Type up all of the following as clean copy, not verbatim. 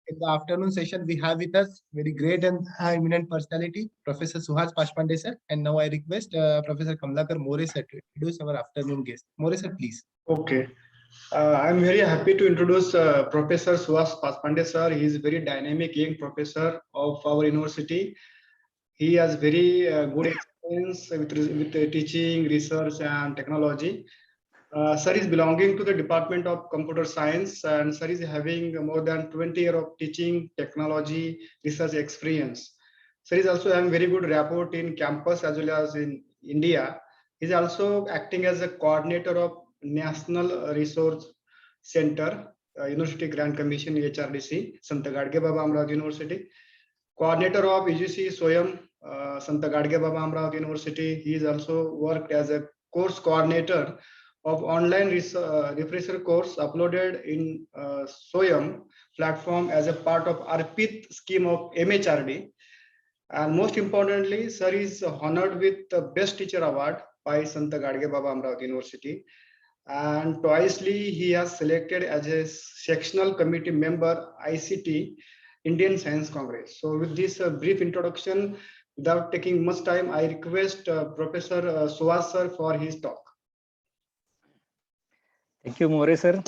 In the afternoon session, we have with us very great and eminent personality, Professor Suhas Pashpande sir. And now I request Professor Kamlakar More sir to introduce our afternoon guest. More sir, please. Okay. I'm very happy to introduce Professor Swayam Courses sir. He is very dynamic young professor of our university. He has very good experience with teaching, research, and technology. Sir is belonging to the Department of Computer Science, and sir is having more than 20 years of teaching, technology, research experience. Sir is also having very good rapport in campus as well as in India. He is also acting as a coordinator of National Resource Center, University Grant Commission, HRDC, Sant Gadge Baba Amravati University. Coordinator of EGC Swayam, Sant Gadge Baba Amravati University. He is also worked as a course coordinator of online refresher course uploaded in Swayam platform as a part of ARPIT scheme of MHRD. And most importantly, sir is honored with the Best Teacher Award by Sant Gadge Baba Amravati University. And twicely he has selected as a sectional committee member ICT Indian Science Congress. So with this brief introduction, without taking much time, I request Professor Suhas sir for his talk. Thank you, More sir.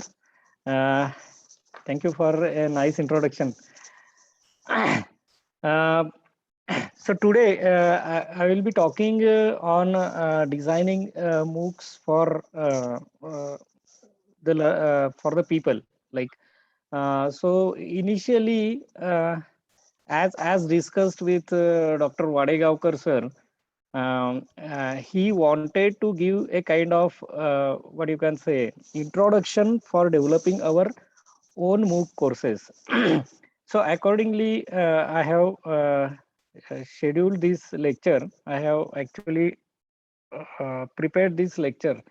Thank you for a nice introduction. So today I will be talking on designing MOOCs for the people. Like so, initially, as discussed with Dr. Wadegaonkar sir, he wanted to give a kind of what you can say introduction for developing our own MOOC courses. So accordingly, I have scheduled this lecture. I have actually prepared this lecture.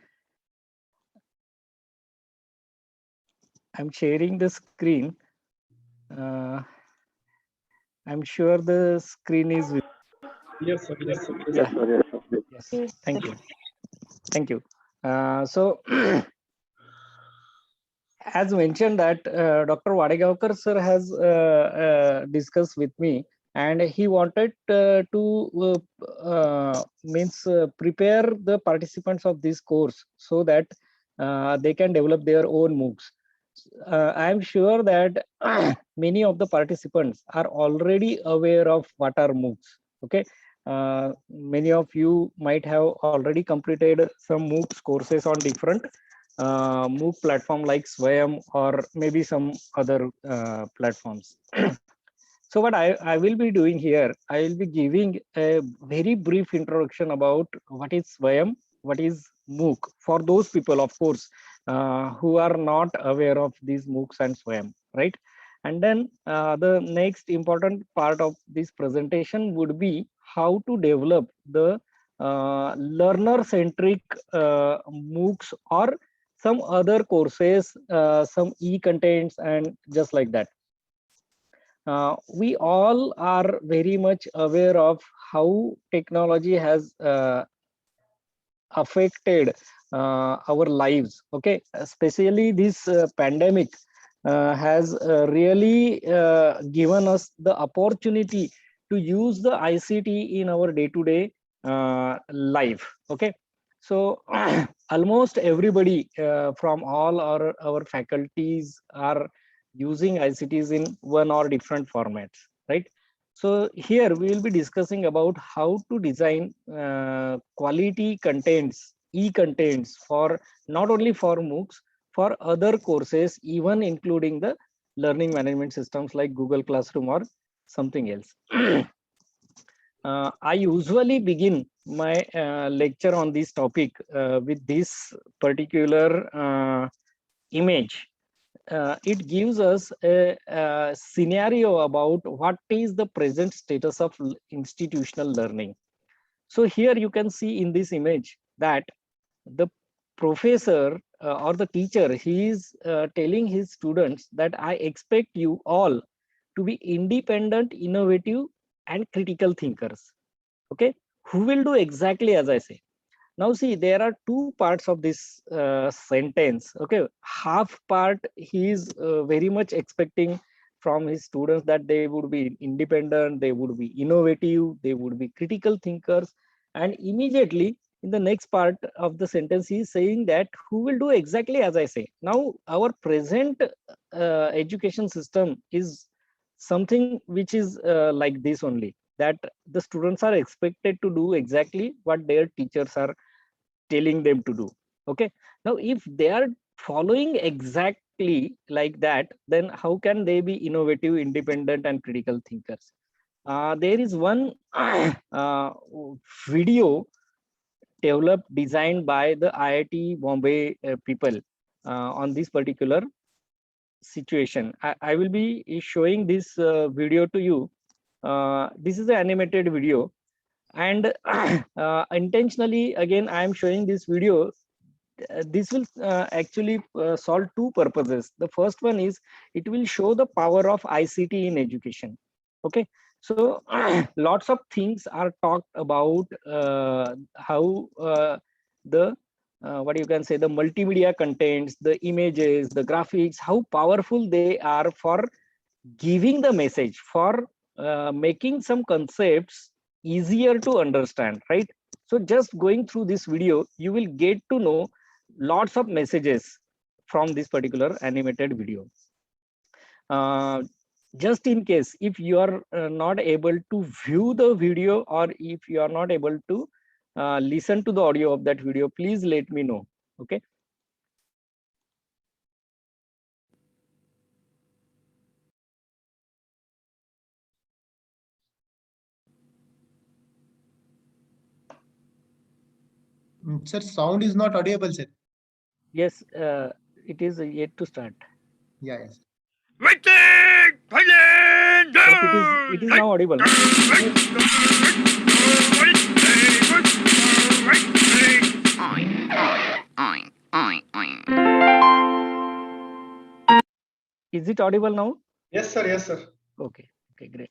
I'm sharing the screen. I'm sure the screen is with. Yes, sir. Yes, sir. Yes. Thank you. Thank you. So, as mentioned that Dr. Wadegaonkar sir has discussed with me, and he wanted to prepare the participants of this course so that they can develop their own MOOCs. I am sure that many of the participants are already aware of what are MOOCs. Okay, many of you might have already completed some MOOCs courses on different MOOC platform like Swayam or maybe some other platforms. So what I will be doing here, I will be giving a very brief introduction about what is Swayam, what is MOOC for those people, of course, who are not aware of these MOOCs and Swayam, right? And then the next important part of this presentation would be how to develop the learner-centric MOOCs or some other courses, some e-contents and just like that. We all are very much aware of how technology has affected our lives. Okay, especially this pandemic has really given us the opportunity to use the ICT in our day-to-day life. Okay, so almost everybody from all our faculties are using ICTs in one or different formats, right? So here we will be discussing about how to design quality contents, e-contents for not only for MOOCs, for other courses, even including the learning management systems like Google Classroom or something else. I usually begin my lecture on this topic with this particular image. It gives us a scenario about what is the present status of institutional learning. So here you can see in this image that the professor or the teacher, he is telling his students that I expect you all to be independent, innovative, and critical thinkers. Okay, who will do exactly as I say. Now see, there are two parts of this sentence. Okay, half part he is very much expecting from his students that they would be independent, they would be innovative, they would be critical thinkers, and immediately in the next part of the sentence he is saying that who will do exactly as I say. Now our present education system is something which is like this only, that the students are expected to do exactly what their teachers are telling them to do. Okay, now if they are following exactly like that, then how can they be innovative, independent, and critical thinkers? There is one video developed, designed by the IIT Bombay people on this particular situation. I will be showing this video to you. This is an animated video, and intentionally again I am showing this video. This will actually solve two purposes. The first one is it will show the power of ICT in education. Okay, so lots of things are talked about, how the what you can say, the multimedia contents, the images, the graphics, how powerful they are for giving the message, for making some concepts easier to understand, right? So just going through this video, you will get to know lots of messages from this particular animated video. Just in case if you are not able to view the video, or if you are not able to listen to the audio of that video, please let me know. Okay. Sir, sound is not audible, sir. Yes, it is yet to start. Yeah, yes. Waiting! Thailand! Yes, it is now audible. Is it audible now? Yes, sir. Yes, sir. Okay. Okay, great.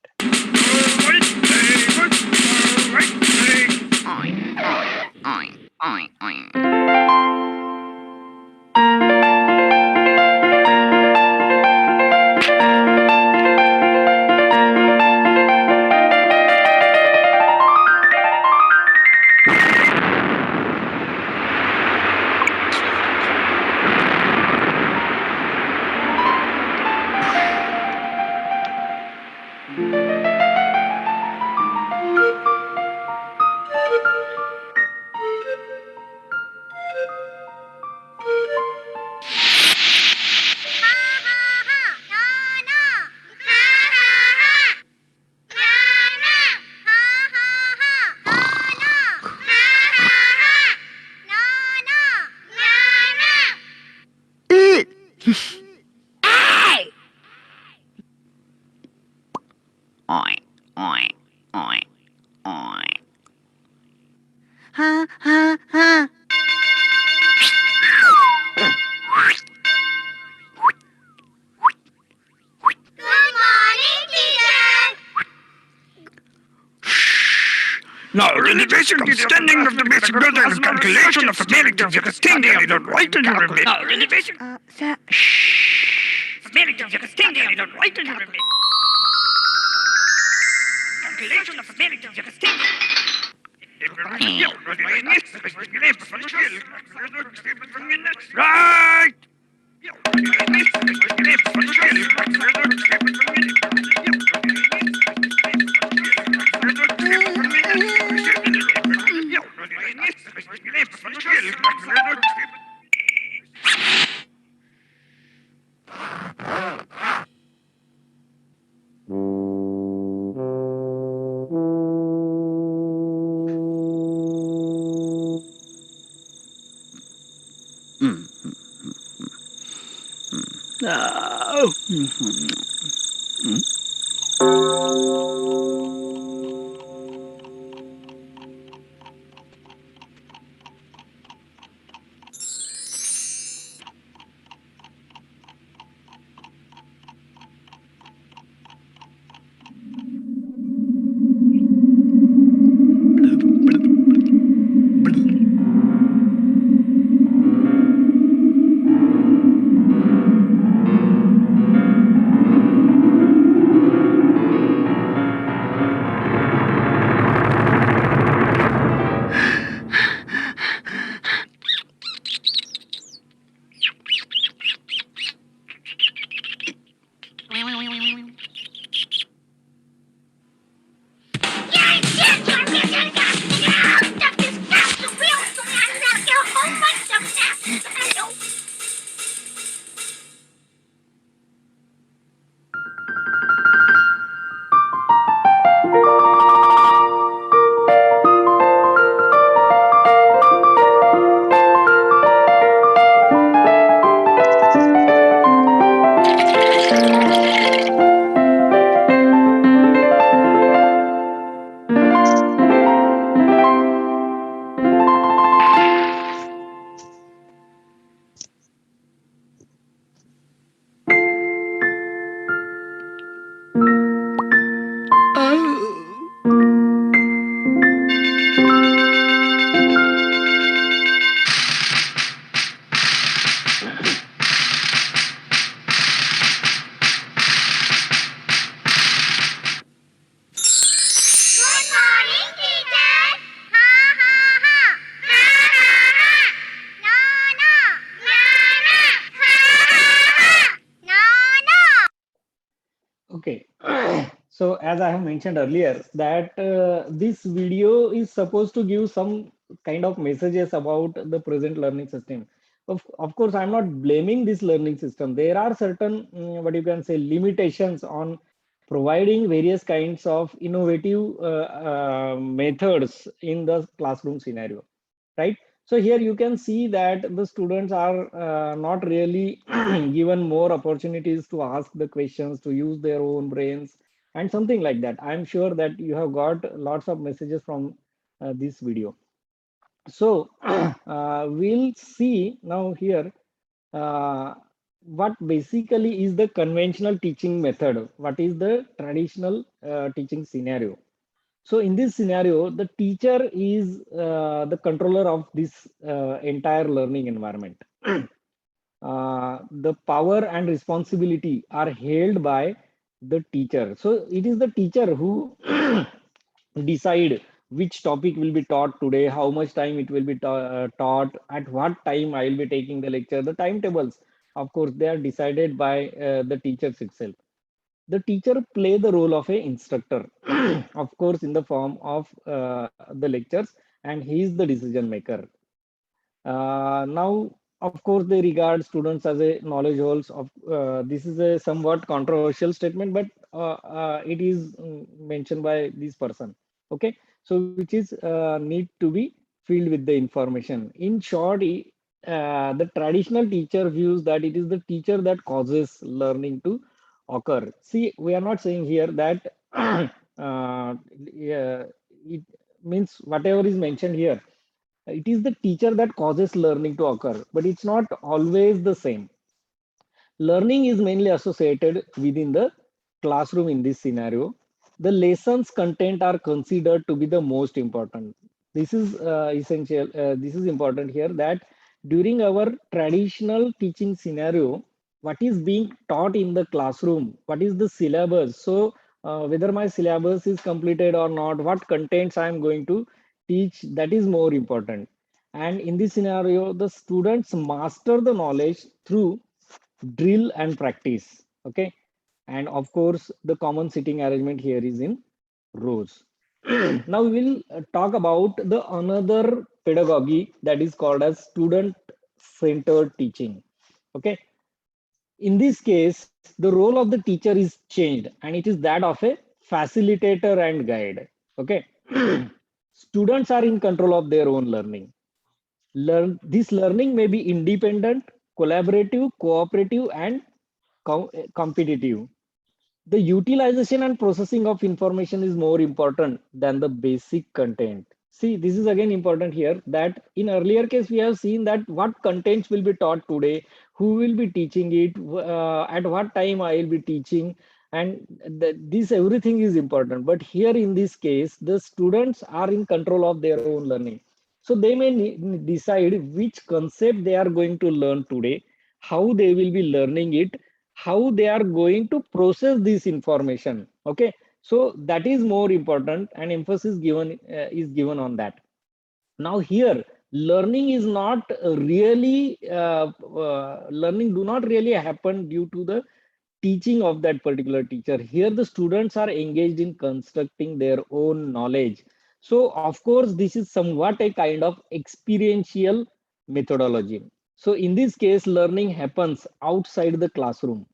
Now, the basic understanding of the basic method of calculation of the merit of the extending I don't write and you repeat. Now, the basic merit of the extending I don't write and you repeat. Calculation of the merit of the extending. Right! Okay. So as I have mentioned earlier, that this video is supposed to give some kind of messages about the present learning system. Of course, I'm not blaming this learning system. There are certain, what you can say, limitations on providing various kinds of innovative methods in the classroom scenario, right? So here you can see that the students are not really given more opportunities to ask the questions, to use their own brains and something like that. I'm sure that you have got lots of messages from this video. So we'll see now here uh, what basically is the conventional teaching method, what is the traditional teaching scenario. So in this scenario, the teacher is the controller of this entire learning environment. The power and responsibility are held by the teacher. So it is the teacher who decide which topic will be taught today, how much time it will be taught, at what time I will be taking the lecture. The timetables, of course, they are decided by the teachers itself. The teacher play the role of a instructor, of course, in the form of the lectures, and he is the decision maker. Now, of course, they regard students as a knowledge holes. Of this is a somewhat controversial statement, but it is mentioned by this person. Okay, so which is need to be filled with the information. In short, the traditional teacher views that it is the teacher that causes learning to occur. See, we are not saying here that yeah, it means whatever is mentioned here, it is the teacher that causes learning to occur, but it's not always the same. Learning is mainly associated within the classroom in this scenario. The lessons content are considered to be the most important. This is essential. This is important here, that during our traditional teaching scenario, what is being taught in the classroom, what is the syllabus? So whether my syllabus is completed or not, what contents I am going to teach, that is more important. And in this scenario, the students master the knowledge through drill and practice. Okay, and of course the common sitting arrangement here is in rows. Now we will talk about the another pedagogy that is called as student centered teaching. Okay, in this case the role of the teacher is changed and it is that of a facilitator and guide. Okay, students are in control of their own learning. This learning may be independent, collaborative, cooperative, and competitive. The utilization and processing of information is more important than the basic content. See, this is again important here, that in earlier case we have seen that what contents will be taught today, who will be teaching it, at what time I will be teaching, and this everything is important. But here in this case, the students are in control of their own learning. So they may decide which concept they are going to learn today, how they will be learning it, how they are going to process this information. Okay, so that is more important and emphasis given is given on that. Now here learning is not really learning do not really happen due to the teaching of that particular teacher. Here the students are engaged in constructing their own knowledge. So of course this is somewhat a kind of experiential methodology. So in this case learning happens outside the classroom.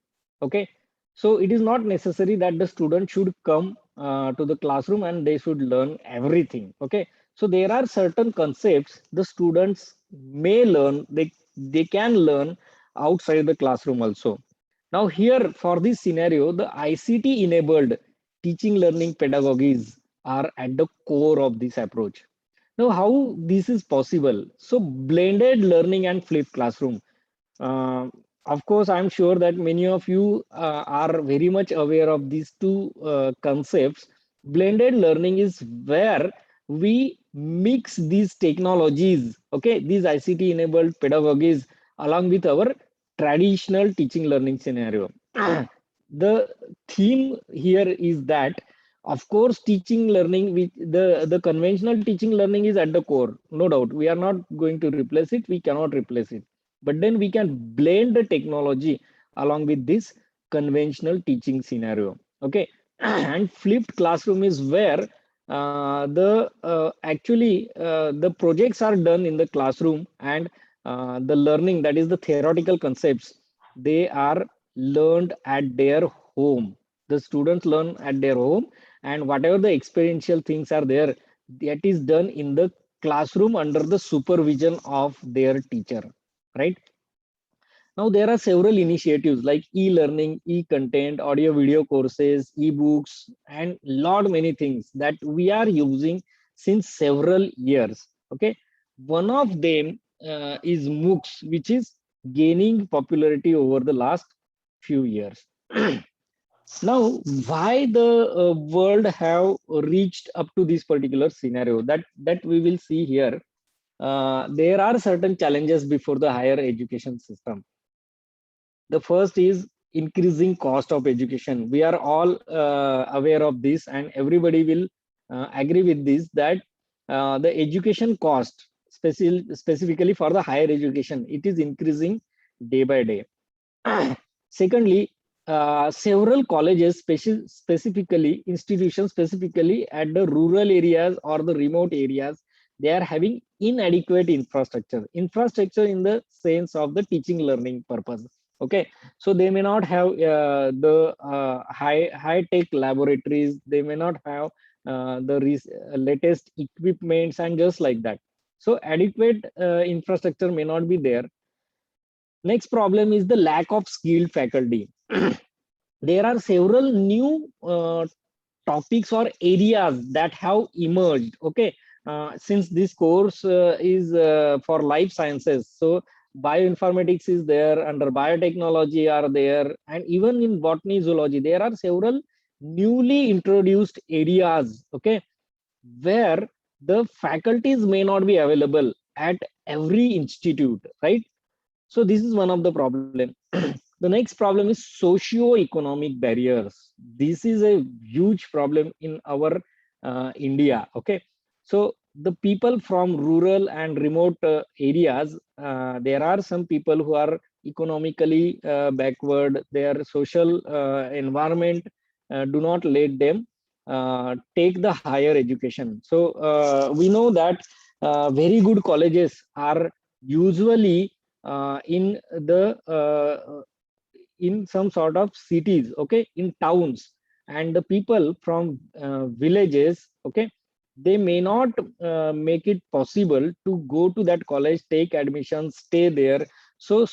Okay, so it is not necessary that the student should come to the classroom and they should learn everything. Okay, so there are certain concepts the students may learn, they can learn outside the classroom also. Now here for this scenario, the ICT enabled teaching learning pedagogies are at the core of this approach. Now how this is possible? So blended learning and flipped classroom. Uh, of course, I'm sure that many of you are very much aware of these two concepts. Blended learning is where we mix these technologies, okay, these ICT enabled pedagogies along with our traditional teaching learning scenario. The theme here is that, of course, teaching learning with the conventional teaching learning is at the core, no doubt. We are not going to replace it, we cannot replace it, but then we can blend the technology along with this conventional teaching scenario. Okay. And flipped classroom is where the projects are done in the classroom, and the learning, that is the theoretical concepts, they are learned at their home. The students learn at their home, and whatever the experiential things are there, that is done in the classroom under the supervision of their teacher, right? Now there are several initiatives like e-learning, e-content, audio video courses, e-books, and lot many things that we are using since several years. Okay, one of them is MOOCs, which is gaining popularity over the last few years. Now, why the world have reached up to this particular scenario, that we will see here. There are certain challenges before the higher education system. The first is increasing cost of education. We are all aware of this, and everybody will agree with this, that the education cost, specifically for the higher education, it is increasing day by day. Secondly, several colleges, specifically institutions, specifically at the rural areas or the remote areas, they are having inadequate infrastructure in the sense of the teaching learning purpose. Okay, so they may not have the high tech laboratories, they may not have the latest equipments, and just like that. So adequate infrastructure may not be there. Next problem is the lack of skilled faculty. There are several new topics or areas that have emerged. Okay, since this course is for life sciences, so bioinformatics is there, under biotechnology are there, and even in botany, zoology, there are several newly introduced areas. Okay, where the faculties may not be available at every institute, right? So this is one of the problem. The next problem is socio-economic barriers. This is a huge problem in our India. Okay, so the people from rural and remote areas, there are some people who are economically backward. Their social environment do not let them take the higher education. So we know that very good colleges are usually in some sort of cities, okay, in towns, and the people from villages, okay, they may not make it possible to go to that college, take admission, stay there. So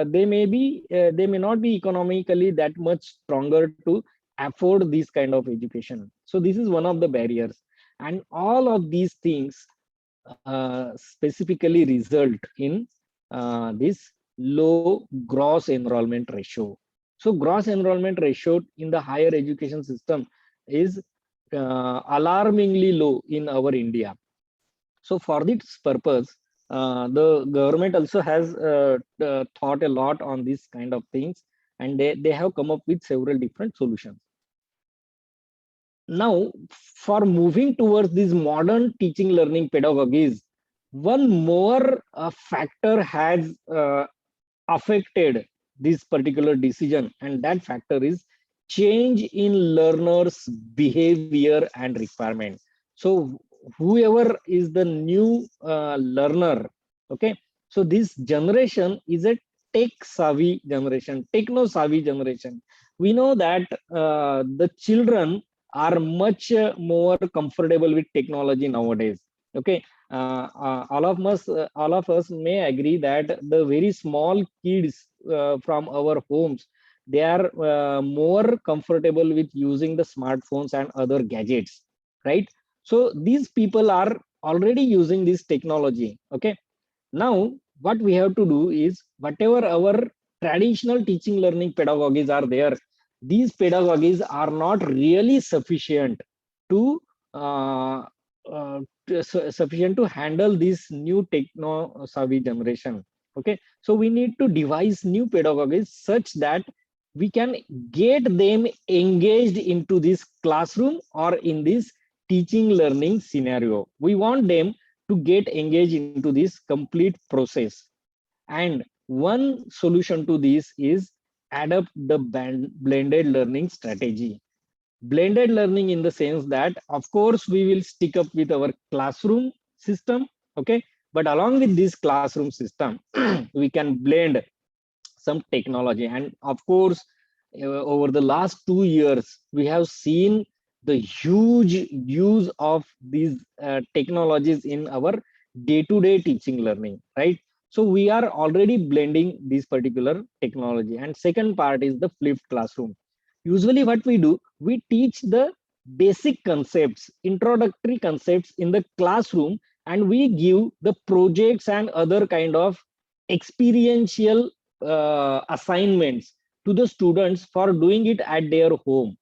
they may not be economically that much stronger to afford this kind of education. So this is one of the barriers, and all of these things specifically result in this low gross enrollment ratio. So gross enrollment ratio in the higher education system is alarmingly low in our India. So for this purpose, the government also has thought a lot on this kind of things, and they have come up with several different solutions. Now, for moving towards these modern teaching learning pedagogies, one more factor has affected this particular decision, and that factor is change in learners' behavior and requirement. So whoever is the new learner, okay, so this generation is a tech savvy generation, techno savvy generation. We know that the children are much more comfortable with technology nowadays. Okay, all of us may agree that the very small kids from our homes, they are more comfortable with using the smartphones and other gadgets, right? So these people are already using this technology. Okay, now what we have to do is, whatever our traditional teaching learning pedagogies are there, these pedagogies are not really sufficient to sufficient to handle this new techno savvy generation. Okay, so we need to devise new pedagogies such that we can get them engaged into this classroom or in this teaching learning scenario. We want them to get engaged into this complete process, and one solution to this is adopt the blended learning strategy. blended learning in the sense that, of course, we will stick up with our classroom system, okay, but along with this classroom system, we can blend some technology. And of course, over the last 2 years, we have seen the huge use of these technologies in our day-to-day teaching learning, right? So we are already blending this particular technology. And second part is the flipped classroom. Usually what we do, we teach the basic concepts, introductory concepts in the classroom, and we give the projects and other kind of experiential assignments to the students for doing it at their home.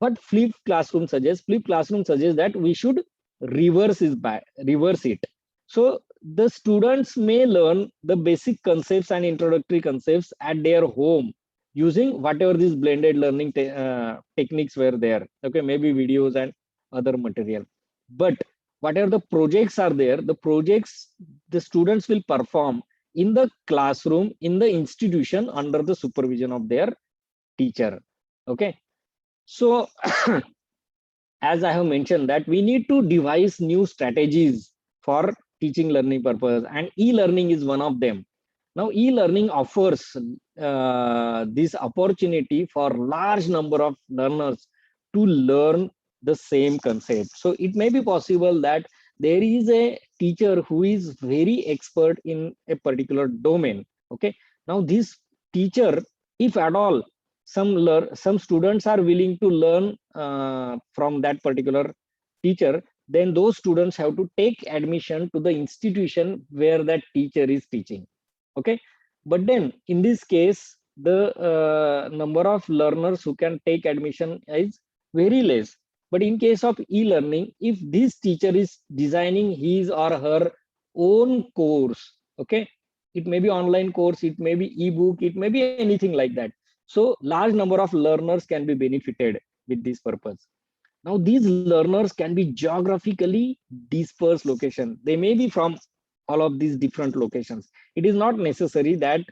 But flipped classroom suggests that we should reverse it. So the students may learn the basic concepts and introductory concepts at their home using whatever these blended learning techniques were there, okay, maybe videos and other material. But whatever the projects are there, the projects the students will perform in the classroom, in the institution, under the supervision of their teacher, okay. So as I have mentioned, that we need to devise new strategies for teaching learning purpose, and e-learning is one of them. Now e-learning offers this opportunity for large number of learners to learn the same concept. So it may be possible that there is a teacher who is very expert in a particular domain, okay. Now this teacher, if at all some students are willing to learn from that particular teacher, then those students have to take admission to the institution where that teacher is teaching, okay. But then in this case, the number of learners who can take admission is very less. But in case of e-learning, if this teacher is designing his or her own course, okay, it may be online course, it may be ebook, it may be anything like that. So large number of learners can be benefited with this purpose. Now these learners can be geographically dispersed location. They may be from all of these different locations. It is not necessary that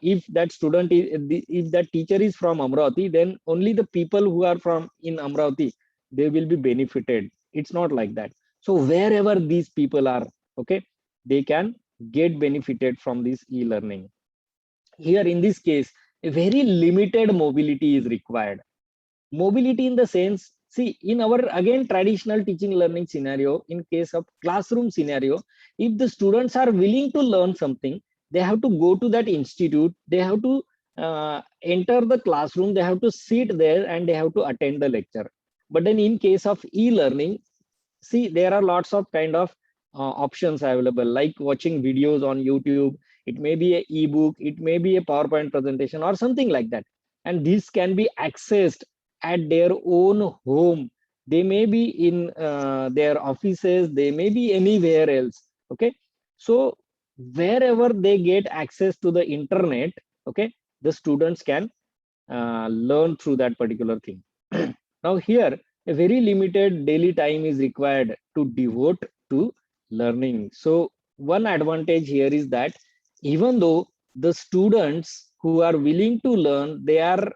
if that student is, if that teacher is from Amravati, then only the people who are from in Amravati, they will be benefited. It's not like that. So wherever these people are, okay, they can get benefited from this e-learning. Here in this case, a very limited mobility is required. Mobility in the sense, see, in our again traditional teaching learning scenario, in case of classroom scenario, if the students are willing to learn something, they have to go to that institute, they have to enter the classroom, they have to sit there and they have to attend the lecture. But then in case of e-learning, see, there are lots of kind of options available, like watching videos on YouTube. It may be an ebook, it may be a PowerPoint presentation or something like that. And this can be accessed at their own home. They may be in their offices, they may be anywhere else, okay. So wherever they get access to the internet, okay, the students can learn through that particular thing. Now here, a very limited daily time is required to devote to learning. So one advantage here is that even though the students who are willing to learn, they are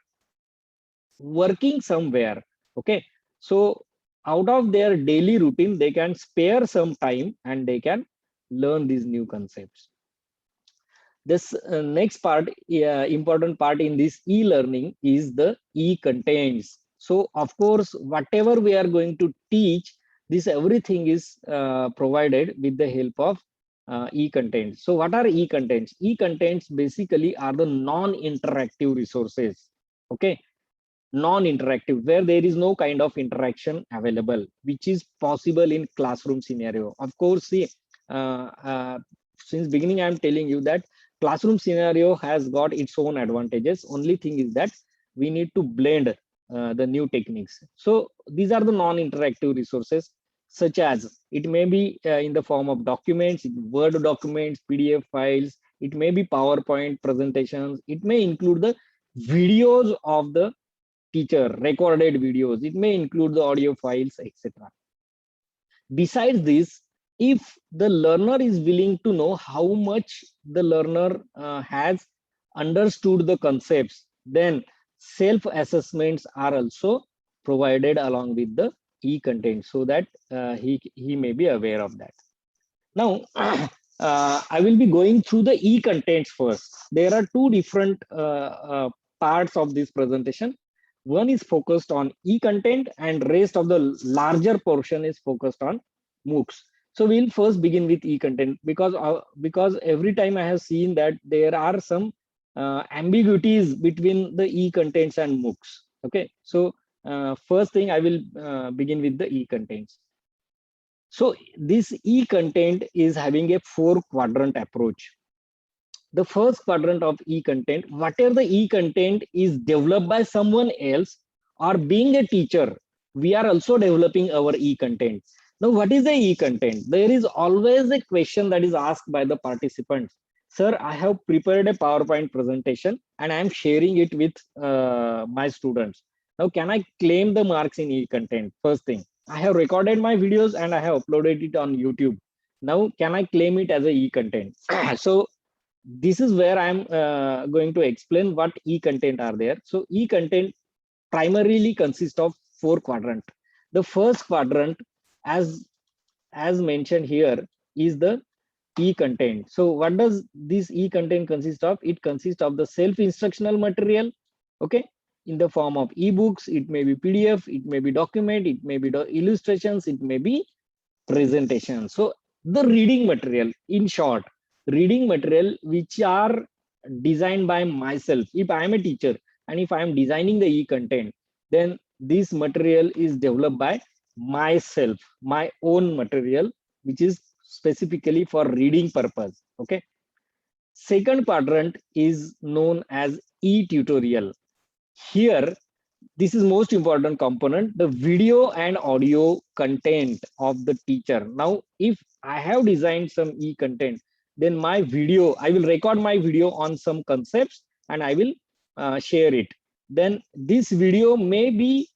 working somewhere, okay. So out of their daily routine, they can spare some time and they can learn these new concepts. This next part, important part in this e-learning is the e-contents. So of course, whatever we are going to teach, this everything is provided with the help of e-contents. So what are e-contents? E-contents basically are the non-interactive resources, okay. Non-interactive, where there is no kind of interaction available, which is possible in classroom scenario. Of course, see, since beginning I am telling you that classroom scenario has got its own advantages. Only thing is that we need to blend the new techniques. So these are the non-interactive resources, such as it may be in the form of documents, Word documents, PDF files, it may be PowerPoint presentations, it may include the videos of the teacher, recorded videos, it may include the audio files, etc. Besides this, if the learner is willing to know how much the learner has understood the concepts, then self-assessments are also provided along with the e-content, so that he may be aware of that. Now, I will be going through the e-contents first. There are two different parts of this presentation. One is focused on e-content and rest of the larger portion is focused on MOOCs. So we'll first begin with e-content because every time I have seen that there are some ambiguities between the e-contents and MOOCs. Okay, so first thing I will begin with the e-contents. So this e-content is having a 4-quadrant approach. The first quadrant of e-content, whatever the e-content is developed by someone else, or being a teacher, we are also developing our e-content. Now, what is the e-content? There is always a question that is asked by the participants. Sir, I have prepared a PowerPoint presentation and I am sharing it with my students. Now, can I claim the marks in e-content? First thing, I have recorded my videos and I have uploaded it on YouTube. Now, can I claim it as a e-content? So this is where I'm going to explain what e-content are there. So e-content primarily consists of 4 quadrants. The first quadrant, as mentioned here, is the e-content. So what does this e-content consist of? It consists of the self-instructional material, okay, in the form of ebooks. It may be PDF, it may be document, it may be illustrations, it may be presentation. So the reading material, in short, reading material which are designed by myself. If I am a teacher and if I am designing the e-content, then this material is developed by myself, my own material, which is specifically for reading purpose. Okay. Second quadrant is known as e-tutorial. Here, this is most important component, the video and audio content of the teacher. Now, if I have designed some e-content, then my video, I will record my video on some concepts and I will share it. Then this video may be,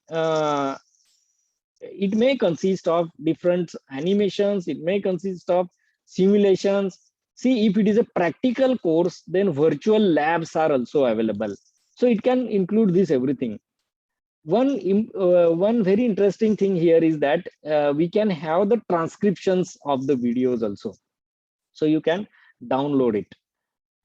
it may consist of different animations, it may consist of simulations. See, if it is a practical course, then virtual labs are also available. So it can include this everything. One very interesting thing here is that we can have the transcriptions of the videos also. So you can download it.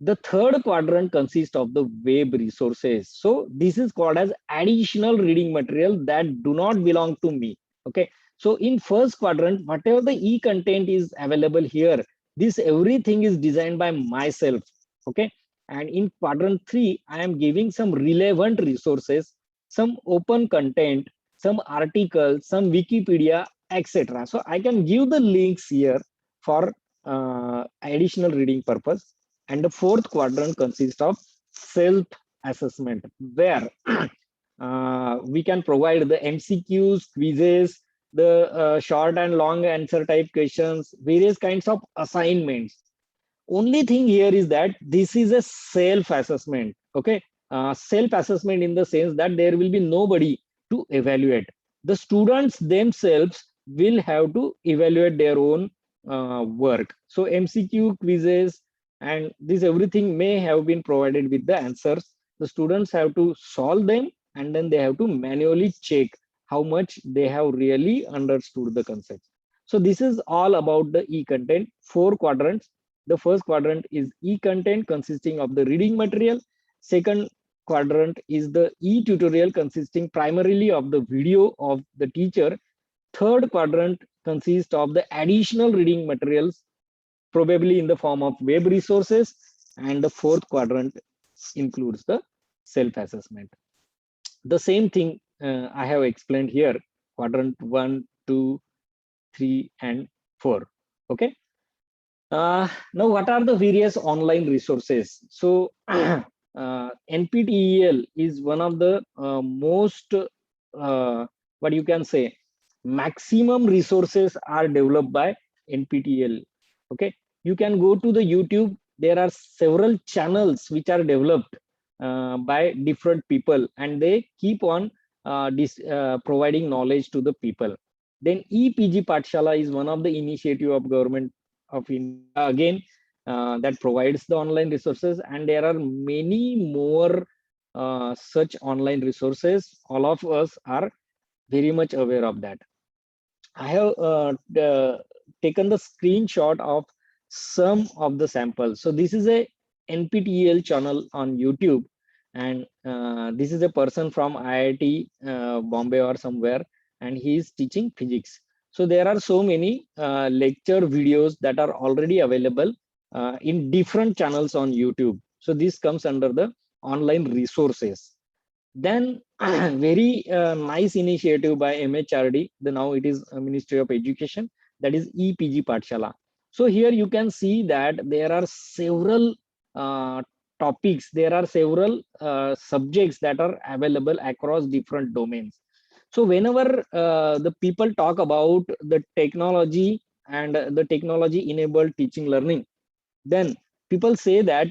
The third quadrant consists of the web resources. So this is called as additional reading material that do not belong to me. Okay. So in first quadrant, whatever the e-content is available here, this everything is designed by myself. Okay. And in quadrant 3, I am giving some relevant resources, some open content, some articles, some Wikipedia, etc. So I can give the links here for additional reading purpose. And the fourth quadrant consists of self-assessment, where we can provide the MCQs, quizzes, the short and long answer type questions, various kinds of assignments. Only thing here is that this is a self-assessment. Okay, self-assessment in the sense that there will be nobody to evaluate. The students themselves will have to evaluate their own work. So MCQ, quizzes, and this everything may have been provided with the answers. The students have to solve them and then they have to manually check how much they have really understood the concept. So this is all about the e-content, 4 quadrants. The first quadrant is e-content consisting of the reading material. Second quadrant is the e-tutorial consisting primarily of the video of the teacher. Third quadrant consists of the additional reading materials, probably in the form of web resources. And the fourth quadrant includes the self-assessment. The same thing I have explained here, quadrant 1, 2, 3, and 4. Okay. Now, what are the various online resources? So, NPTEL is one of the most, what you can say, maximum resources are developed by NPTEL. Okay, you can go to the YouTube. There are several channels which are developed by different people, and they keep on providing knowledge to the people. Then EPG Pathshala is one of the initiative of government of India again that provides the online resources, and there are many more such online resources. All of us are very much aware of that. I have taken the screenshot of some of the samples. So this is a NPTEL channel on YouTube, and this is a person from IIT Bombay or somewhere, and he is teaching physics. So there are so many lecture videos that are already available in different channels on YouTube. So this comes under the online resources. Then very nice initiative by MHRD, now it is Ministry of Education, that is EPG Pathshala. So here you can see that there are several topics, there are several subjects that are available across different domains. So whenever the people talk about the technology and the technology enabled teaching learning, then people say that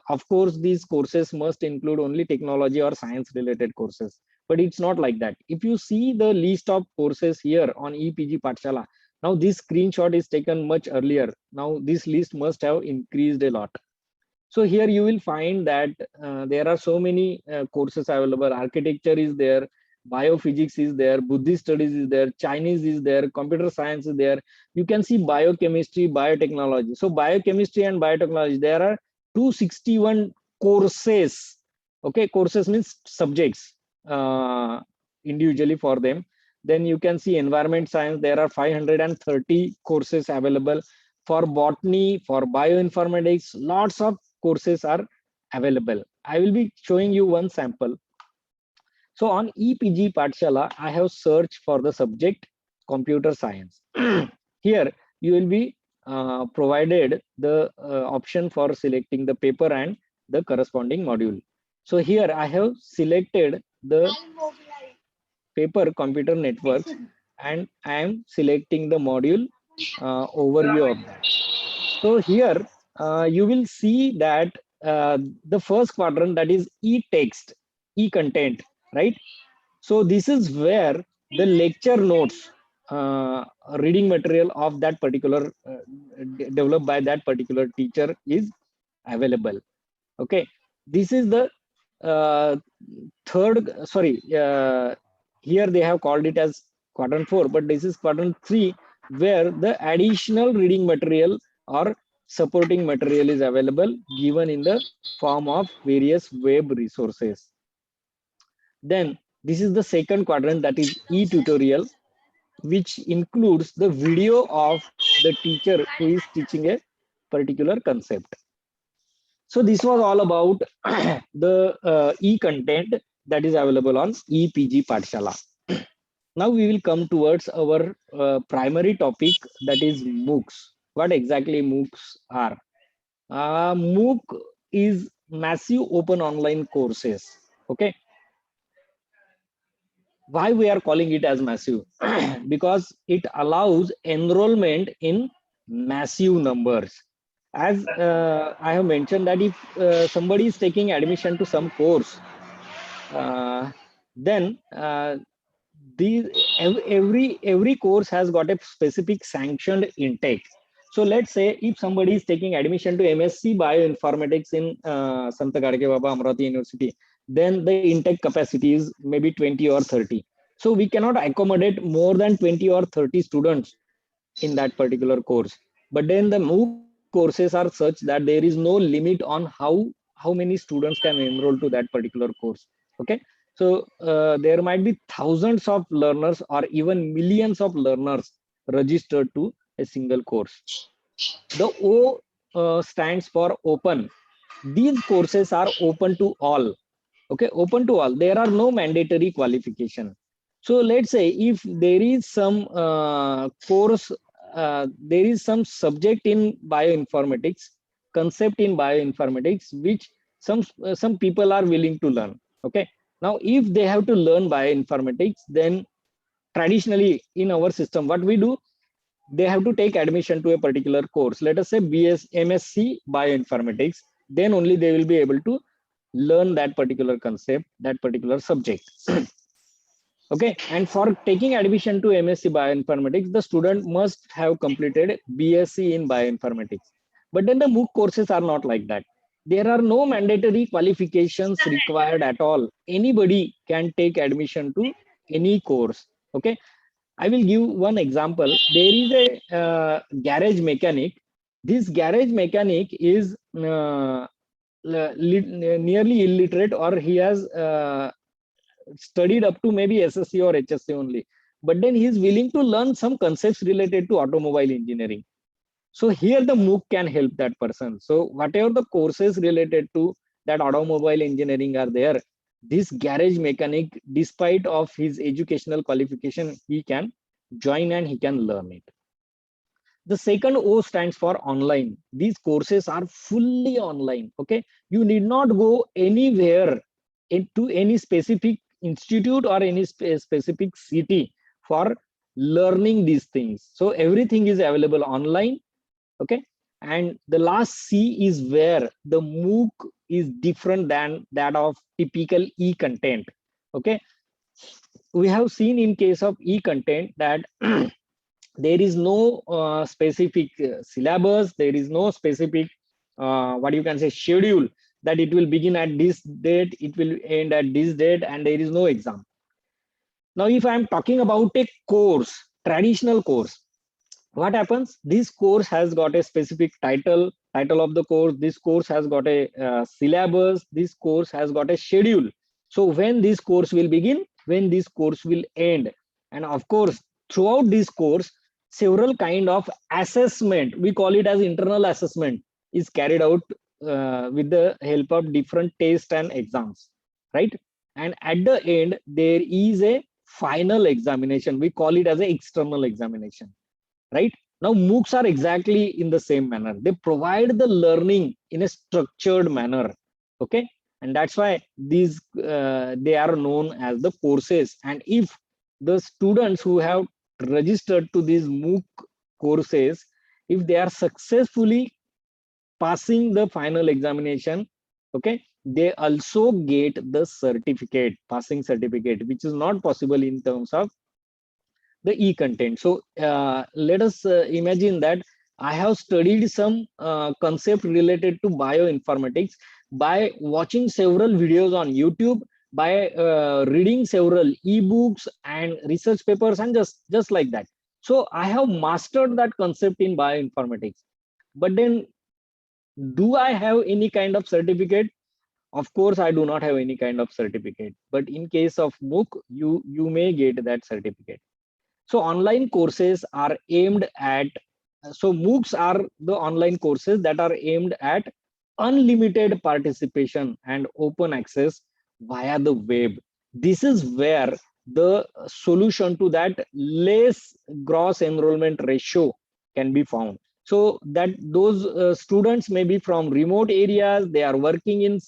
of course these courses must include only technology or science related courses, but it's not like that. If you see the list of courses here on EPG Pathshala, now this screenshot is taken much earlier, now this list must have increased a lot. So here you will find that there are so many courses available. Architecture is there, biophysics is there, Buddhist studies is there, Chinese is there, computer science is there. You can see biochemistry, biotechnology. So biochemistry and biotechnology, there are 261 courses. Okay, courses means subjects individually for them. Then you can see environment science, there are 530 courses available. For botany, for bioinformatics, lots of courses are available. I will be showing you one sample. So on EPG Pathshala, I have searched for the subject computer science. Here you will be provided the option for selecting the paper and the corresponding module. So here I have selected the paper computer networks, and I am selecting the module overview of that. So here you will see that the first quadrant, that is e-text, e-content, right? So this is where the lecture notes, reading material of that particular developed by that particular teacher is available. Okay, this is the here they have called it as quadrant 4, but this is quadrant 3, where the additional reading material or supporting material is available, given in the form of various web resources. Then this is the second quadrant, that is e-tutorial, which includes the video of the teacher who is teaching a particular concept. So this was all about the e-content that is available on EPG Pathshala. Now we will come towards our primary topic, that is MOOCs. What exactly MOOCs are? MOOC is massive open online courses. Okay. Why we are calling it as massive? Because it allows enrollment in massive numbers. As I have mentioned that if somebody is taking admission to some course, then every course has got a specific sanctioned intake. So let's say if somebody is taking admission to MSc Bioinformatics in Sant Gadge Baba Amravati University, then the intake capacity is maybe 20 or 30. So we cannot accommodate more than 20 or 30 students in that particular course. But then the MOOC courses are such that there is no limit on how many students can enroll to that particular course. Okay, so there might be thousands of learners or even millions of learners registered to a single course. The O stands for open. These courses are open to all. Okay, open to all. There are no mandatory qualification. So let's say if there is some course, there is some subject in bioinformatics, concept in bioinformatics, which some people are willing to learn. Okay, now if they have to learn bioinformatics, then traditionally in our system, what we do, they have to take admission to a particular course. Let us say MSc Bioinformatics, then only they will be able to learn that particular concept, that particular subject. Okay, and for taking admission to MSc Bioinformatics, the student must have completed BSc in Bioinformatics. But then the MOOC courses are not like that. There are no mandatory qualifications required at all. Anybody can take admission to any course. Okay, I will give one example. There is a garage mechanic. This garage mechanic is nearly illiterate, or he has studied up to maybe SSC or HSC only, but then he is willing to learn some concepts related to automobile engineering. So here the MOOC can help that person. So whatever the courses related to that automobile engineering are there, this garage mechanic, despite of his educational qualification, he can join and he can learn it. The second O stands for online. These courses are fully online. Okay, you need not go anywhere into any specific institute or any specific city for learning these things. So everything is available online. Okay, and the last C is where the MOOC is different than that of typical e-content. Okay, we have seen in case of e-content that there is no specific syllabus, there is no specific what you can say schedule, that it will begin at this date, it will end at this date, and there is no exam. Now if I am talking about a course, traditional course, what happens? This course has got a specific title of the course. This course has got a syllabus. This course has got a schedule. So when this course will begin, when this course will end, and of course throughout this course, several kind of assessment, we call it as internal assessment, is carried out with the help of different tests and exams, right? And at the end there is a final examination. We call it as an external examination. Right now, MOOCs are exactly in the same manner. They provide the learning in a structured manner. Okay, and that's why these they are known as the courses. And if the students who have registered to these MOOC courses, if they are successfully passing the final examination, okay, they also get the certificate, passing certificate, which is not possible in terms of the e-content. So let us imagine that I have studied some concept related to bioinformatics by watching several videos on YouTube, by reading several ebooks and research papers, and just like that. So I have mastered that concept in bioinformatics. But then, do I have any kind of certificate? Of course, I do not have any kind of certificate. But in case of MOOC, you may get that certificate. So online courses are aimed at, so MOOCs are the online courses that are aimed at unlimited participation and open access via the web. This is where the solution to that less gross enrollment ratio can be found. So that those students may be from remote areas, they are working in,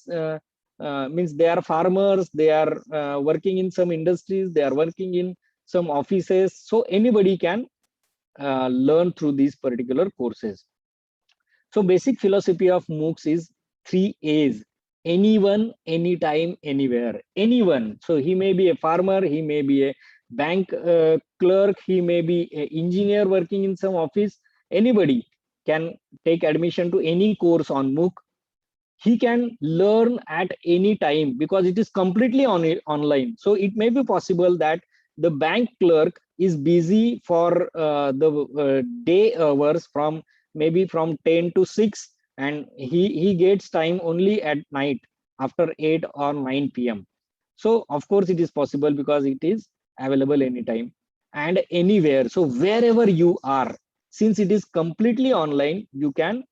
means they are farmers, they are working in some industries, they are working in some offices. So anybody can learn through these particular courses. So basic philosophy of MOOCs is 3 A's: anyone, anytime, anywhere. Anyone. So he may be a farmer, he may be a bank clerk, he may be an engineer working in some office. Anybody can take admission to any course on MOOC. He can learn at any time because it is completely online. So it may be possible that the bank clerk is busy for the day hours, from maybe from 10 to 6, and he gets time only at night after 8 or 9 p.m. So of course it is possible because it is available anytime and anywhere. So wherever you are, since it is completely online, you can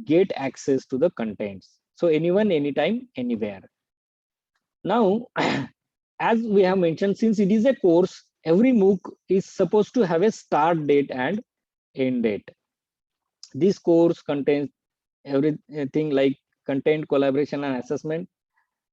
get access to the contents. So anyone, anytime, anywhere. Now, as we have mentioned, since it is a course, every MOOC is supposed to have a start date and end date. This course contains everything like content, collaboration, and assessment.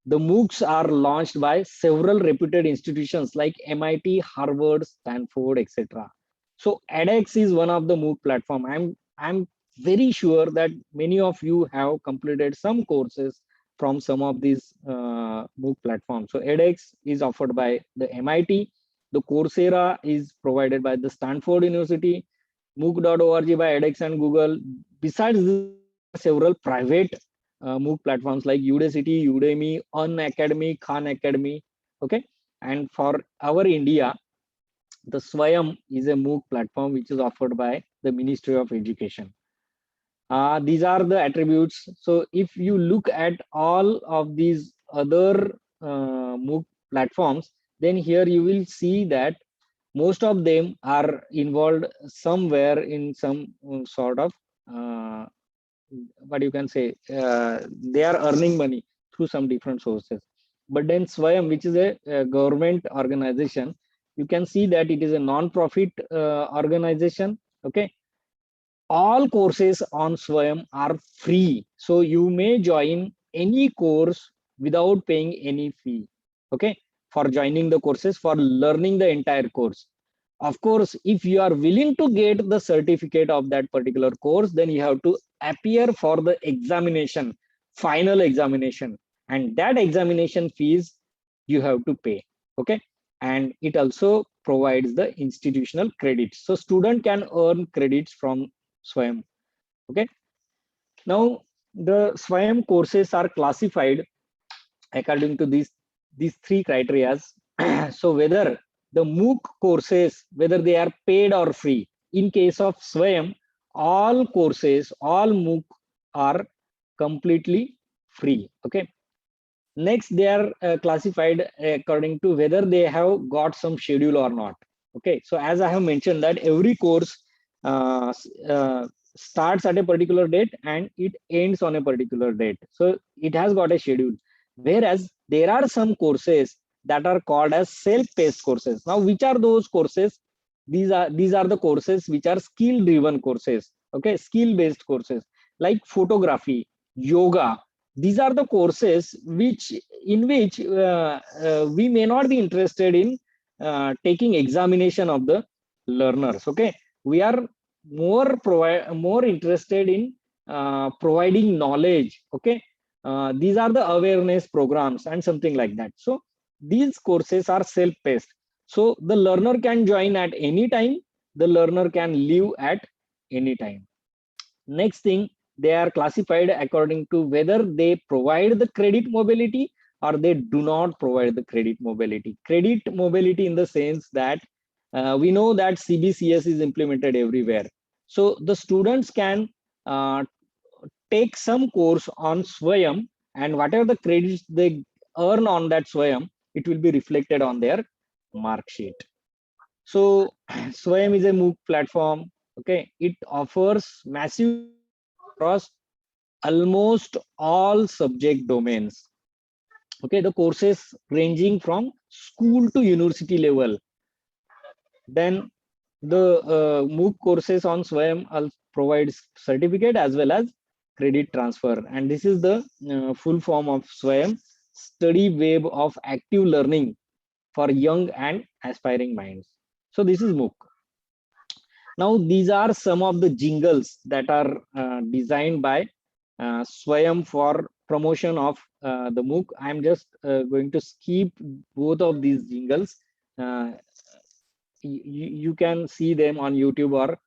The MOOCs are launched by several reputed institutions like MIT, Harvard, Stanford, etc. So edX is one of the MOOC platform. I'm very sure that many of you have completed some courses from some of these MOOC platforms. So edX is offered by the MIT. The Coursera is provided by the Stanford University. MOOC.org by edX and Google. Besides this, several private MOOC platforms like Udacity, Udemy, Unacademy, Khan Academy. Okay, And for our India, the Swayam is a MOOC platform which is offered by the Ministry of Education. These are the attributes. So if you look at all of these other MOOC platforms, then here you will see that most of them are involved somewhere in some sort of what you can say, they are earning money through some different sources. But then Swayam, which is a government organization, you can see that it is a non-profit organization. Okay, all courses on Swayam are free, so you may join any course without paying any fee. Okay, for joining the courses, for learning the entire course. Of course, if you are willing to get the certificate of that particular course, then you have to appear for the examination, final examination, and that examination fees you have to pay. Okay, and it also provides the institutional credits, so student can earn credits from Swayam. Okay, now the Swayam courses are classified according to these three criterias. So whether the MOOC courses, whether they are paid or free. In case of Swayam, all courses, all MOOC are completely free. Okay. Next, they are classified according to whether they have got some schedule or not. Okay. So as I have mentioned that every course starts at a particular date and it ends on a particular date. So it has got a schedule. Whereas there are some courses that are called as self-paced courses. Now, which are those courses? These are the courses which are skill-driven courses. Okay, skill-based courses like photography, yoga. These are the courses in which we may not be interested in taking examination of the learners. Okay, we are more interested in providing knowledge. Okay, these are the awareness programs and something like that. So these courses are self-paced, so the learner can join at any time, the learner can leave at any time. Next thing, they are classified according to whether they provide the credit mobility or they do not provide the credit mobility. Credit mobility in the sense that we know that CBCS is implemented everywhere, so the students can take some course on Swayam, and whatever the credits they earn on that Swayam, it will be reflected on their mark sheet. So Swayam is a MOOC platform. Okay, it offers massive across almost all subject domains. Okay, the courses ranging from school to university level. Then the MOOC courses on Swayam provides certificate as well as credit transfer, and this is the full form of Swayam, study web of active learning for young and aspiring minds. So this is MOOC. Now these are some of the jingles that are designed by Swayam for promotion of the MOOC. I'm just going to skip both of these jingles. You can see them on YouTube or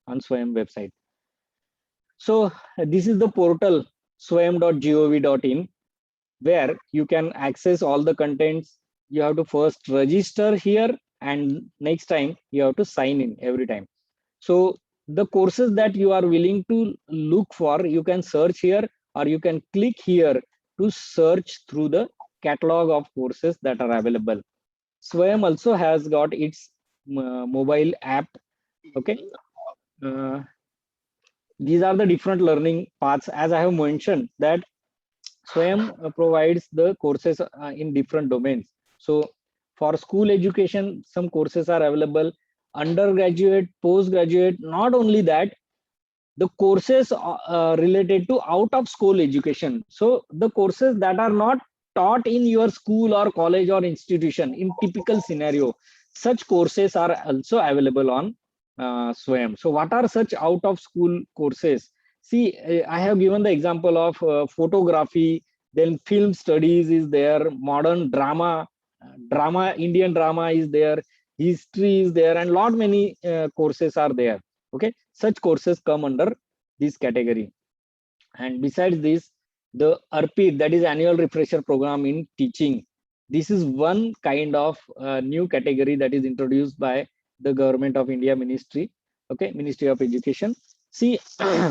on Swayam website. So this is the portal swayam.gov.in, where you can access all the contents. You have to first register here, and next time you have to sign in every time. So the courses that you are willing to look for, you can search here, or you can click here to search through the catalog of courses that are available. Swayam also has got its mobile app. Okay. These are the different learning paths. As I have mentioned that Swayam provides the courses in different domains. So for school education, some courses are available, undergraduate, postgraduate. Not only that, the courses related to out of school education. So the courses that are not taught in your school or college or institution in typical scenario, such courses are also available on Swayam. So what are such out of school courses? See, I have given the example of photography, then film studies is there, modern drama, Indian drama is there, history is there, and lot many courses are there. Okay, such courses come under this category. And besides this, the ARPIT, that is annual refresher program in teaching, This is one kind of new category that is introduced by the government of India ministry, okay, Ministry of Education. See,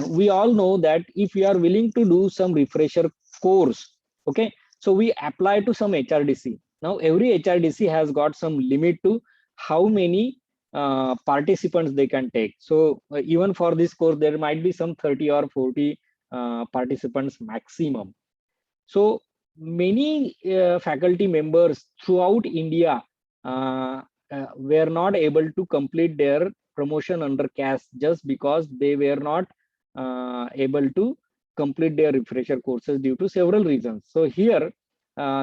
we all know that if we are willing to do some refresher course, okay, so we apply to some HRDC. Now every HRDC has got some limit to how many participants they can take. So even for this course, there might be some 30 or 40 participants maximum. So many faculty members throughout India were not able to complete their promotion under caste just because they were not able to complete their refresher courses due to several reasons. So here,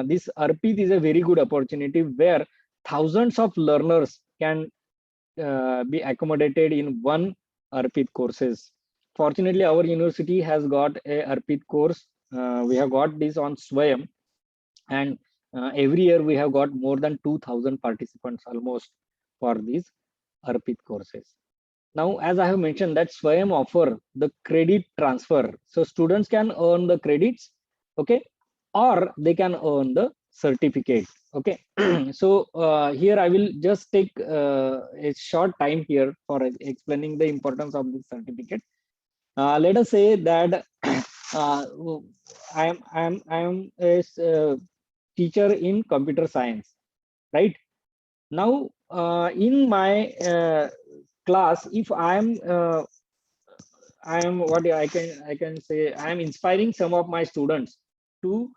this ARPIT is a very good opportunity where thousands of learners can be accommodated in one ARPIT courses. Fortunately, our university has got a ARPIT course. We have got this on Swayam, and every year we have got more than 2,000 participants almost for these ARPIT courses. Now, as I have mentioned, that Swayam offer the credit transfer, so students can earn the credits, okay, or they can earn the certificate. Okay, so here I will just take a short time here for explaining the importance of this certificate. Let us say that I am a teacher in computer science, right? Now in my class, if I am what I can say, I am inspiring some of my students to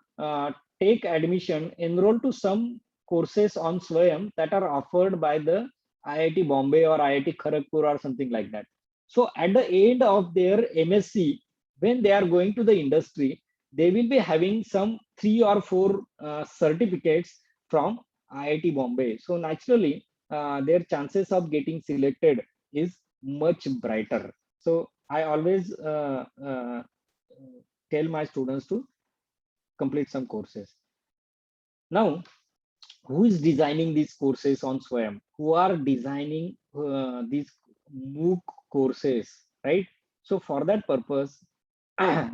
take admission, enroll to some courses on Swayam that are offered by the IIT Bombay or IIT Kharagpur or something like that. So at the end of their MSc, when they are going to the industry, they will be having some 3 or 4 certificates from IIT Bombay. So naturally, their chances of getting selected is much brighter. So I always tell my students to complete some courses. Now, who is designing these courses on Swayam? Who are designing these MOOC courses, right? So for that purpose,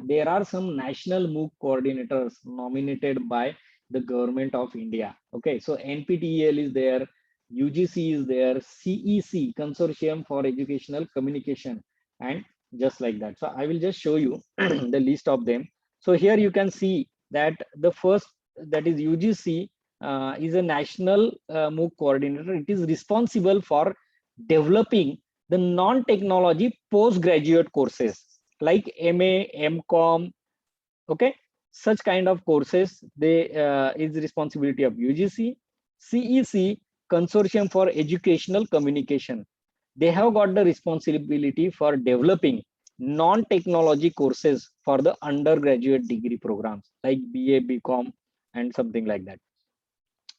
there are some national MOOC coordinators nominated by the government of India. Okay, so NPTEL is there, UGC is there, CEC, Consortium for Educational Communication, and just like that. So I will just show you the list of them. So here you can see that the first, that is UGC, is a national MOOC coordinator. It is responsible for developing the non-technology postgraduate courses like MA, MCOM, okay, such kind of courses. They is responsibility of UGC. CEC, Consortium for Educational Communication, they have got the responsibility for developing non-technology courses for the undergraduate degree programs like BA, BCom, and something like that.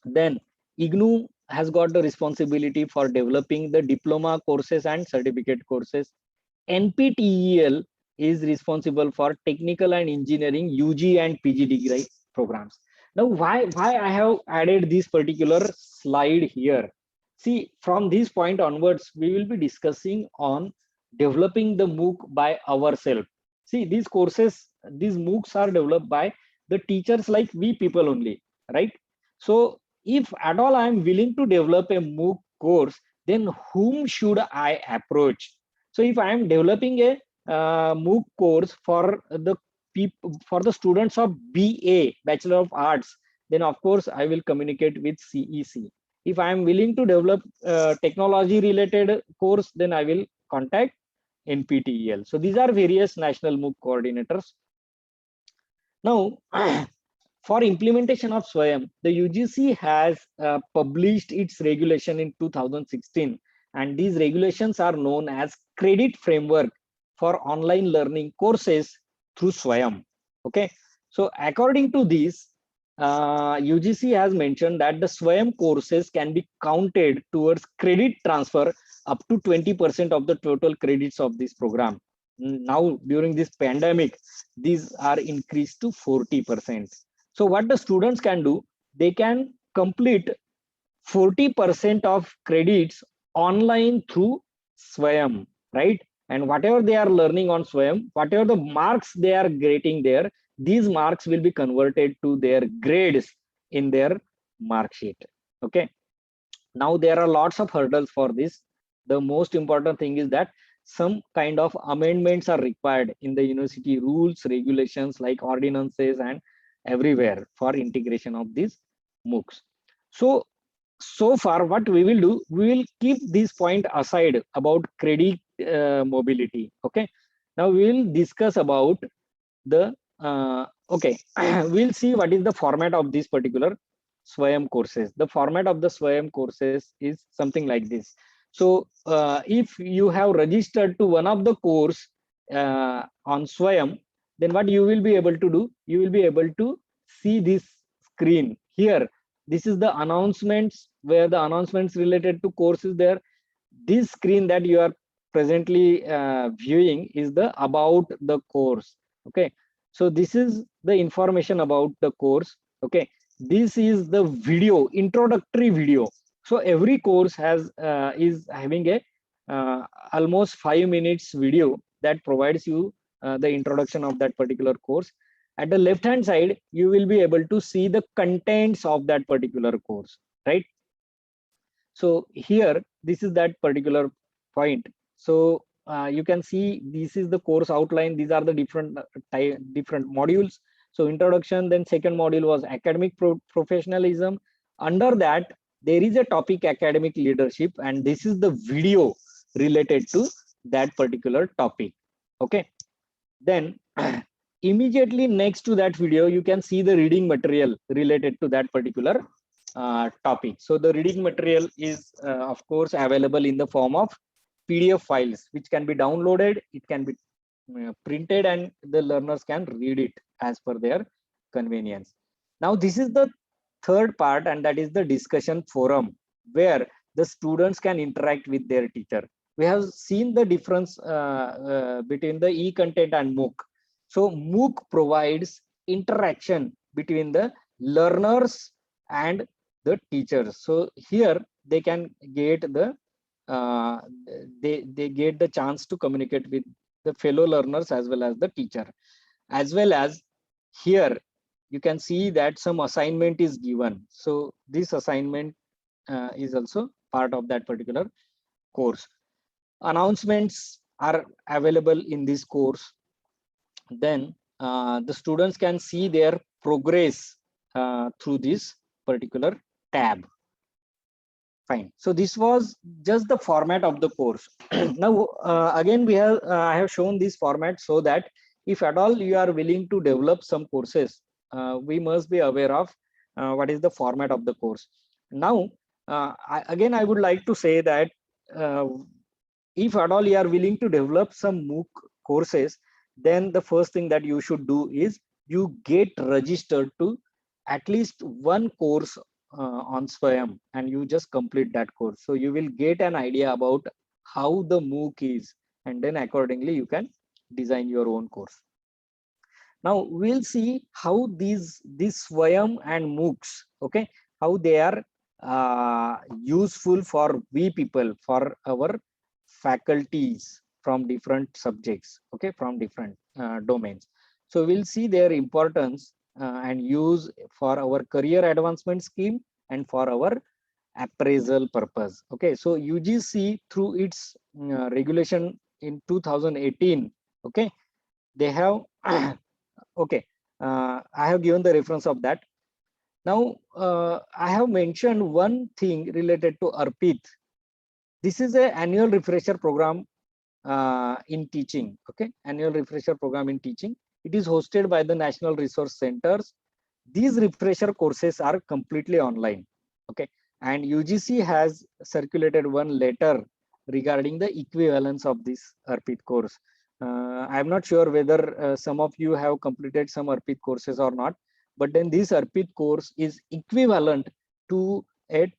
Then IGNU has got the responsibility for developing the diploma courses and certificate courses. NPTEL is responsible for technical and engineering UG and PG degree programs. Now, why I have added this particular slide here? See, from this point onwards, we will be discussing on developing the MOOC by ourselves. See, these courses, these MOOCs are developed by the teachers like we people only, right? So if at all I am willing to develop a MOOC course, then whom should I approach? So if I am developing a MOOC course for the people, for the students of BA, Bachelor of Arts, then of course I will communicate with CEC. If I am willing to develop technology related course, then I will contact NPTEL. So these are various national MOOC coordinators. Now, for implementation of Swayam, the UGC has published its regulation in 2016, and these regulations are known as Credit Framework for Online Learning Courses through Swayam. Okay, so according to this, UGC has mentioned that the Swayam courses can be counted towards credit transfer up to 20% of the total credits of this program. Now, during this pandemic, these are increased to 40%. So what the students can do, they can complete 40% of credits online through Swayam, right? And whatever they are learning on Swayam, whatever the marks they are getting there, these marks will be converted to their grades in their mark sheet. Okay. Now there are lots of hurdles for this. The most important thing is that some kind of amendments are required in the university rules, regulations like ordinances and everywhere for integration of these MOOCs. So far what we will do, we will keep this point aside about credit mobility. Okay. Now we will discuss about the okay. We'll see what is the format of this particular Swayam courses. The format of the Swayam courses is something like this. So if you have registered to one of the course on Swayam, then what you will be able to do, you will be able to see this screen here. This is the announcements, where the announcements related to courses there. This screen that you are presently viewing is the about the course. Okay. So this is the information about the course. Okay. This is the video, introductory video. So every course has is having a almost 5 minutes video that provides you the introduction of that particular course. At the left hand side, you will be able to see the contents of that particular course, right? So here, this is that particular point. So you can see this is the course outline. These are the different modules. So introduction, then second module was academic professionalism. Under that, there is a topic academic leadership, and this is the video related to that particular topic. Okay. Then immediately next to that video, you can see the reading material related to that particular topic. So the reading material is of course available in the form of PDF files, which can be downloaded, it can be printed, and the learners can read it as per their convenience. Now this is the third part, and that is the discussion forum, where the students can interact with their teacher. We have seen the difference between the e-content and MOOC. So MOOC provides interaction between the learners and the teachers. So here they can get the they get the chance to communicate with the fellow learners as well as the teacher. As well as here you can see that some assignment is given. So this assignment is also part of that particular course. Announcements are available in this course. Then the students can see their progress through this particular tab. Fine. So this was just the format of the course. Now again we have I have shown this format so that if at all you are willing to develop some courses, we must be aware of what is the format of the course. Now I would like to say that if at all you are willing to develop some MOOC courses, then the first thing that you should do is you get registered to at least one course on Swayam, and you just complete that course. So you will get an idea about how the MOOC is, and then accordingly you can design your own course. Now we'll see how these Swayam and MOOCs, okay, how they are useful for we people, for our faculties from different subjects, okay, from different domains. So we'll see their importance and use for our career advancement scheme and for our appraisal purpose. Okay, so UGC through its regulation in 2018, okay, they have okay, I have given the reference of that. Now I have mentioned one thing related to ARPIT. This is an annual refresher program in teaching. Okay, annual refresher program in teaching. It is hosted by the National Resource Centers. These refresher courses are completely online. Okay, and UGC has circulated one letter regarding the equivalence of this ARPIT course. I am not sure whether some of you have completed some ARPIT courses or not, but then this ARPIT course is equivalent to a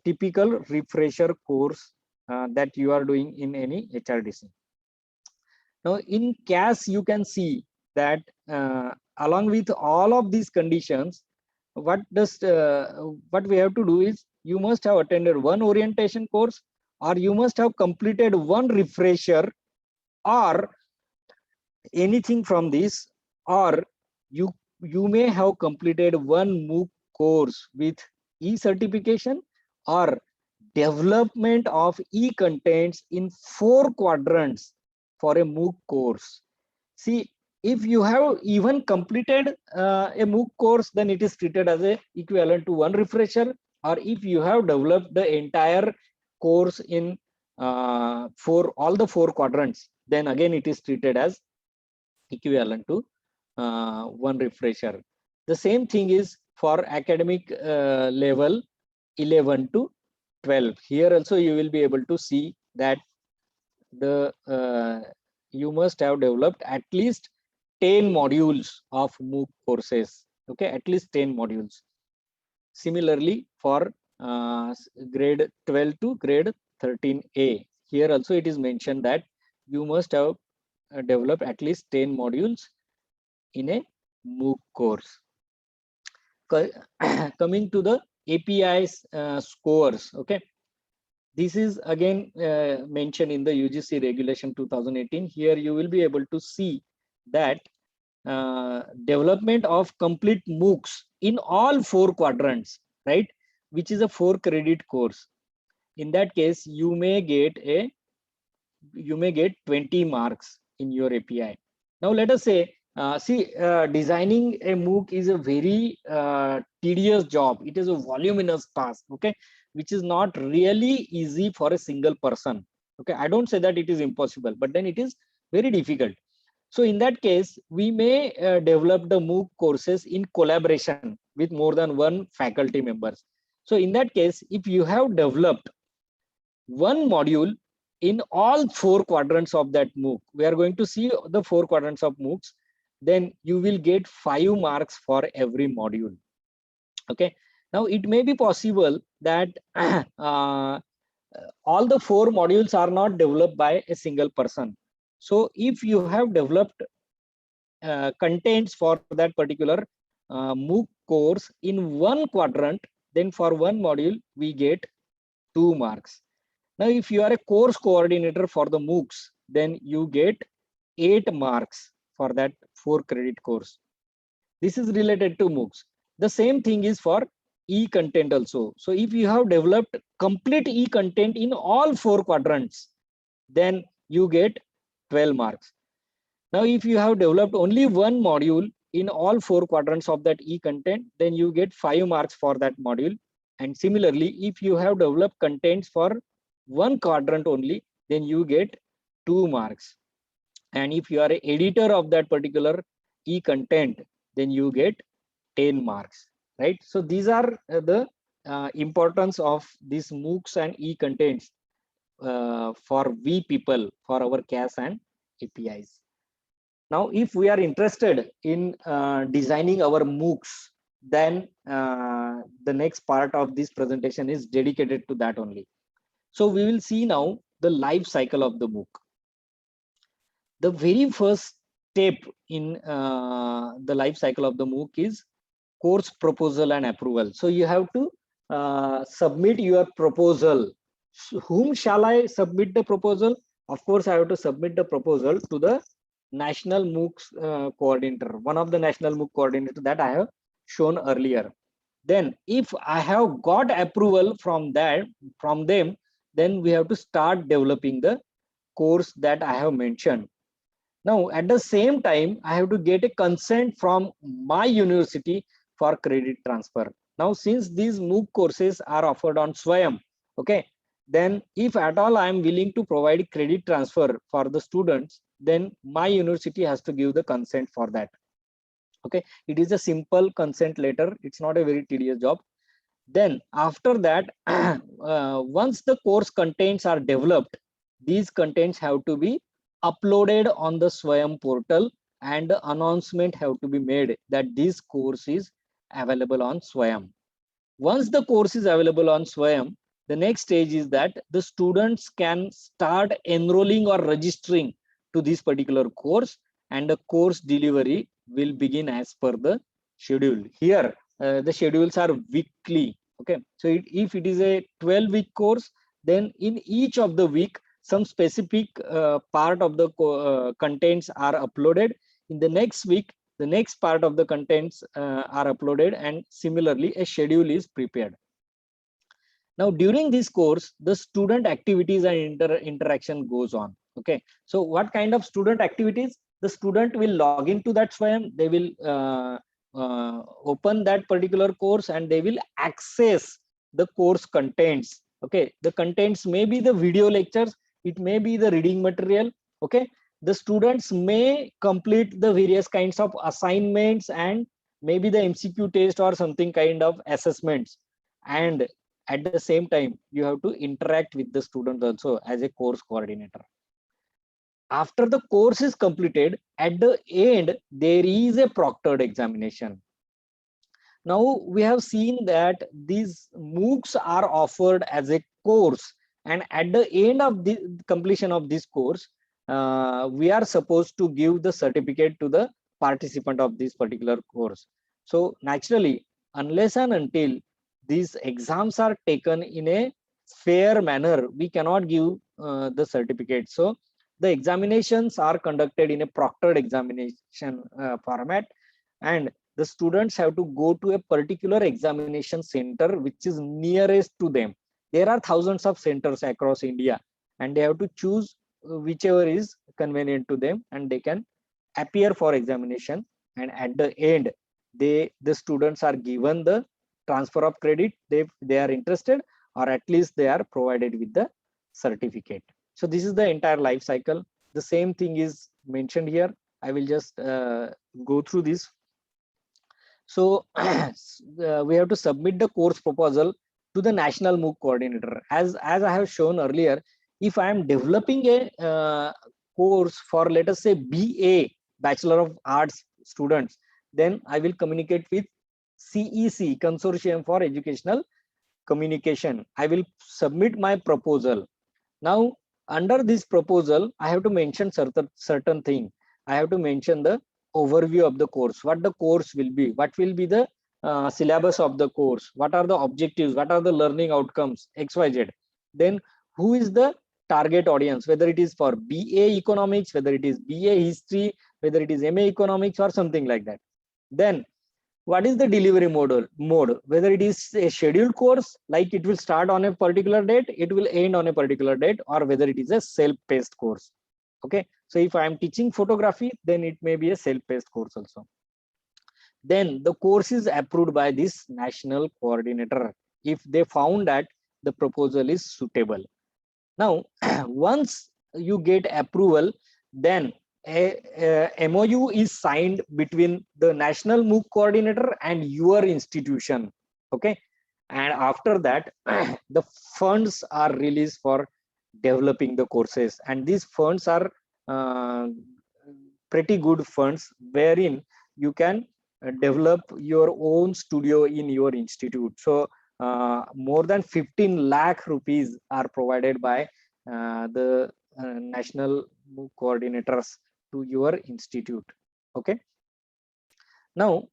typical refresher course that you are doing in any HRDC. Now in CAS, you can see that along with all of these conditions, what we have to do is you must have attended one orientation course, or you must have completed one refresher, or anything from this, or you may have completed one MOOC course with e-certification or development of e-contents in 4 quadrants for a MOOC course. See, if you have even completed a MOOC course, then it is treated as a equivalent to 1 refresher, or if you have developed the entire course in for all the 4 quadrants, then again it is treated as equivalent to 1 refresher. The same thing is for academic level 11 to 12. Here also you will be able to see that the you must have developed at least 10 modules of MOOC courses. Okay, at least 10 modules. Similarly, for grade 12 to grade 13A, here also it is mentioned that you must have developed at least 10 modules in a MOOC course. Coming to the API's scores, okay. This is again mentioned in the UGC regulation 2018. Here you will be able to see that development of complete MOOCs in all 4 quadrants, right, which is a 4 credit course. In that case, you may get 20 marks in your API. Now let us say, designing a MOOC is a very tedious job. It is a voluminous task, okay, which is not really easy for a single person. Okay, I don't say that it is impossible, but then it is very difficult. So in that case, we may develop the MOOC courses in collaboration with more than 1 faculty members. So in that case, if you have developed 1 module in all 4 quadrants of that MOOC, we are going to see the 4 quadrants of MOOCs, then you will get 5 marks for every module. Okay. Now it may be possible that all the 4 modules are not developed by a single person. So if you have developed contents for that particular MOOC course in 1 quadrant, then for 1 module we get 2 marks. Now if you are a course coordinator for the MOOCs, then you get 8 marks for that 4 credit course. This is related to MOOCs. The same thing is for e-content also. So if you have developed complete e-content in all 4 quadrants, then you get 12 marks. Now if you have developed only 1 module in all 4 quadrants of that e-content, then you get 5 marks for that module. And similarly, if you have developed contents for 1 quadrant only, then you get 2 marks. And if you are an editor of that particular e-content, then you get 10 marks, right? So these are the importance of these MOOCs and e-contents for we people, for our CAS and APIs. Now, if we are interested in designing our MOOCs, then the next part of this presentation is dedicated to that only. So we will see now the life cycle of the MOOC. The very first step in the life cycle of the MOOC is course proposal and approval. So you have to submit your proposal. So whom shall I submit the proposal? Of course, I have to submit the proposal to the national MOOCs coordinator, one of the national MOOC coordinator that I have shown earlier. Then if I have got approval from them, then we have to start developing the course that I have mentioned. Now, at the same time, I have to get a consent from my university for credit transfer. Now, since these MOOC courses are offered on Swayam, okay, then if at all I am willing to provide credit transfer for the students, then my university has to give the consent for that. Okay, it is a simple consent letter. It's not a very tedious job. Then after that, once the course contents are developed, these contents have to be uploaded on the Swayam portal, and the announcement have to be made that this course is available on Swayam. Once the course is available on Swayam, the next stage is that the students can start enrolling or registering to this particular course, and the course delivery will begin as per the schedule. Here, the schedules are weekly. Okay, so if it is a 12-week course, then in each of the week, some specific part of the contents are uploaded. In the next week, the next part of the contents are uploaded, and similarly, a schedule is prepared. Now, during this course, the student activities and interaction goes on. Okay. So what kind of student activities? The student will log into that Swayam, they will open that particular course and they will access the course contents. Okay. The contents may be the video lectures, it may be the reading material. Okay. The students may complete the various kinds of assignments and maybe the MCQ test or something kind of assessments. And at the same time, you have to interact with the students also as a course coordinator. After the course is completed, at the end, there is a proctored examination. Now, we have seen that these MOOCs are offered as a course, and at the end of the completion of this course, we are supposed to give the certificate to the participant of this particular course. So naturally, unless and until these exams are taken in a fair manner, we cannot give the certificate. So the examinations are conducted in a proctored examination format, and the students have to go to a particular examination center which is nearest to them. There are thousands of centers across India, and they have to choose whichever is convenient to them, and they can appear for examination. And at the end, the students are given the transfer of credit if they are interested, or at least they are provided with the certificate. So this is the entire life cycle. The same thing is mentioned here. I will just go through this. So we have to submit the course proposal to the national MOOC coordinator. As I have shown earlier, if I am developing a course for, let us say, BA, Bachelor of Arts students, then I will communicate with CEC, Consortium for Educational Communication. I will submit my proposal. Now, under this proposal, I have to mention certain thing. I have to mention the overview of the course, what the course will be, what will be the syllabus of the course, what are the objectives, what are the learning outcomes, XYZ. Then who is the target audience, whether it is for BA Economics, whether it is BA History, whether it is MA Economics or something like that. Then what is the delivery mode, whether it is a scheduled course, like it will start on a particular date, it will end on a particular date, or whether it is a self-paced course. Okay, so if I am teaching photography, then it may be a self-paced course also. Then the course is approved by this national coordinator if they found that the proposal is suitable. Now, once you get approval, then a MOU is signed between the national MOOC coordinator and your institution. Okay, and after that, the funds are released for developing the courses, and these funds are pretty good funds, wherein you can develop your own studio in your institute. So more than 15 lakh rupees are provided by the national MOOC coordinators to your institute. Okay, now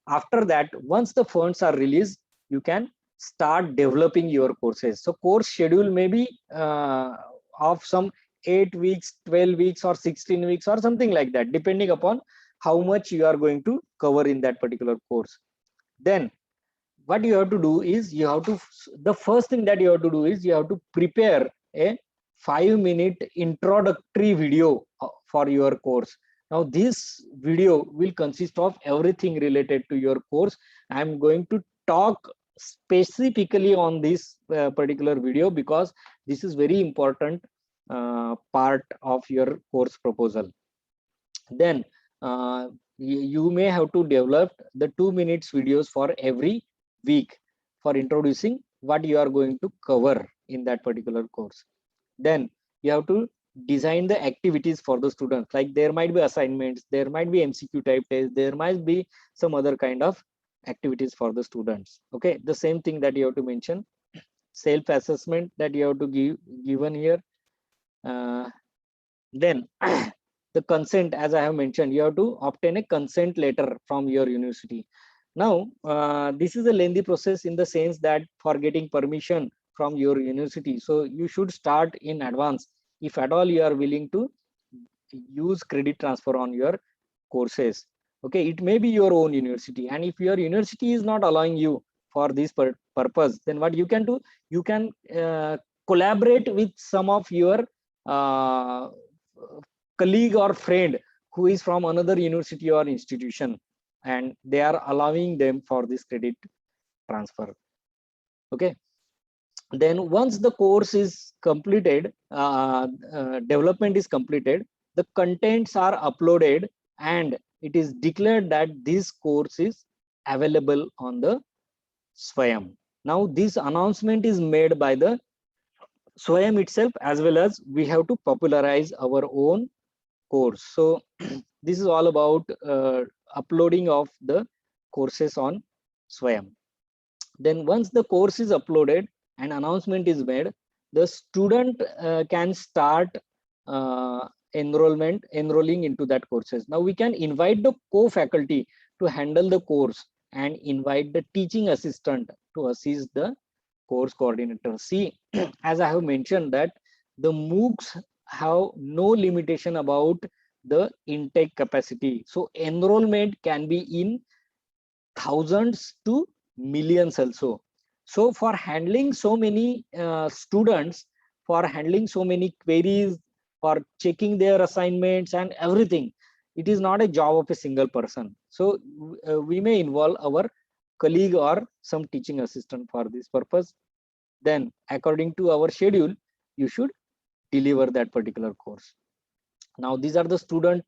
after that, once the funds are released, you can start developing your courses. So course schedule may be of some 8 weeks, 12 weeks or 16 weeks or something like that, depending upon how much you are going to cover in that particular course. Then what you have to do is, the first thing that you have to do is you have to prepare a 5-minute introductory video for your course. Now this video will consist of everything related to your course. I am going to talk specifically on this particular video because this is very important part of your course proposal. Then you may have to develop the 2 minutes videos for every week for introducing what you are going to cover in that particular course. Then you have to design the activities for the students, like there might be assignments, there might be MCQ type tests, there might be some other kind of activities for the students. Okay, the same thing that you have to mention, self-assessment that you have to given here. Then the consent, as I have mentioned, you have to obtain a consent letter from your university. Now this is a lengthy process in the sense that for getting permission from your university, so you should start in advance if at all you are willing to use credit transfer on your courses. Okay, it may be your own university, and if your university is not allowing you for this purpose, then what you can do, you can collaborate with some of your colleague or friend who is from another university or institution, and they are allowing them for this credit transfer. Okay, then once the course is completed, development is completed, the contents are uploaded, and it is declared that this course is available on the Swayam. Now this announcement is made by the Swayam itself, as well as we have to popularize our own course. So this is all about uploading of the courses on Swayam. Then once the course is uploaded and announcement is made, the student can start enrolling into that courses. Now we can invite the co-faculty to handle the course and invite the teaching assistant to assist the course coordinator. See, as I have mentioned that the MOOCs have no limitation about the intake capacity. So enrollment can be in thousands to millions also. So for handling so many students, for handling so many queries, for checking their assignments and everything, it is not a job of a single person. So we may involve our colleague or some teaching assistant for this purpose. Then according to our schedule, you should deliver that particular course. Now these are the student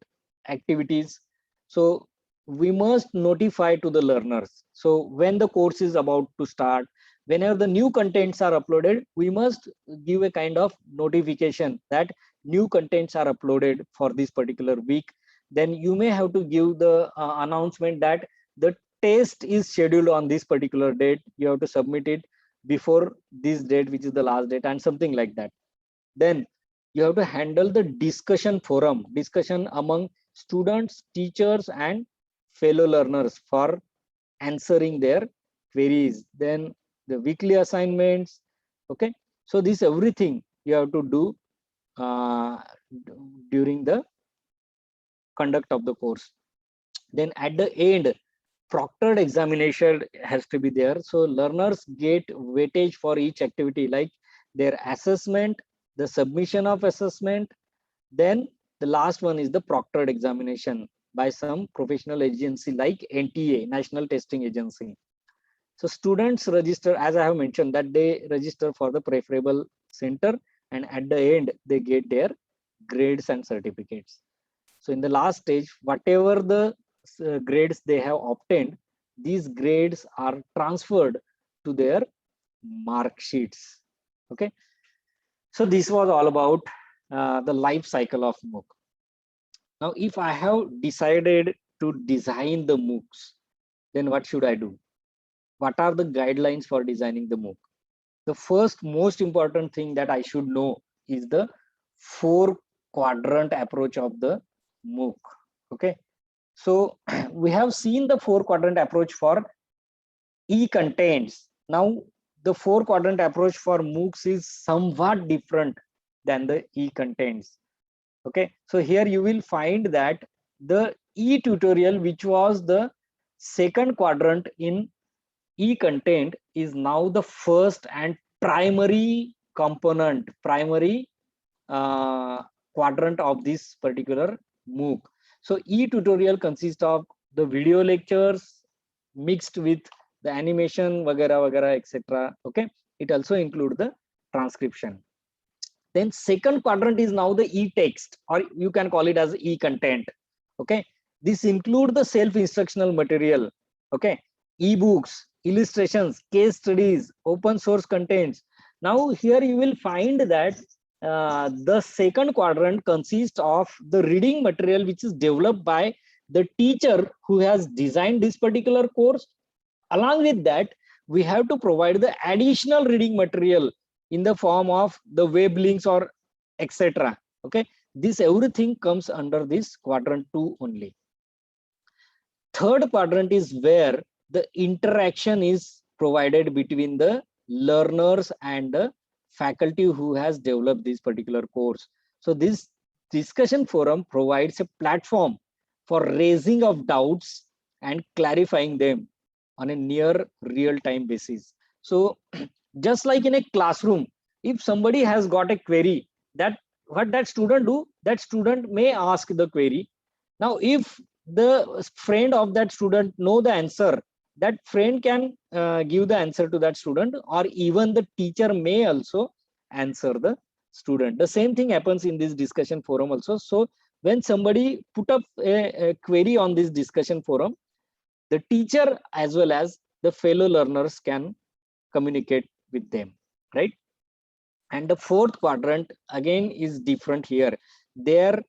activities. So we must notify to the learners. So when the course is about to start, whenever the new contents are uploaded, we must give a kind of notification that new contents are uploaded for this particular week. Then you may have to give the announcement that the test is scheduled on this particular date. You have to submit it before this date, which is the last date, and something like that. Then you have to handle the discussion forum, discussion among students, teachers, and fellow learners for answering their queries. Then the weekly assignments. Okay, so this everything you have to do during the conduct of the course. Then at the end, proctored examination has to be there. So learners get weightage for each activity, like their assessment, the submission of assessment. Then the last one is the proctored examination by some professional agency like NTA, National Testing Agency. So students register, as I have mentioned, that they register for the preferable center, and at the end they get their grades and certificates. So in the last stage, whatever the grades they have obtained, these grades are transferred to their mark sheets. Okay, so this was all about the life cycle of MOOC. Now if I have decided to design the MOOCs, then what should I do? What are the guidelines for designing the MOOC? The first most important thing that I should know is the 4-quadrant approach of the MOOC. Okay, so we have seen the 4-quadrant approach for e-contents. Now the 4-quadrant approach for MOOCs is somewhat different than the e-contents. Okay, so here you will find that the e-tutorial, which was the 2nd quadrant in e-content, is now the first and primary component, primary quadrant of this particular MOOC. So e-tutorial consists of the video lectures mixed with the animation, vagara, etc. Okay, it also includes the transcription. Then 2nd quadrant is now the e-text, or you can call it as e-content. Okay, this includes the self-instructional material. Okay, e-books, illustrations, case studies, open source contents. Now here you will find that the 2nd quadrant consists of the reading material which is developed by the teacher who has designed this particular course. Along with that, we have to provide the additional reading material in the form of the web links or etc. Okay, this everything comes under this quadrant 2 only. 3rd quadrant is where the interaction is provided between the learners and the faculty who has developed this particular course. So this discussion forum provides a platform for raising of doubts and clarifying them. on a near real-time basis. So just like in a classroom, if somebody has got a query, that what that student do, that student may ask the query. Now if the friend of that student know the answer, that friend can give the answer to that student, or even the teacher may also answer the student. The same thing happens in this discussion forum also. So when somebody put up a query on this discussion forum, the teacher as well as the fellow learners can communicate with them, right? And the fourth quadrant again is different here. There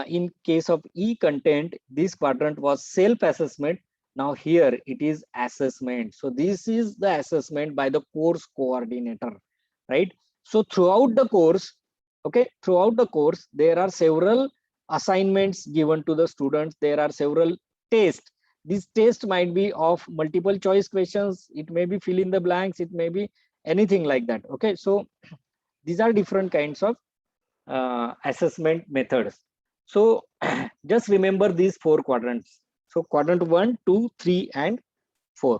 in case of e-content, this quadrant was self-assessment. Now here it is assessment. So this is the assessment by the course coordinator, right? So throughout the course, okay, throughout the course, there are several assignments given to the students. There are several tests. This test might be of multiple choice questions. It may be fill in the blanks. It may be anything like that. Okay, so these are different kinds of assessment methods. So just remember these four quadrants. So quadrant 1, 2, 3, and 4.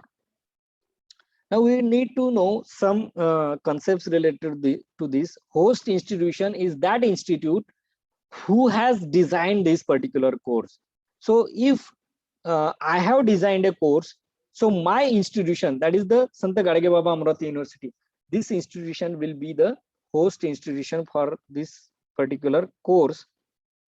Now we need to know some concepts related to this. Host institution is that institute who has designed this particular course. So if I have designed a course, so my institution, that is the Sant Gadge Baba Amravati University, this institution will be the host institution for this particular course,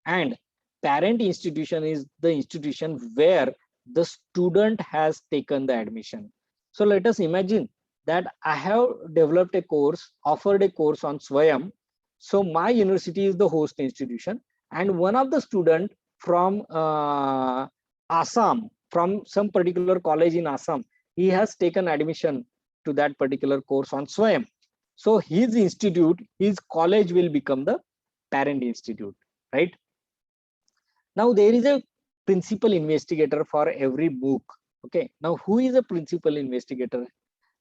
and parent institution is the institution where the student has taken the admission. So let us imagine that I have developed a course, offered a course on Swayam. So my university is the host institution, and one of the student from Assam, from some particular college in Assam, he has taken admission to that particular course on Swayam. So his institute, his college will become the parent institute, right? Now there is a principal investigator for every MOOC. Okay, now who is a principal investigator?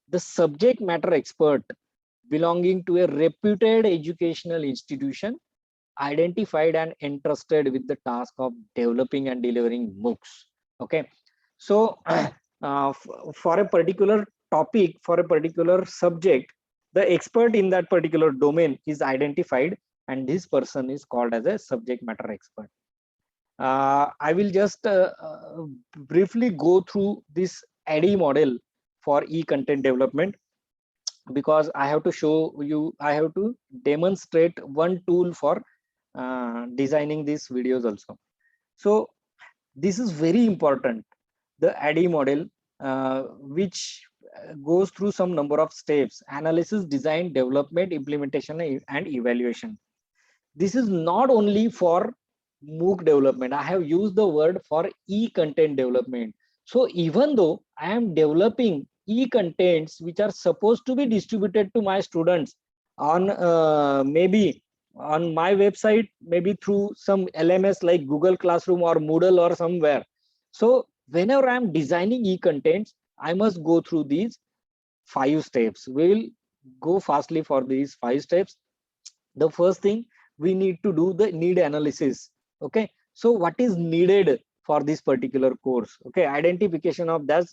The subject matter expert belonging to a reputed educational institution, identified and entrusted with the task of developing and delivering MOOCs. Okay, so for a particular topic, for a particular subject, the expert in that particular domain is identified, and this person is called as a subject matter expert. I will just briefly go through this ADDIE model for e-content development, because I have to show you, I have to demonstrate one tool for designing these videos also. So this is very important, the ADDIE model, which goes through some number of steps: analysis, design, development, implementation, and evaluation. This is not only for MOOC development. I have used the word for e-content development. So even though I am developing e-contents which are supposed to be distributed to my students on maybe on my website, maybe through some LMS like Google Classroom or Moodle or somewhere. So whenever I am designing e-contents, I must go through these 5 steps. We will go fastly for these 5 steps. The first thing, we need to do the need analysis. Okay, so what is needed for this particular course? Okay, identification of that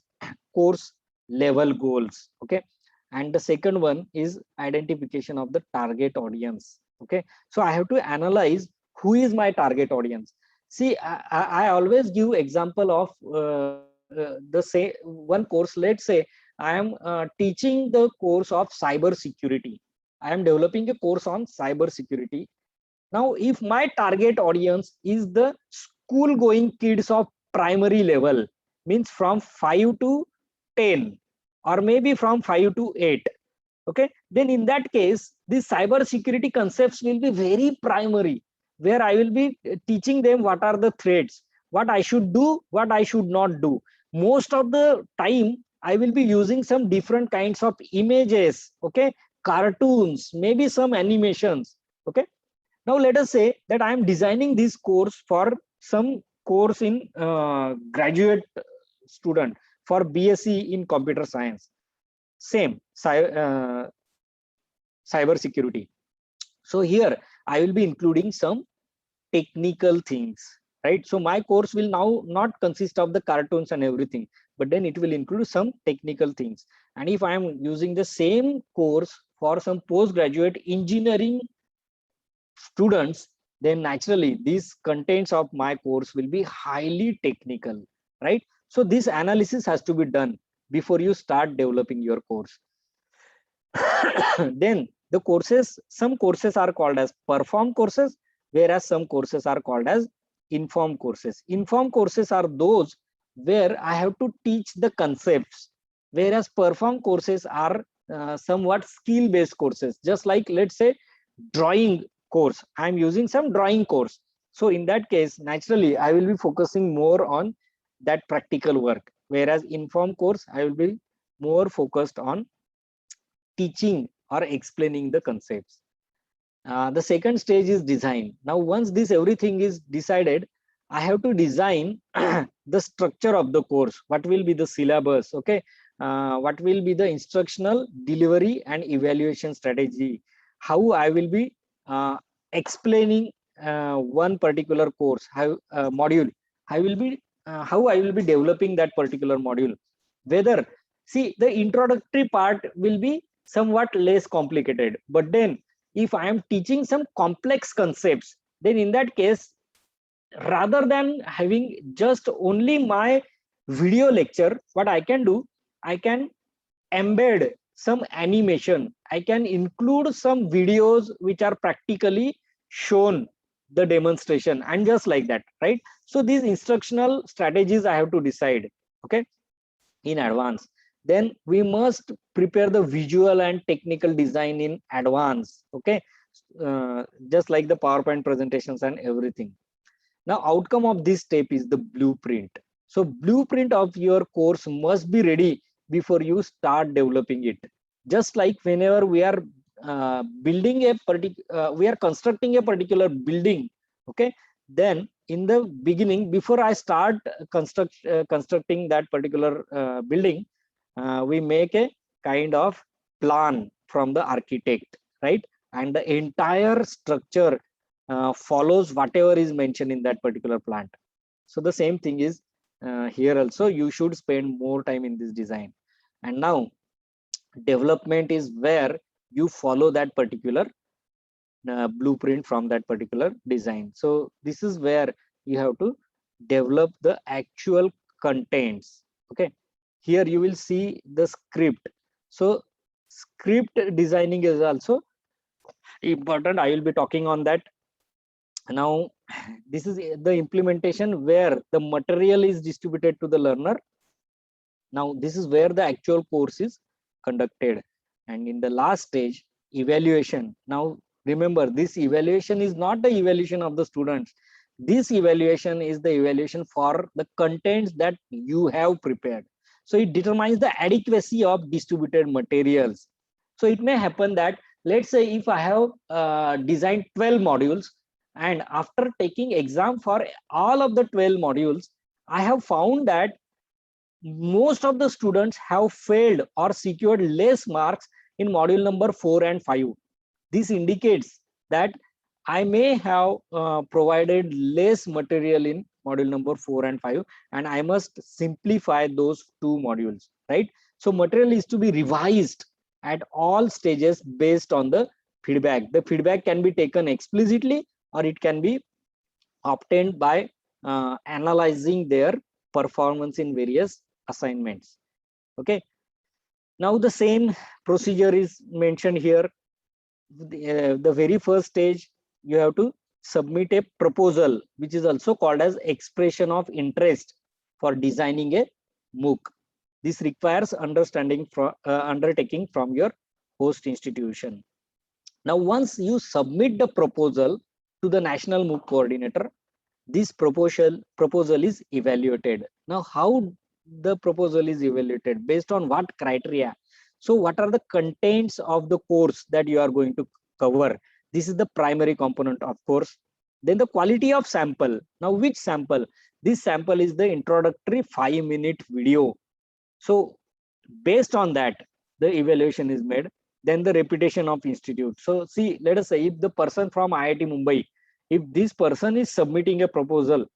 course level goals. Okay, and the second one is identification of the target audience. Okay, so I have to analyze who is my target audience. See, I always give example of the say one course. Let's say I am teaching the course of cyber security. I am developing a course on cyber security. Now, if my target audience is the school going kids of primary level, means from 5 to 10, or maybe from 5 to 8, okay, then in that case, these cyber security concepts will be very primary, where I will be teaching them what are the threats, what I should do, what I should not do. Most of the time, I will be using some different kinds of images, okay, cartoons, maybe some animations. Okay, now let us say that I am designing this course for some course in graduate student for BSc in computer science, same cyber security. So here I will be including some technical things, right? So my course will now not consist of the cartoons and everything, but then it will include some technical things. And if I am using the same course for some postgraduate engineering students, then naturally these contents of my course will be highly technical, right? So this analysis has to be done before you start developing your course. Then the courses, some courses are called as perform courses, whereas some courses are called as inform courses. Inform courses are those where I have to teach the concepts, whereas perform courses are somewhat skill based courses. Just like, let's say, drawing course, I'm using some drawing course. So in that case, naturally I will be focusing more on that practical work, whereas inform course I will be more focused on teaching or explaining the concepts. The second stage is design. Now once this everything is decided, I have to design the structure of the course. What will be the syllabus? Okay, what will be the instructional delivery and evaluation strategy? How I will be explaining one particular course, how module. I will be how I will be developing that particular module. Whether, see, the introductory part will be somewhat less complicated, but then if I am teaching some complex concepts, then in that case, rather than having just only my video lecture, what I can do, I can embed some animation, I can include some videos which are practically shown the demonstration, and just like that, right? So these instructional strategies I have to decide, okay, in advance. Then we must prepare the visual and technical design in advance, okay, just like the PowerPoint presentations and everything. Now outcome of this step is the blueprint. So blueprint of your course must be ready before you start developing it. Just like whenever we are building a particular we are constructing a particular building, okay, then in the beginning, before I start constructing that particular building, we make a kind of plan from the architect, right? And the entire structure follows whatever is mentioned in that particular plant. So the same thing is here also. You should spend more time in this design. And now development is where you follow that particular blueprint from that particular design. So this is where you have to develop the actual contents, okay. Here you will see the script. So script designing is also important. I will be talking on that. Now this is the implementation where the material is distributed to the learner. Now this is where the actual course is conducted. And in the last stage, evaluation. Now remember, this evaluation is not the evaluation of the students. This evaluation is the evaluation for the contents that you have prepared. So it determines the adequacy of distributed materials. So it may happen that, let's say, if I have designed 12 modules, and after taking exam for all of the 12 modules, I have found that most of the students have failed or secured less marks in module number 4 and 5. This indicates that I may have provided less material in module number 4 and 5, and I must simplify those two modules, right? So material is to be revised at all stages based on the feedback. The feedback can be taken explicitly, or it can be obtained by analyzing their performance in various assignments, okay. Now the same procedure is mentioned here. The very first stage, you have to submit a proposal, which is also called as expression of interest for designing a MOOC. This requires undertaking from your host institution. Now once you submit the proposal to the national MOOC coordinator, this proposal is evaluated. Now how the proposal is evaluated? Based on what criteria? So what are the contents of the course that you are going to cover? This is the primary component, of course. Then the quality of sample. Now which sample? This sample is the introductory 5-minute video. So based on that, the evaluation is made. Then the reputation of institute. So see, let us say if the person from IIT Mumbai, if this person is submitting a proposal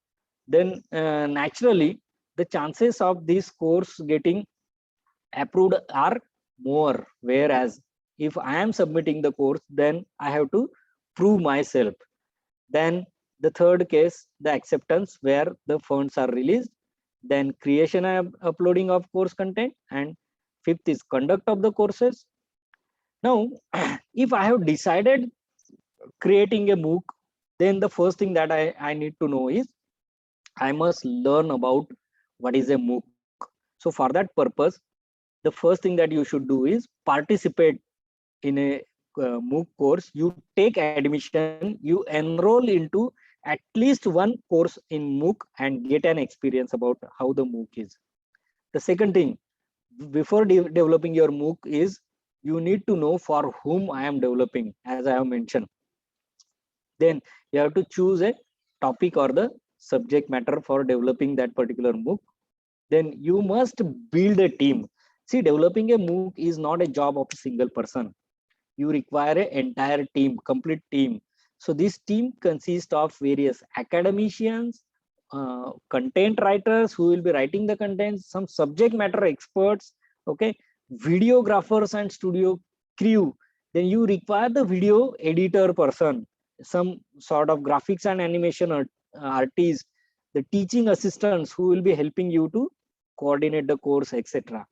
then naturally the chances of this course getting approved are more. Whereas if I am submitting the course, then I have to prove myself. Then the third case, the acceptance, where the funds are released. Then creation and uploading of course content, and fifth is conduct of the courses. Now, if I have decided creating a MOOC, then the first thing that I need to know is I must learn about what is a MOOC. So for that purpose, the first thing that you should do is participate in a MOOC course. You take admission, you enroll into at least one course in MOOC and get an experience about how the MOOC is. The second thing, before developing your MOOC, is you need to know for whom I am developing, as I have mentioned. Then you have to choose a topic or the subject matter for developing that particular MOOC. Then you must build a team. See, developing a MOOC is not a job of a single person. You require an entire team, complete team. So this team consists of various academicians, content writers who will be writing the content, some subject matter experts, okay, videographers and studio crew. Then you require the video editor person, some sort of graphics and animation artist, the teaching assistants who will be helping you to coordinate the course, etc.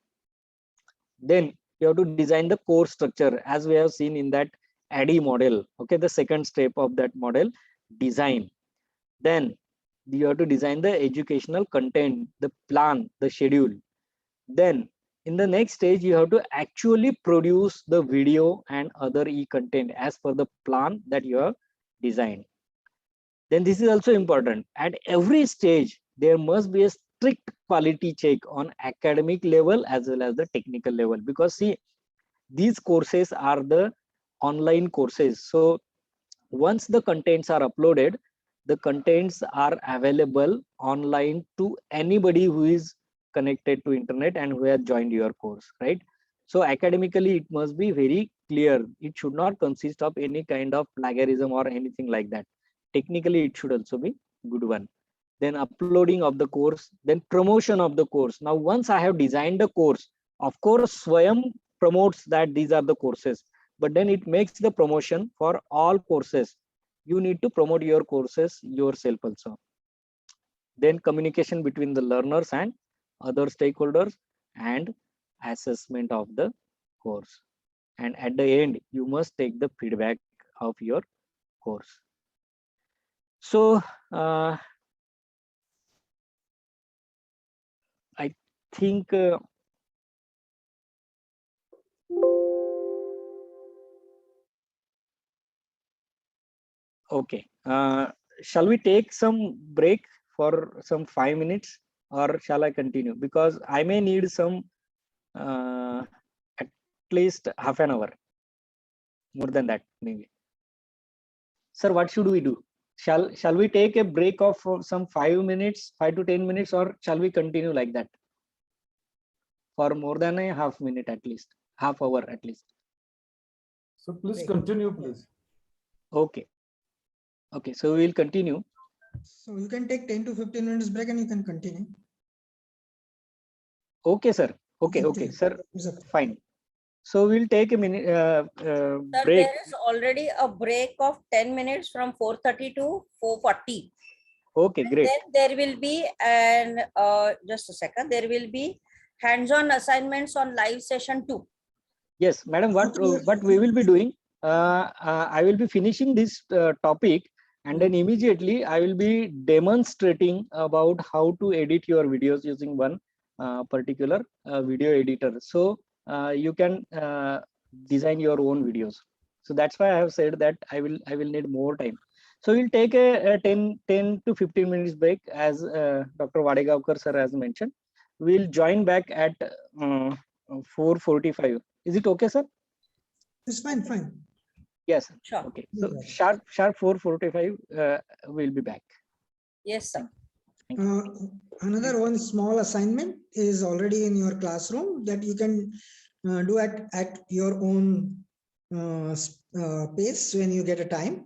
Then you have to design the course structure, as we have seen in that ADDIE model. Okay, the second step of that model, design. Then you have to design the educational content, the plan, the schedule. Then in the next stage, you have to actually produce the video and other e-content as per the plan that you have designed. Then this is also important. At every stage, there must be a strict quality check on academic level as well as the technical level, because see, these courses are the online courses. So once the contents are uploaded, the contents are available online to anybody who is connected to internet and who has joined your course, right? So academically, it must be very clear. It should not consist of any kind of plagiarism or anything like that. Technically, it should also be good one. Then uploading of the course, then promotion of the course. Now, once I have designed the course, of course, Swayam promotes that these are the courses, but then it makes the promotion for all courses. You need to promote your courses yourself also. Then communication between the learners and other stakeholders, and assessment of the course. And at the end, you must take the feedback of your course. So I think okay, shall we take some break for some 5 minutes, or shall I continue? Because I may need some at least half an hour, more than that maybe. Sir, what should we do? Shall we take a break of some 5 minutes, 5 to 10 minutes, or shall we continue like that for more than a half minute, at least half hour at least? So please continue, please. Okay. Okay, so we will continue. So you can take 10 to 15 minutes break and you can continue. Okay, sir. Okay, okay, sir. Fine. So we'll take a minute Sir, break. there is already a break of 10 minutes from 4:30 to 4:40. Okay, great. Then there will be an just a second. There will be hands-on assignments on live session 2. Yes, madam. What we will be doing? I will be finishing this topic, and then immediately I will be demonstrating about how to edit your videos using one particular video editor. So you can design your own videos. So that's why I have said that I will need more time. So we'll take a 10 to 15 minutes break, as Dr. Vadegavkar sir has mentioned. We'll join back at 4:45. Is it okay, sir? It's fine, fine. Yes. Sure. Okay. So sharp 4:45. We'll be back. Yes, sir. Another one small assignment is already in your classroom that you can do at your own pace when you get a time.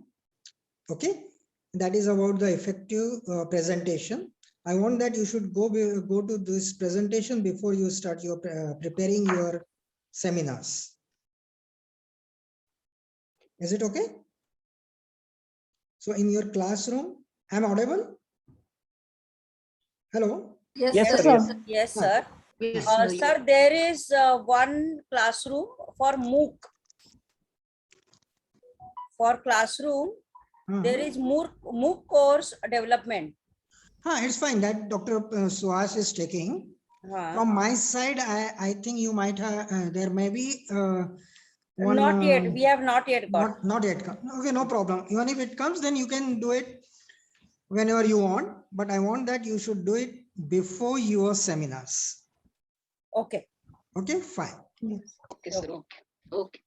Okay, that is about the effective presentation. I want that you should go to this presentation before you start your preparing your seminars. Is it okay? So in your classroom, I'm audible? Hello? Yes, Yes, sir. Yes. Yes, Ah. sir. Sir, there is one classroom for MOOC. For classroom, there is MOOC course development. It's fine that Dr. Suhas is taking. From my side, I think you might have, there may be one. Not yet. We have not yet got. Not yet. Okay, no problem. Even if it comes, then you can do it whenever you want. But I want that you should do it before your seminars. Okay. Okay, fine. Okay, sir. Okay. Okay.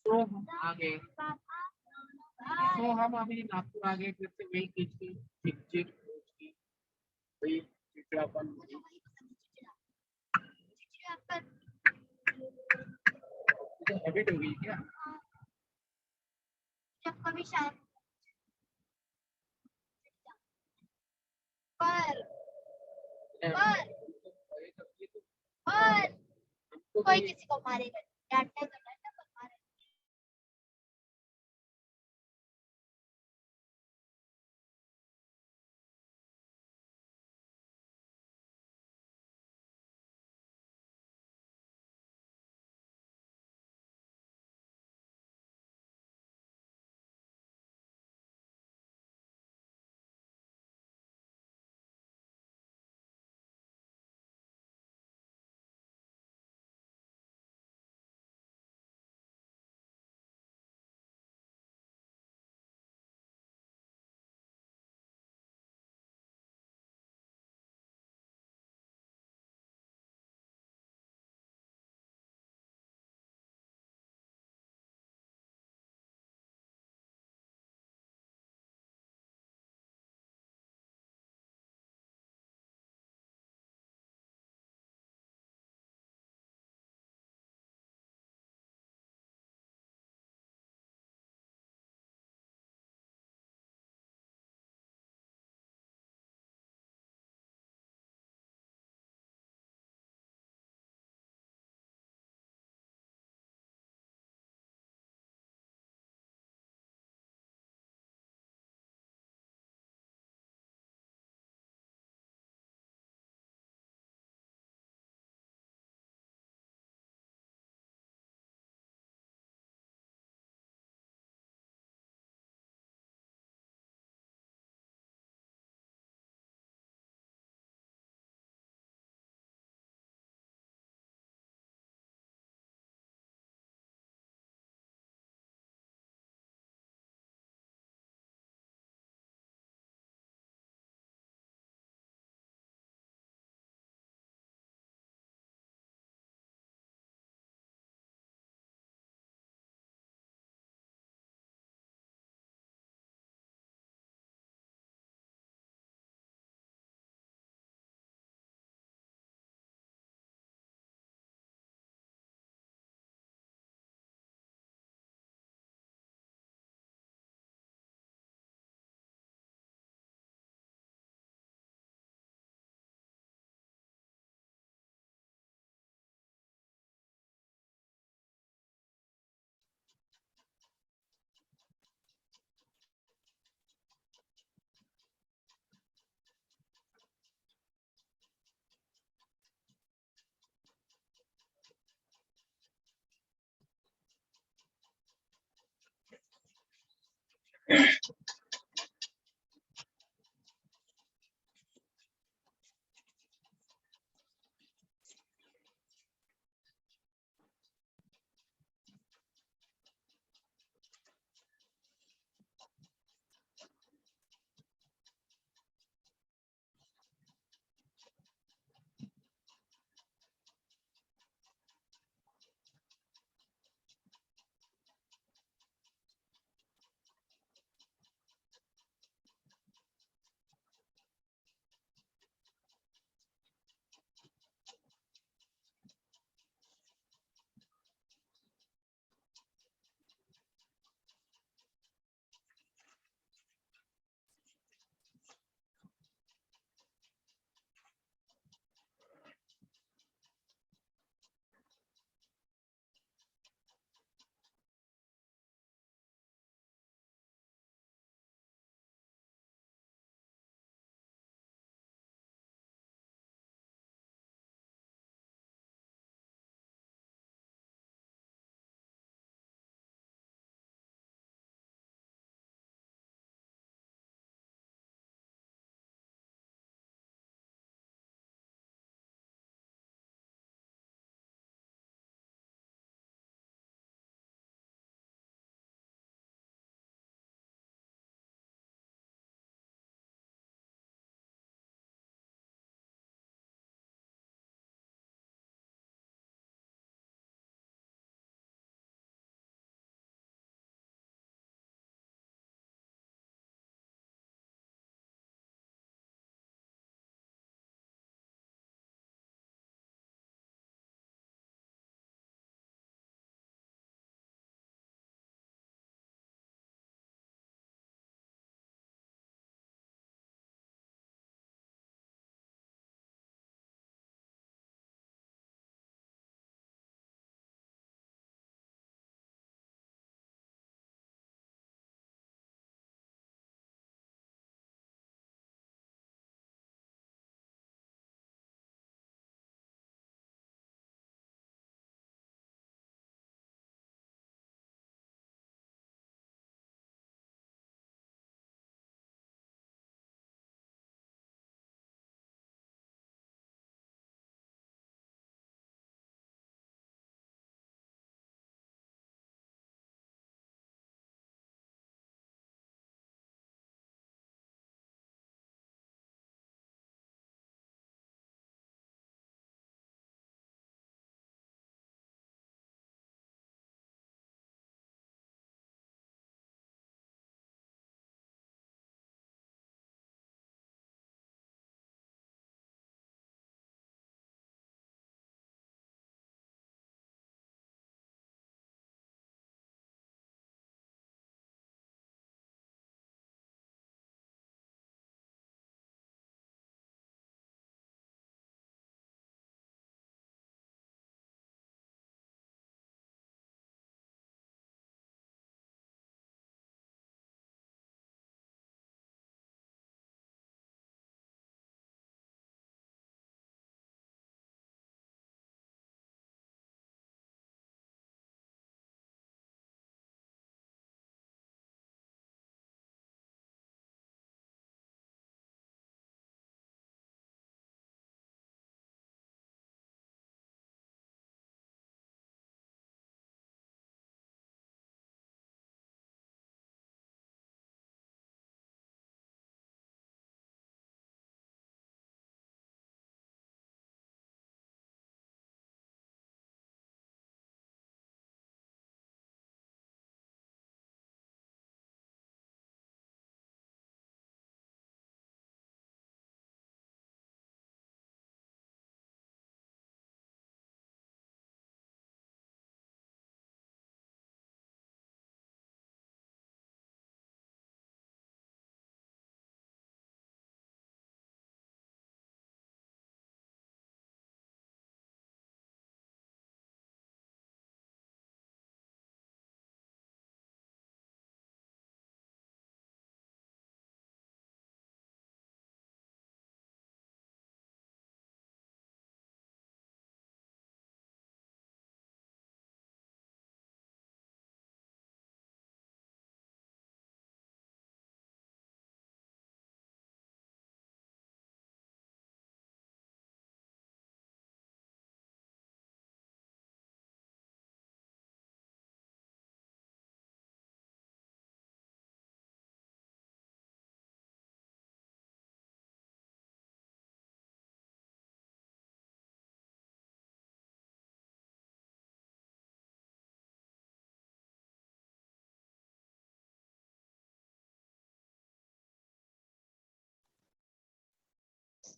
तो हम आगे तो हम अभी नागपुर आगे फिर से वही चिड़चिड़ की वही चिड़चिड़ापन हैबिट हो गई क्या? जब कभी शांत पर कोई किसी को मारेगा डांटने तो डरना पर मारे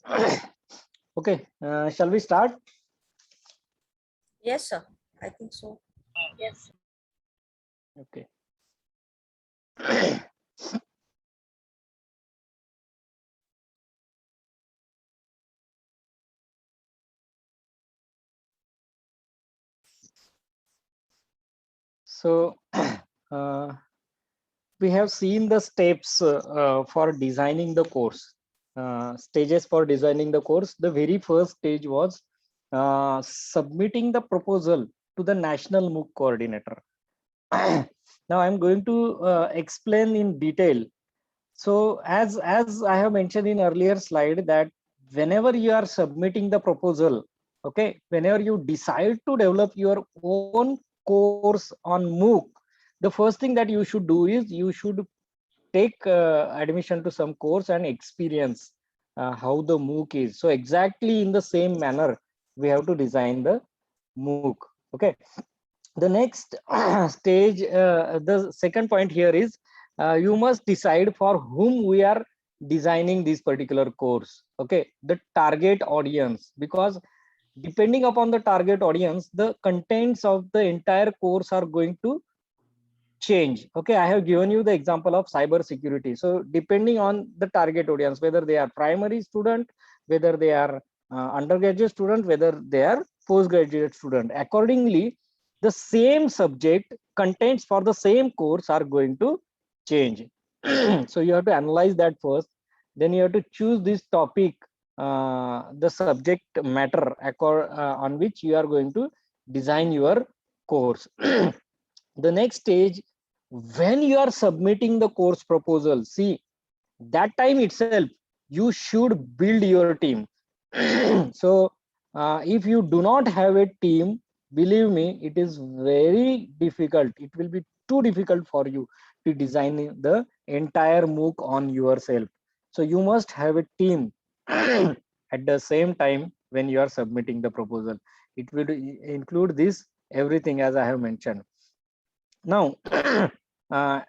Okay, shall we start? Yes, sir. I think so. Yes. Okay. So we have seen the steps for designing the course, stages for designing the course. The very first stage was submitting the proposal to the national MOOC coordinator. Now I'm going to explain in detail. So as I have mentioned in earlier slide, that whenever you are submitting the proposal, okay, whenever you decide to develop your own course on MOOC, the first thing that you should do is you should take admission to some course and experience how the MOOC is. So exactly in the same manner, we have to design the MOOC. Okay. The next stage, the second point here is you must decide for whom we are designing this particular course. Okay, the target audience, because depending upon the target audience, the contents of the entire course are going to change. Okay, I have given you the example of cyber security. So depending on the target audience, whether they are primary student, whether they are undergraduate student, whether they are postgraduate student, accordingly the same subject contents for the same course are going to change. So you have to analyze that first, then you have to choose this topic, the subject matter on which you are going to design your course. The next stage, when you are submitting the course proposal, see, that time itself you should build your team. So if you do not have a team, believe me, it is very difficult, it will be too difficult for you to design the entire MOOC on yourself. So you must have a team at the same time when you are submitting the proposal. It will include this everything as I have mentioned. Now uh,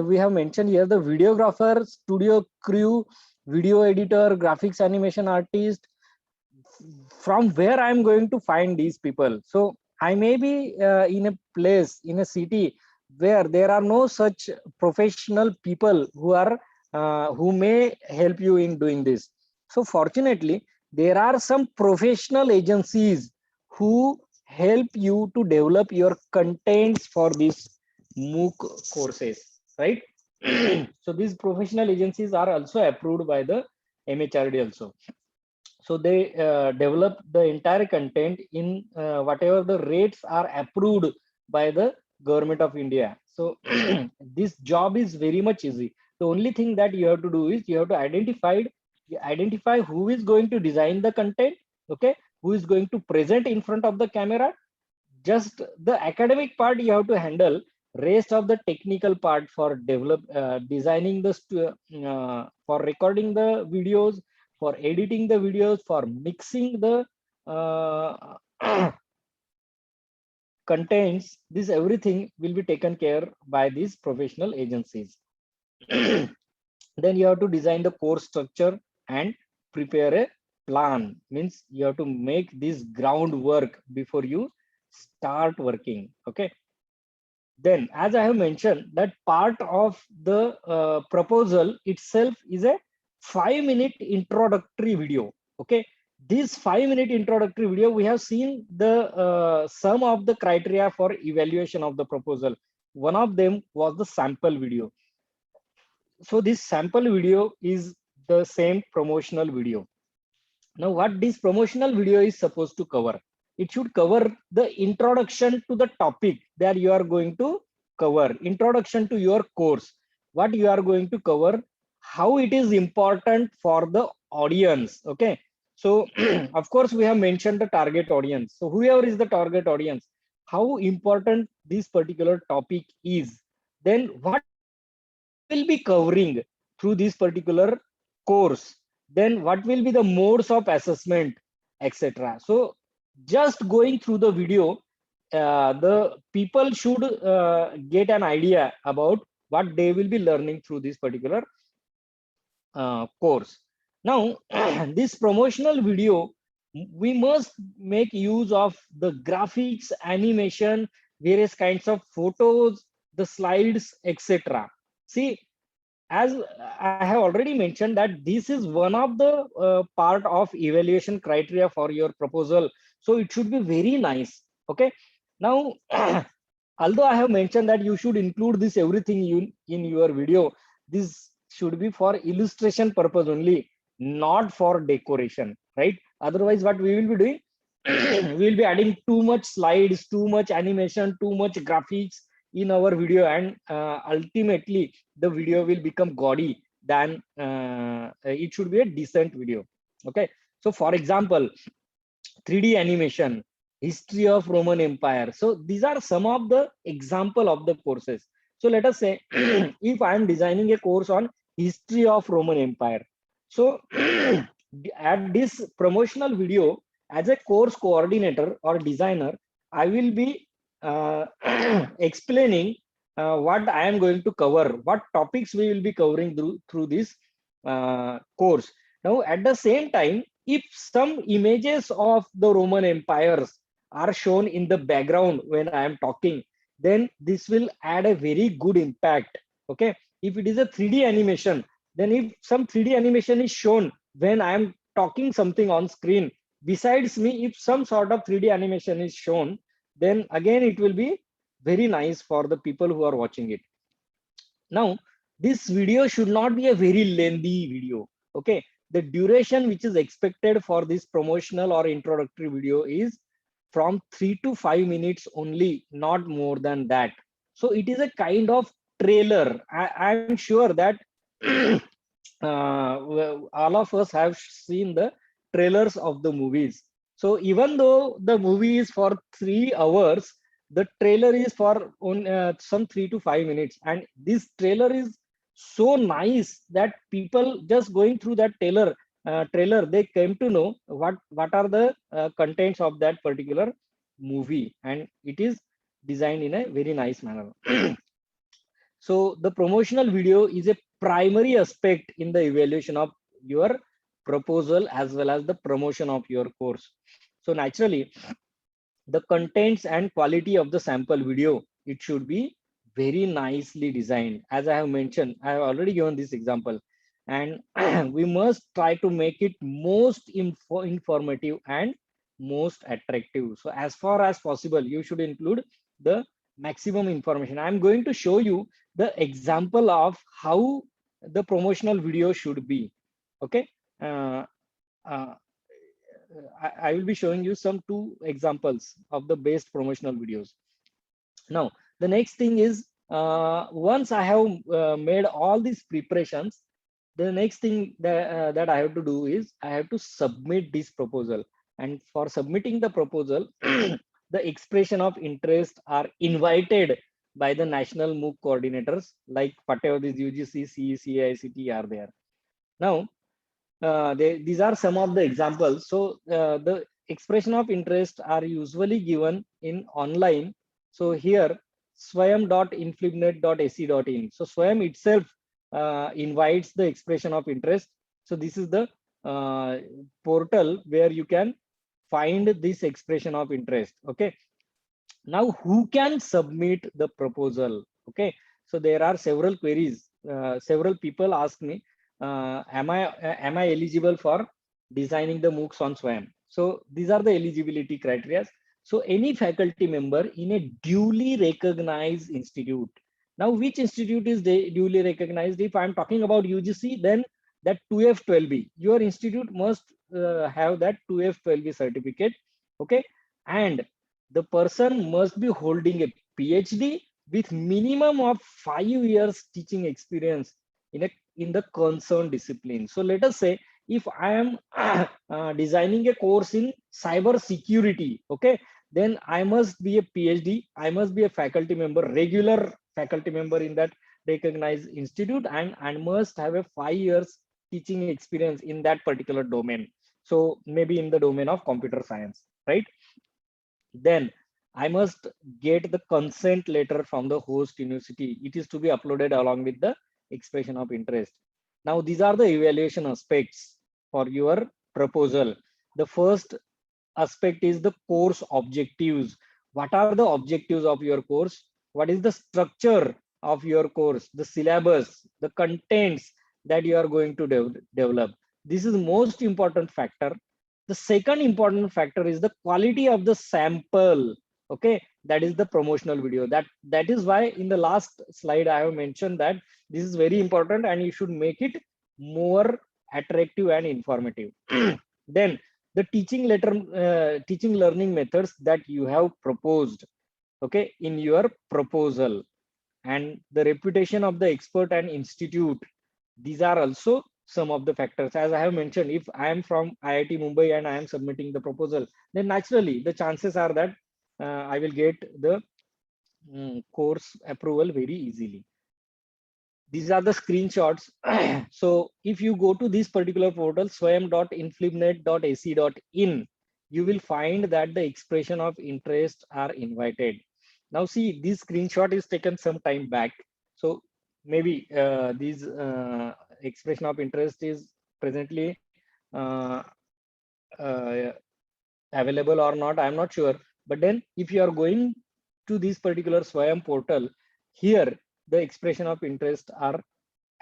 we have mentioned here, the videographer, studio crew, video editor, graphics animation artist, from where I'm going to find these people? So I may be in a place, in a city where there are no such professional people who may help you in doing this. So fortunately, there are some professional agencies who help you to develop your contents for these MOOC courses, right? So these professional agencies are also approved by the MHRD also. So they develop the entire content in whatever the rates are approved by the government of India. So this job is very much easy. The only thing that you have to do is you have to identify who is going to design the content, okay, who is going to present in front of the camera. Just the academic part you have to handle, rest of the technical part for designing the for recording the videos, for editing the videos, for mixing the contents, this everything will be taken care by these professional agencies. Then you have to design the course structure and prepare a plan, means you have to make this groundwork before you start working. Okay, then as I have mentioned, that part of the proposal itself is a 5-minute introductory video. Okay, this 5-minute introductory video, we have seen the some of the criteria for evaluation of the proposal. One of them was the sample video. So this sample video is the same promotional video. Now what this promotional video is supposed to cover? It should cover the introduction to the topic that you are going to cover, introduction to your course, what you are going to cover, how it is important for the audience. Okay, so of course we have mentioned the target audience. So whoever is the target audience, how important this particular topic is, then what will be covering through this particular course, then what will be the modes of assessment, etc. So just going through the video, the people should get an idea about what they will be learning through this particular course. Now, this promotional video, we must make use of the graphics, animation, various kinds of photos, the slides, etc. See, as I have already mentioned that this is one of the part of evaluation criteria for your proposal. So it should be very nice. Okay. Now, although I have mentioned that you should include this everything in your video, this should be for illustration purpose only, not for decoration, right? Otherwise, what we will be doing, we will be adding too much slides, too much animation, too much graphics in our video, and ultimately the video will become gaudy than it should be a decent video. Okay, so for example, 3D animation, history of Roman Empire. So these are some of the example of the courses. So let us say if I am designing a course on history of Roman Empire, so at this promotional video, as a course coordinator or designer, I will be explaining what I am going to cover, what topics we will be covering through this course. Now, at the same time, if some images of the Roman empires are shown in the background when I am talking, then this will add a very good impact. Okay, if it is a 3D animation, then if some 3D animation is shown when I am talking something on screen, besides me, if some sort of 3D animation is shown, then again it will be very nice for the people who are watching it. Now, this video should not be a very lengthy video. Okay, the duration which is expected for this promotional or introductory video is from 3 to 5 minutes only, not more than that. So it is a kind of trailer. I'm sure that all of us have seen the trailers of the movies. So even though the movie is for 3 hours, the trailer is for some 3 to 5 minutes, and this trailer is so nice that people just going through that trailer, they came to know what are the contents of that particular movie, and it is designed in a very nice manner. So the promotional video is a primary aspect in the evaluation of your proposal as well as the promotion of your course. So naturally, the contents and quality of the sample video, it should be very nicely designed. As I have mentioned, I have already given this example, and we must try to make it most informative and most attractive. So as far as possible, you should include the maximum information. I'm going to show you the example of how the promotional video should be. Okay. I will be showing you some 2 examples of the best promotional videos. Now, the next thing is, once I have made all these preparations, the next thing that I have to do is I have to submit this proposal. And for submitting the proposal, the expression of interest are invited by the national MOOC coordinators, like whatever these UGC, CEC, ICT are there. Now, these are some of the examples. So the expression of interest are usually given in online. So here, swayam.inflibnet.ac.in. So Swayam itself invites the expression of interest. So this is the portal where you can find this expression of interest. Okay. Now, who can submit the proposal? Okay. So there are several queries. Several people ask me, am I eligible for designing the MOOCs on Swayam? So these are the eligibility criteria. So any faculty member in a duly recognized institute. Now, which institute is duly recognized? If I'm talking about UGC, then that 2F12B. Your institute must have that 2F12B certificate. Okay, and the person must be holding a PhD with minimum of 5 years teaching experience in the concerned discipline. So let us say if I am designing a course in cyber security, okay, then I must be a PhD, I must be a faculty member, regular faculty member in that recognized institute, and must have a 5 years teaching experience in that particular domain. So maybe in the domain of computer science, right? Then I must get the consent letter from the host university. It is to be uploaded along with the expression of interest. Now, these are the evaluation aspects. for your proposal. The first aspect is the course objectives. What are the objectives of your course? What is the structure of your course, the syllabus, the contents that you are going to develop? This is most important factor. The second important factor is the quality of the sample. Okay, that is the promotional video. That is why in the last slide I have mentioned that this is very important and you should make it more attractive and informative. Then the teaching learning methods that you have proposed, okay, in your proposal, and the reputation of the expert and institute. These are also some of the factors. As I have mentioned, if I am from IIT Mumbai and I am submitting the proposal, then naturally the chances are that I will get the course approval very easily. These are the screenshots. So if you go to this particular portal, swayam.inflibnet.ac.in, you will find that the expression of interest are invited. Now see, this screenshot is taken some time back. So maybe this expression of interest is presently available or not, I'm not sure. But then if you are going to this particular Swayam portal, here the expression of interest are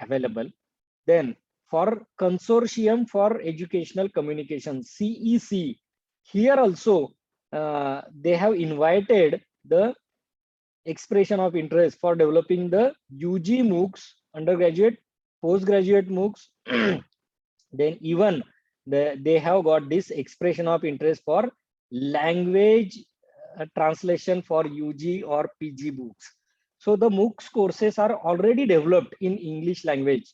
available. Then for Consortium for Educational Communication, CEC, here also they have invited the expression of interest for developing the UG MOOCs, undergraduate, postgraduate MOOCs. Then even they have got this expression of interest for language translation for UG or PG books. So the MOOCs courses are already developed in English language.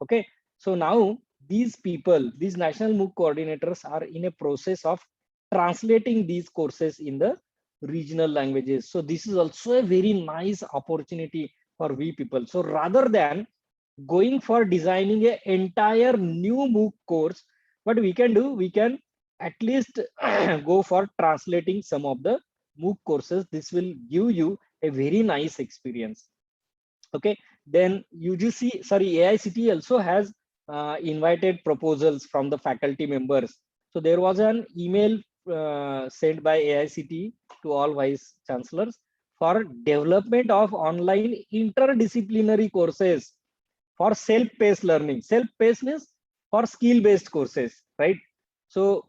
Okay, so now these people, these national MOOC coordinators are in a process of translating these courses in the regional languages. So this is also a very nice opportunity for we people. So rather than going for designing an entire new MOOC course, what we can do, we can at least go for translating some of the MOOC courses. This will give you a very nice experience. Okay, then UGC, sorry, AICTE also has invited proposals from the faculty members. So there was an email sent by AICTE to all vice chancellors for development of online interdisciplinary courses for self-paced learning. Self-paced means for skill-based courses, right? So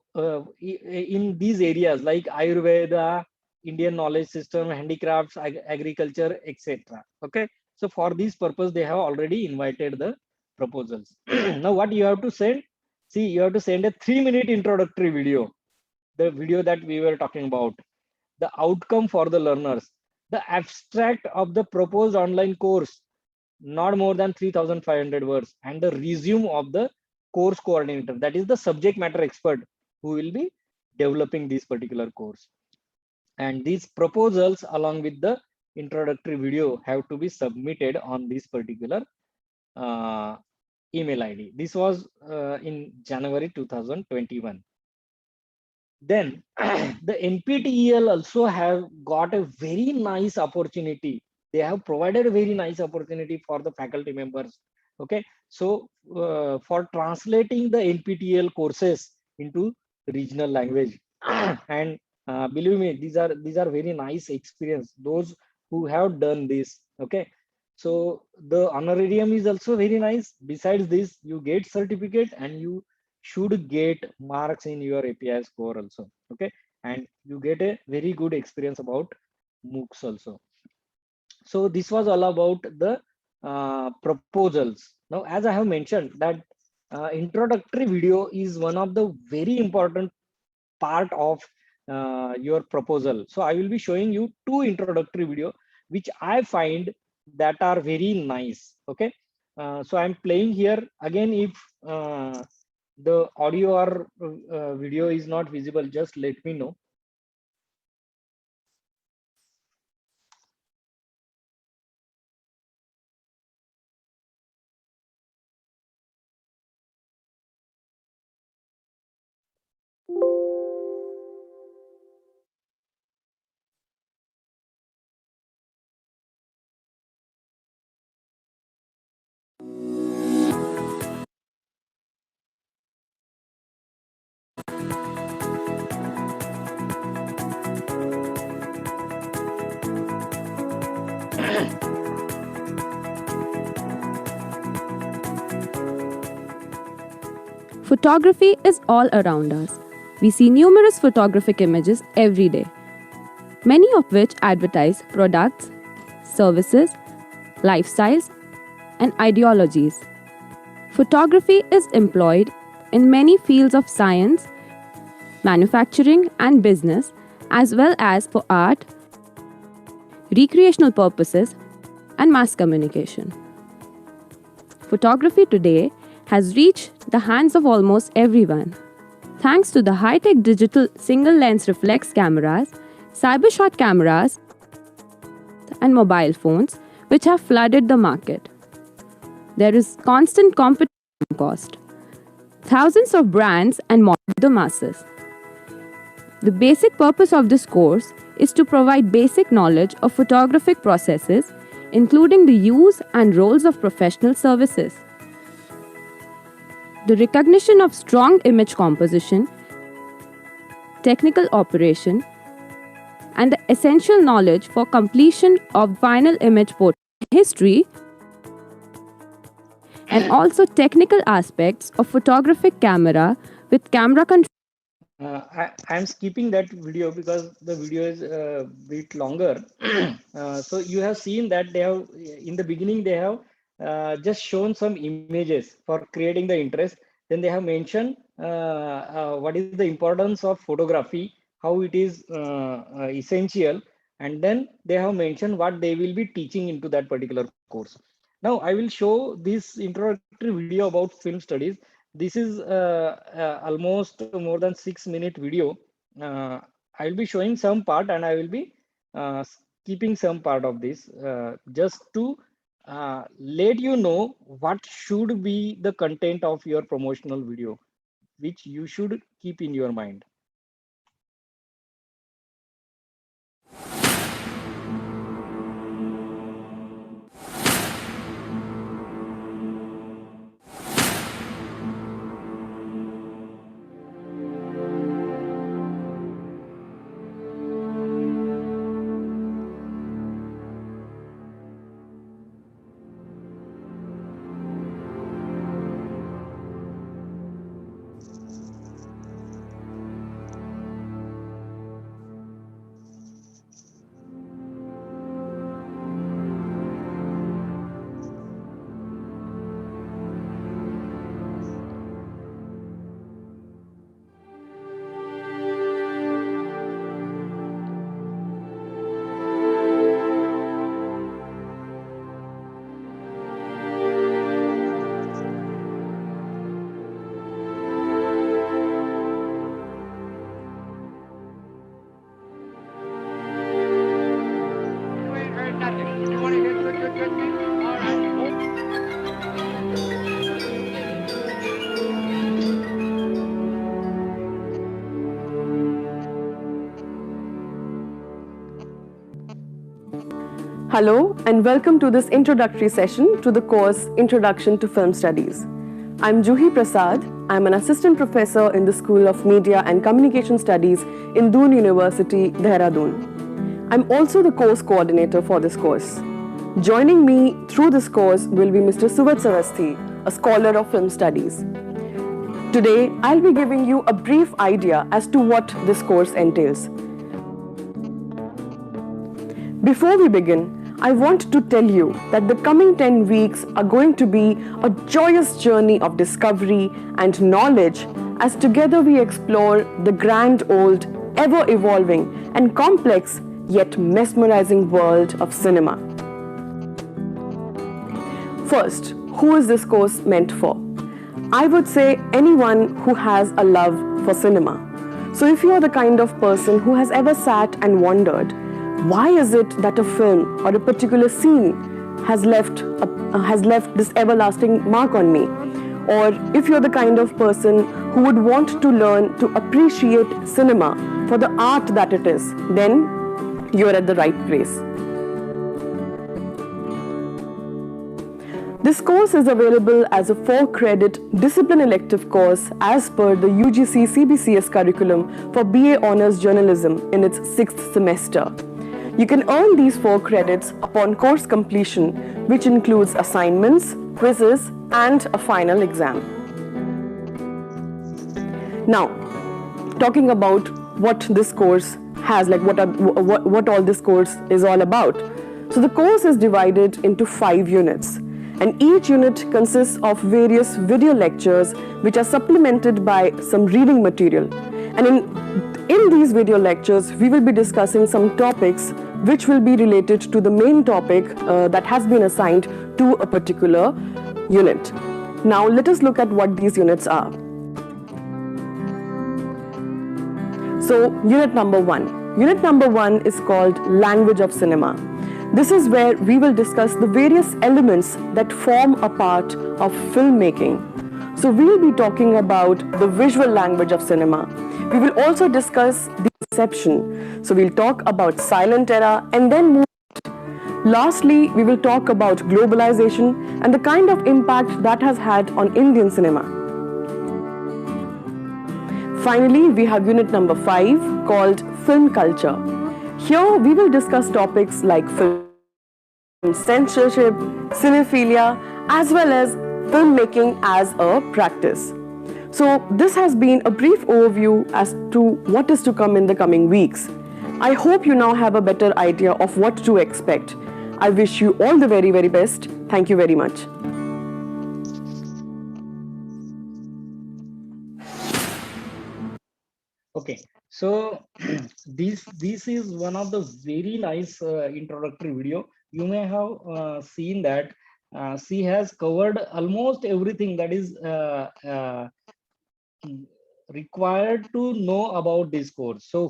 in these areas like Ayurveda, Indian knowledge system, handicrafts, agriculture, etc. Okay, so for this purpose, they have already invited the proposals. Now what you have to send? See, you have to send a 3-minute introductory video, the video that we were talking about, the outcome for the learners, the abstract of the proposed online course, not more than 3,500 words, and the resume of the course coordinator, that is the subject matter expert who will be developing this particular course. And these proposals along with the introductory video have to be submitted on this particular email ID. This was in January 2021. Then the NPTEL also have got a very nice opportunity. They have provided a very nice opportunity for the faculty members. Okay, so for translating the NPTEL courses into regional language, and believe me, these are very nice experience. Those who have done this. Okay, so the honorarium is also very nice. Besides this, you get certificate and you should get marks in your API score also. Okay, and you get a very good experience about MOOCs also. So this was all about the proposals. Now, as I have mentioned that introductory video is one of the very important part of your proposal. So I will be showing you 2 introductory video which I find that are very nice. Okay, so I'm playing here again. If the audio or video is not visible, just let me know. Photography is all around us. We see numerous photographic images every day, many of which advertise products, services, lifestyles, and ideologies. Photography is employed in many fields of science, manufacturing, and business, as well as for art, recreational purposes, and mass communication. Photography today has reached the hands of almost everyone. Thanks to the high-tech digital single-lens reflex cameras, cybershot cameras, and mobile phones, which have flooded the market. There is constant competition cost. Thousands of brands and more to the masses. The basic purpose of this course is to provide basic knowledge of photographic processes, including the use and roles of professional services. The recognition of strong image composition, technical operation, and the essential knowledge for completion of final image portrait history, and also technical aspects of photographic camera with camera control. I'm skipping that video because the video is a bit longer. So you have seen that they have, in the beginning, they have just shown some images for creating the interest. Then they have mentioned what is the importance of photography, how it is essential. And then they have mentioned what they will be teaching into that particular course. Now I will show this introductory video about film studies. This is almost more than 6-minute video. I will be showing some part and I will be skipping some part of this just to let you know what should be the content of your promotional video, which you should keep in your mind. Hello and welcome to this introductory session to the course Introduction to Film Studies. I'm Juhi Prasad. I'm an assistant professor in the School of Media and Communication Studies in Doon University, Dehradun. I'm also the course coordinator for this course. Joining me through this course will be Mr. Suvajit Sarasthi, a scholar of film studies. Today, I'll be giving you a brief idea as to what this course entails. Before we begin, I want to tell you that the coming 10 weeks are going to be a joyous journey of discovery and knowledge as together we explore the grand old, ever-evolving and complex yet mesmerizing world of cinema. First, who is this course meant for? I would say anyone who has a love for cinema. So if you are the kind of person who has ever sat and wondered, why is it that a film or a particular scene has left this everlasting mark on me? Or if you're the kind of person who would want to learn to appreciate cinema for the art that it is, then you're at the right place. This course is available as a 4-credit discipline elective course as per the UGC CBCS curriculum for BA Honours Journalism in its 6th semester. You can earn these 4 credits upon course completion, which includes assignments, quizzes, and a final exam. Now, talking about what this course has, like what all this course is all about. So the course is divided into 5 units, and each unit consists of various video lectures which are supplemented by some reading material. And in these video lectures, we will be discussing some topics which will be related to the main topic that has been assigned to a particular unit. Now let us look at what these units are. So unit number 1. Unit number 1 is called Language of Cinema. This is where we will discuss the various elements that form a part of filmmaking. So we'll be talking about the visual language of cinema. We will also discuss the perception. So we'll talk about silent era and then move. Lastly, we will talk about globalization and the kind of impact that has had on Indian cinema. Finally, we have unit number 5 called Film Culture. Here we will discuss topics like film censorship, cinephilia, as well as filmmaking as a practice. So this has been a brief overview as to what is to come in the coming weeks. I hope you now have a better idea of what to expect. I wish you all the very, very best. Thank you very much. Okay, so this is one of the very nice introductory video. You may have seen that she has covered almost everything that is required to know about this course. So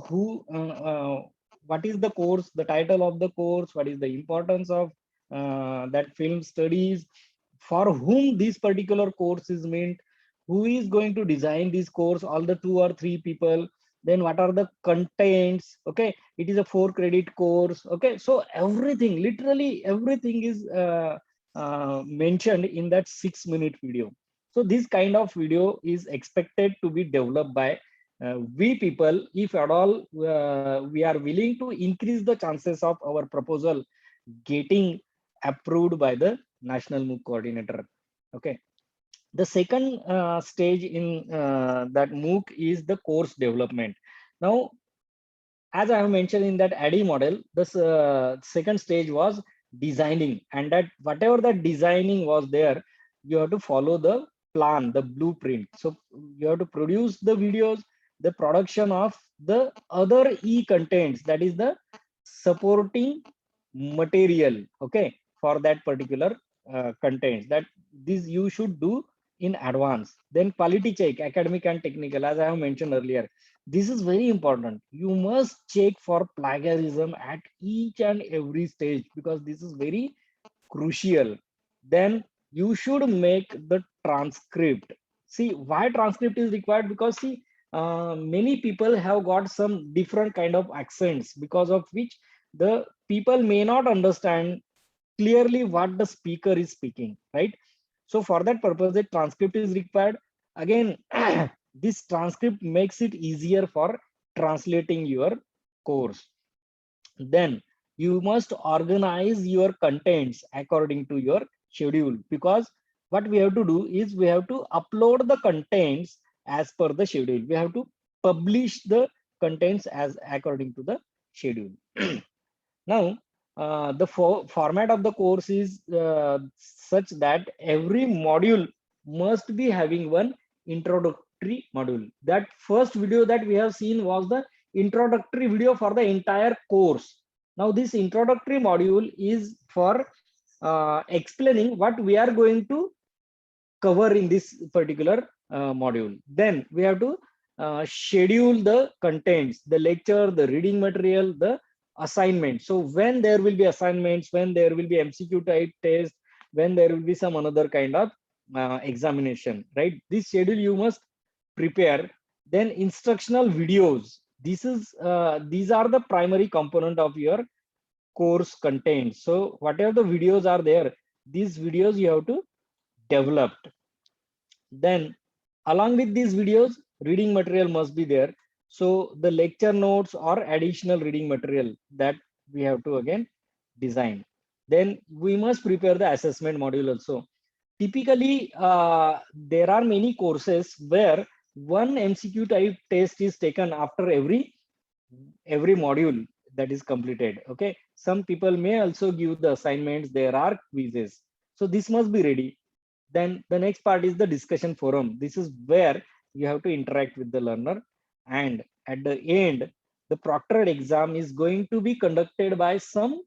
what is the course, the title of the course, what is the importance of that film studies, for whom this particular course is meant, who is going to design this course, all the 2 or 3 people, then what are the contents. Okay, it is a 4-credit course. Okay, so everything, literally everything is mentioned in that 6-minute video. So this kind of video is expected to be developed by we people, if at all we are willing to increase the chances of our proposal getting approved by the National MOOC coordinator. Okay. The second stage in that MOOC is the course development. Now, as I have mentioned in that ADDIE model, the second stage was designing, and that whatever that designing was there, you have to follow the plan, the blueprint. So you have to produce the videos, the production of the other contents, that is the supporting material, okay, for that particular contents, that this you should do in advance. Then quality check, academic and technical, as I have mentioned earlier. This is very important. You must check for plagiarism at each and every stage, because this is very crucial. Then you should make the transcript. See, why transcript is required? Because see, many people have got some different kind of accents, because of which the people may not understand clearly what the speaker is speaking, right? So for that purpose, the transcript is required. Again, this transcript makes it easier for translating your course. Then you must organize your contents according to your schedule, because what we have to do is we have to upload the contents as per the schedule. We have to publish the contents as according to the schedule. Now, the format of the course is such that every module must be having one introductory module. That first video that we have seen was the introductory video for the entire course. Now this introductory module is for explaining what we are going to cover in this particular module. Then we have to schedule the contents, the lecture, the reading material, the assignment. So when there will be assignments, when there will be MCQ type test, when there will be some another kind of examination, right? This schedule you must prepare. Then instructional videos. These are the primary component of your course content. So whatever the videos are there, these videos you have to develop. Then along with these videos, reading material must be there. So the lecture notes or additional reading material that we have to again design. Then we must prepare the assessment module also. Typically, there are many courses where one MCQ type test is taken after every module that is completed. Okay, some people may also give the assignments, there are quizzes, so this must be ready. Then the next part is the discussion forum. This is where you have to interact with the learner, and at the end the proctored exam is going to be conducted by some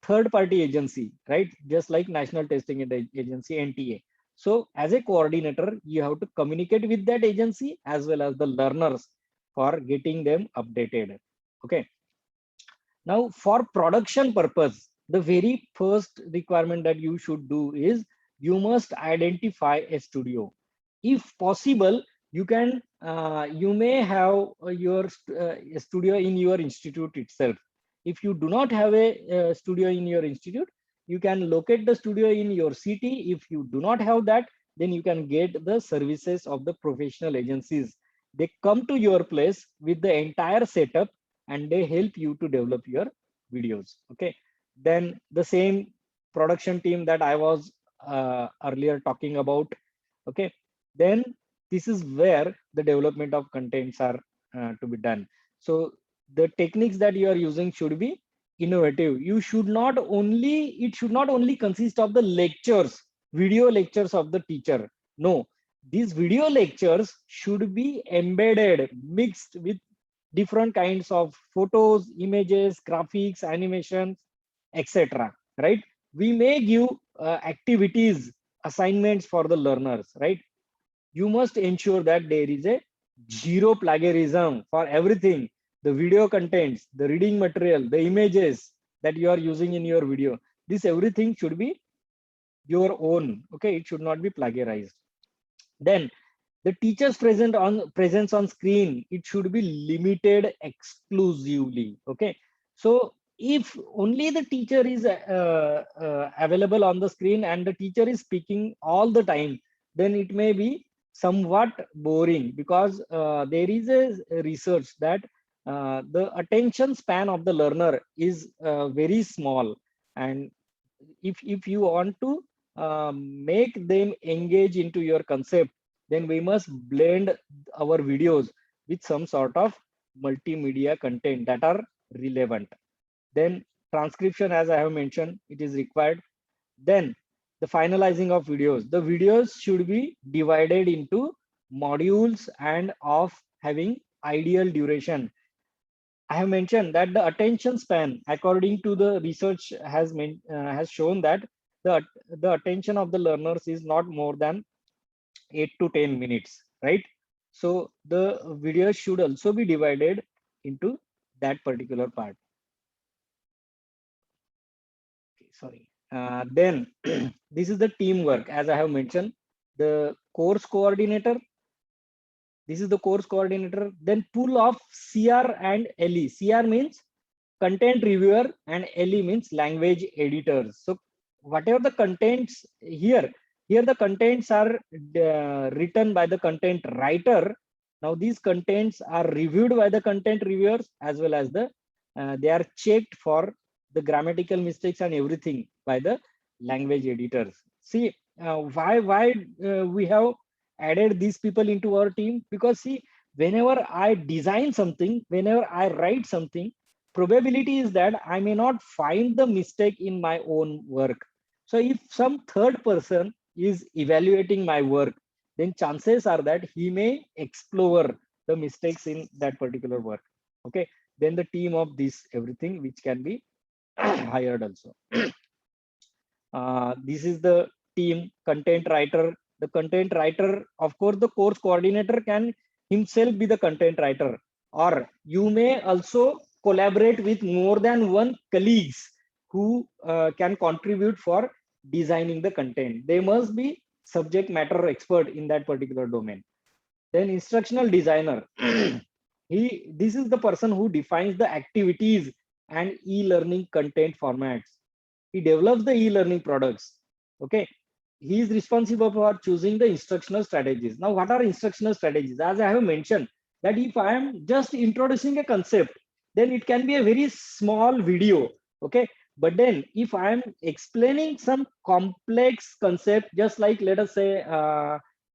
third party agency, right? Just like National Testing Agency, NTA. So as a coordinator, you have to communicate with that agency as well as the learners for getting them updated. Okay. Now for production purpose, the very first requirement that you should do is you must identify a studio. If possible, you can you may have your studio in your institute itself. If you do not have a studio in your institute, you can locate the studio in your city. If you do not have that, then you can get the services of the professional agencies. They come to your place with the entire setup and they help you to develop your videos. Okay, then the same production team that I was earlier talking about. Okay, then this is where the development of contents are to be done. So the techniques that you are using should be innovative. You should not only, it should not only consist of the lectures, video lectures of the teacher. No, these video lectures should be embedded, mixed with different kinds of photos, images, graphics, animations, etc. Right? We may give activities, assignments for the learners, right? You must ensure that there is a zero plagiarism for everything. The video contents, the reading material, the images that you are using in your video, this everything should be your own. Okay, it should not be plagiarized. Then the teacher's presence on screen, it should be limited exclusively. Okay, so if only the teacher is available on the screen and the teacher is speaking all the time, then it may be somewhat boring, because there is a research that the attention span of the learner is very small, and if you want to make them engage into your concept, then we must blend our videos with some sort of multimedia content that are relevant. Then transcription, as I have mentioned, it is required. Then the finalizing of videos. The videos should be divided into modules and of having ideal duration. I have mentioned that the attention span, according to the research, has shown that the attention of the learners is not more than 8 to 10 minutes, right? So the video should also be divided into that particular part. Okay, sorry. Then this is the teamwork, as I have mentioned. The course coordinator, this is the course coordinator. Then pool of CR and LE. CR means content reviewer and LE means language editors. So whatever the contents here the contents are written by the content writer. Now these contents are reviewed by the content reviewers, as well as the they are checked for the grammatical mistakes and everything by the language editors. See, why we have added these people into our team? Because see, whenever I design something, whenever I write something, probability is that I may not find the mistake in my own work. So if some third person is evaluating my work, then chances are that he may explore the mistakes in that particular work. Okay, then the team of this everything which can be hired also. This is the team content writer. The content writer, of course, the course coordinator can himself be the content writer, or you may also collaborate with more than one colleagues who can contribute for designing the content. They must be subject matter expert in that particular domain. Then instructional designer, this is the person who defines the activities and e-learning content formats. He develops the e-learning products. Okay, he is responsible for choosing the instructional strategies. Now what are instructional strategies? As I have mentioned, that if I am just introducing a concept, then it can be a very small video. Okay, but then if I am explaining some complex concept, just like let us say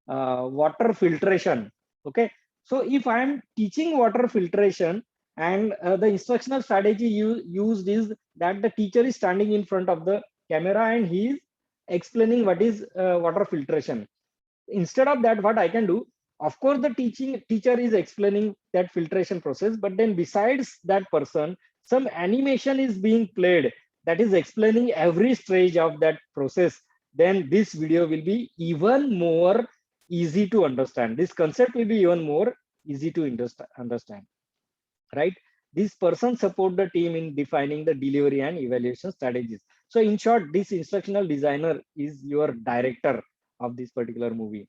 water filtration, Okay, so if I am teaching water filtration and the instructional strategy used is that the teacher is standing in front of the camera and he is explaining what is water filtration. Instead of that, what I can do, of course the teacher is explaining that filtration process, but then besides that person, some animation is being played that is explaining every stage of that process. Then this video will be even more easy to understand. This concept will be even more easy to understand, right? This person support the team in defining the delivery and evaluation strategies. So in short, this instructional designer is your director of this particular movie.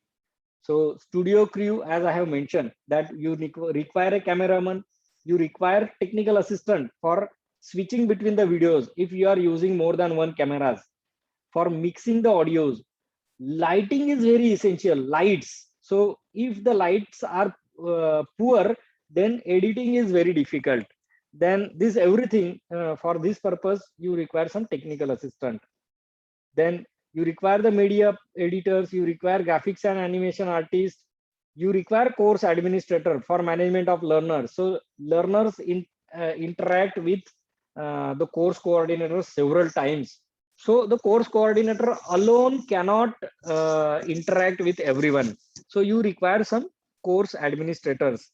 So studio crew, as I have mentioned, that you require a cameraman, you require technical assistant for switching between the videos if you are using more than one cameras, for mixing the audios. Lighting is very essential, lights. So if the lights are poor, then editing is very difficult. Then this everything, for this purpose, you require some technical assistant. Then you require the media editors, you require graphics and animation artists, you require course administrator for management of learners. So learners interact with the course coordinator several times. So the course coordinator alone cannot interact with everyone. So you require some course administrators.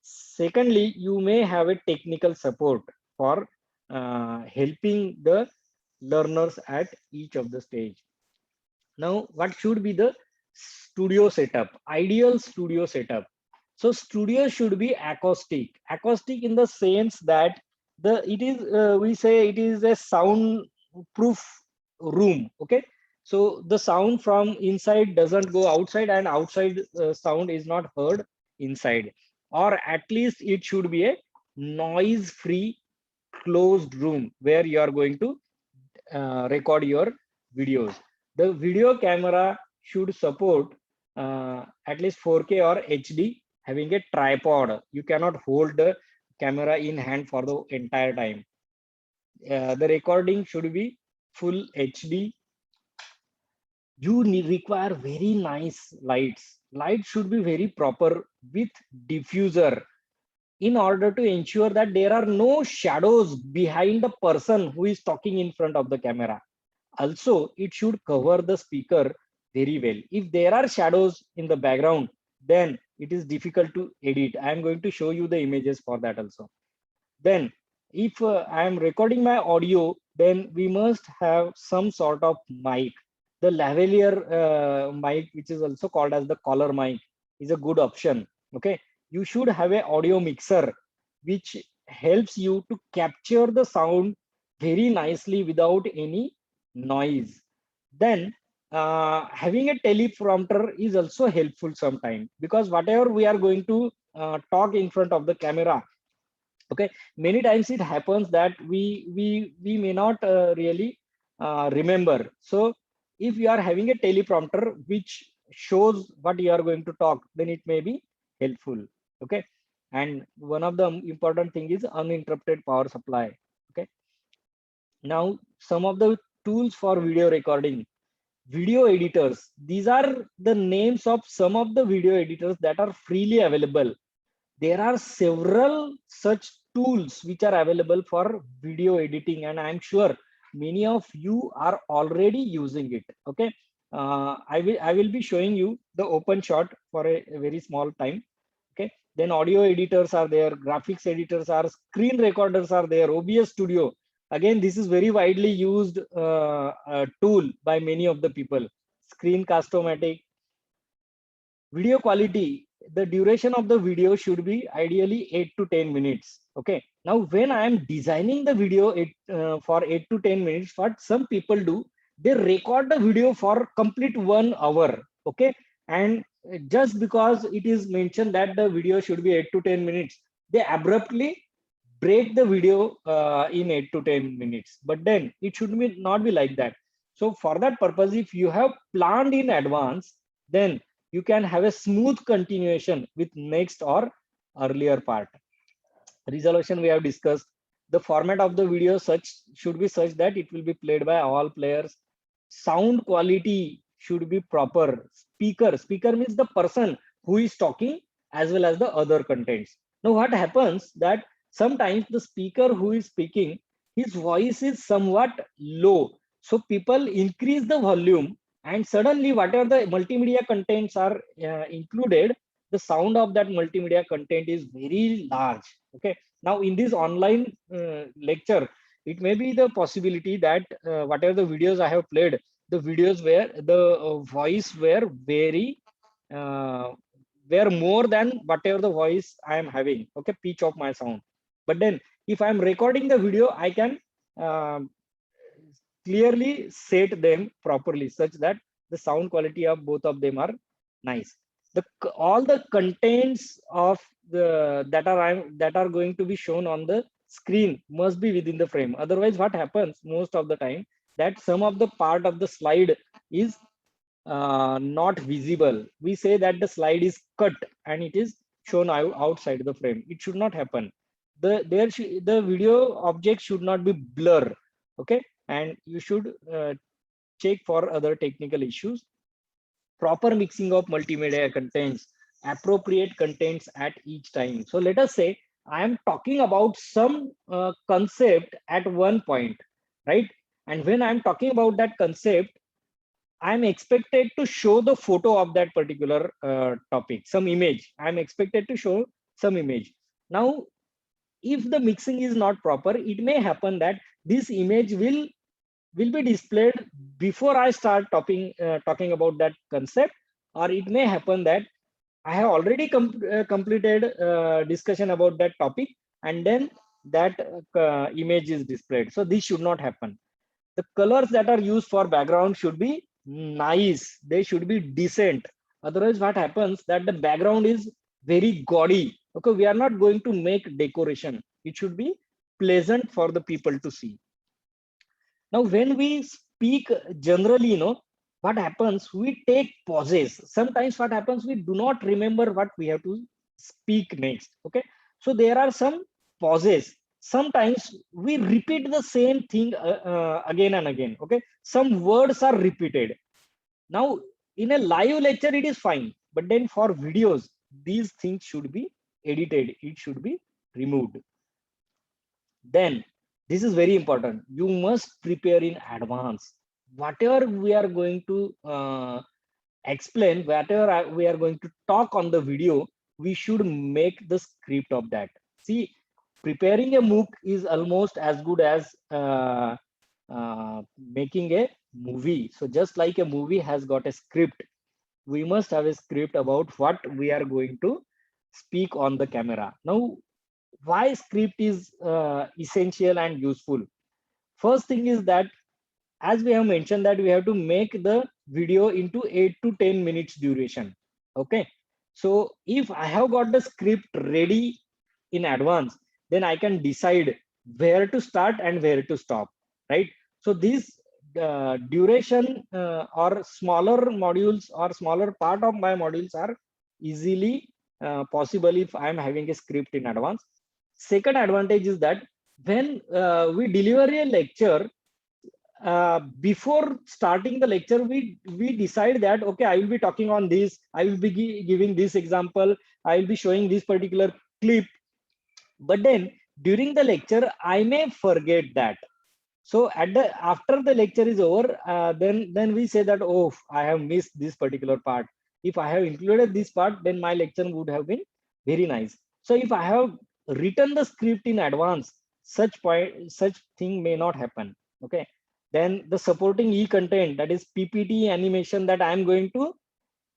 Secondly, you may have a technical support for helping the learners at each of the stage. Now, what should be the studio setup? Ideal studio setup. So studio should be acoustic. Acoustic in the sense that we say it is a soundproof room. Okay. So the sound from inside doesn't go outside, and outside sound is not heard inside. Or at least it should be a noise-free closed room where you are going to record your videos. The video camera should support at least 4K or HD, having a tripod. You cannot hold the camera in hand for the entire time. The recording should be full HD. You require very nice lights. Light should be very proper with diffuser, in order to ensure that there are no shadows behind the person who is talking in front of the camera. Also, it should cover the speaker very well. If there are shadows in the background, then it is difficult to edit. I am going to show you the images for that also. Then if I am recording my audio, then we must have some sort of mic. The lavalier mic, which is also called as the collar mic, is a good option. Okay, you should have an audio mixer which helps you to capture the sound very nicely without any noise. Then having a teleprompter is also helpful sometimes, because whatever we are going to talk in front of the camera, okay, many times it happens that we may not really remember. So if you are having a teleprompter which shows what you are going to talk, then it may be helpful. Okay, and one of the important thing is uninterrupted power supply. Okay, now some of the tools for video recording. Video editors, these are the names of some of the video editors that are freely available. There are several such tools which are available for video editing, and I'm sure many of you are already using it. Okay, I will be showing you the open shot for a very small time. Okay, then audio editors are there, graphics editors are, screen recorders are there, OBS Studio. Again, this is very widely used tool by many of the people. Screencast-O-Matic. Video quality, the duration of the video should be ideally 8 to 10 minutes. Okay, now when I am designing the video for 8 to 10 minutes, what some people do, they record the video for complete 1 hour. Okay, and just because it is mentioned that the video should be 8 to 10 minutes, they abruptly break the video in 8 to 10 minutes. But then it should not be like that. So for that purpose, if you have planned in advance, then you can have a smooth continuation with next or earlier part. Resolution we have discussed. The format of the video should be such that it will be played by all players. Sound quality should be proper. Speaker means the person who is talking as well as the other contents. Now what happens that sometimes the speaker who is speaking, his voice is somewhat low. So people increase the volume, and suddenly whatever the multimedia contents are included, the sound of that multimedia content is very large. Okay. Now in this online lecture, it may be the possibility that whatever the videos I have played, the videos where the voice were very were more than whatever the voice I am having. Okay, pitch of my sound. But then if I am recording the video, I can clearly set them properly such that the sound quality of both of them are nice. All the contents of the that are going to be shown on the screen must be within the frame. Otherwise, what happens most of the time that some of the part of the slide is not visible. We say that the slide is cut and it is shown outside the frame. It should not happen. The video object should not be blur. Okay, and you should check for other technical issues. Proper mixing of multimedia contents, appropriate contents at each time. So let us say I am talking about some concept at one point, right? And when I'm talking about that concept, I'm expected to show the photo of that particular topic, some image. I'm expected to show some image. Now, if the mixing is not proper, it may happen that this image will be displayed before I start talking about that concept, or it may happen that I have already completed discussion about that topic, and then that image is displayed. So this should not happen. The colors that are used for background should be nice. They should be decent. Otherwise, what happens that the background is very gaudy. Okay, we are not going to make decoration. It should be pleasant for the people to see. Now, when we speak generally, what happens, we take pauses. Sometimes what happens, we do not remember what we have to speak next. Okay, so there are some pauses. Sometimes we repeat the same thing again and again. Okay, some words are repeated. Now in a live lecture it is fine, but then for videos these things should be edited, it should be removed. Then this is very important, you must prepare in advance. Whatever we are going to explain, whatever we are going to talk on the video, we should make the script of that. See, preparing a MOOC is almost as good as making a movie. So just like a movie has got a script, we must have a script about what we are going to speak on the camera. Now, why script is essential and useful? First thing is that, as we have mentioned, that we have to make the video into 8 to 10 minutes duration. Okay, so if I have got the script ready in advance, then I can decide where to start and where to stop, right? So this duration or smaller modules or smaller part of my modules are easily possible if I am having a script in advance. Second advantage is that when we deliver a lecture, before starting the lecture, we decide that, okay, I will be talking on this, I will be giving this example, I will be showing this particular clip. But then during the lecture, I may forget that. So after the lecture is over, then we say that, oh, I have missed this particular part. If I have included this part, then my lecture would have been very nice. So if I have written the script in advance, such thing may not happen. Okay. Then the supporting e-content, that is PPT animation, that I'm going to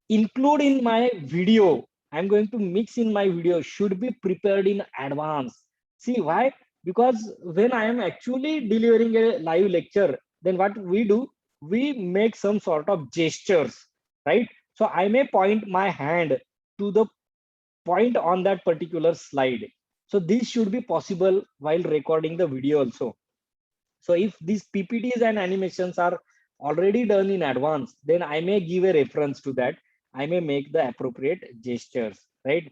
include in my video, I'm going to mix in my video, should be prepared in advance. See why? Because when I am actually delivering a live lecture, then what we do, we make some sort of gestures, right? So I may point my hand to the point on that particular slide. So this should be possible while recording the video also. So if these PPTs and animations are already done in advance, then I may give a reference to that. I may make the appropriate gestures, right?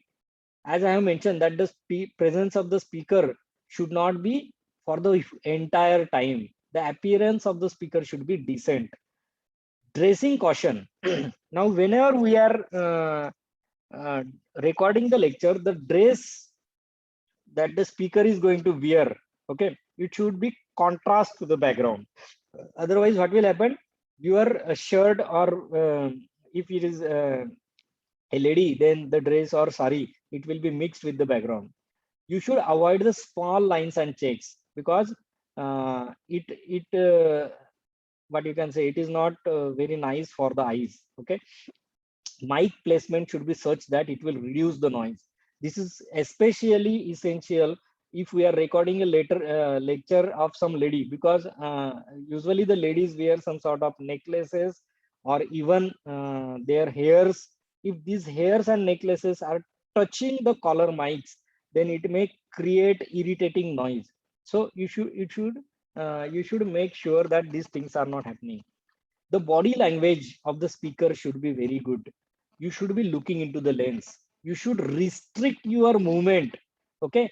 As I have mentioned, that the presence of the speaker should not be for the entire time. The appearance of the speaker should be decent. Dressing caution. Now, whenever we are recording the lecture, the dress that the speaker is going to wear, okay, it should be contrast to the background. Otherwise, what will happen? Your shirt, or if it is a lady, then the dress or sari, it will be mixed with the background. You should avoid the small lines and checks, because what you can say, it is not very nice for the eyes. Okay, mic placement should be such that it will reduce the noise. This is especially essential if we are recording a lecture of some lady, because usually the ladies wear some sort of necklaces, or even their hairs. If these hairs and necklaces are touching the collar mics, then it may create irritating noise. So you should make sure that these things are not happening. The body language of the speaker should be very good. You should be looking into the lens. You should restrict your movement. Okay,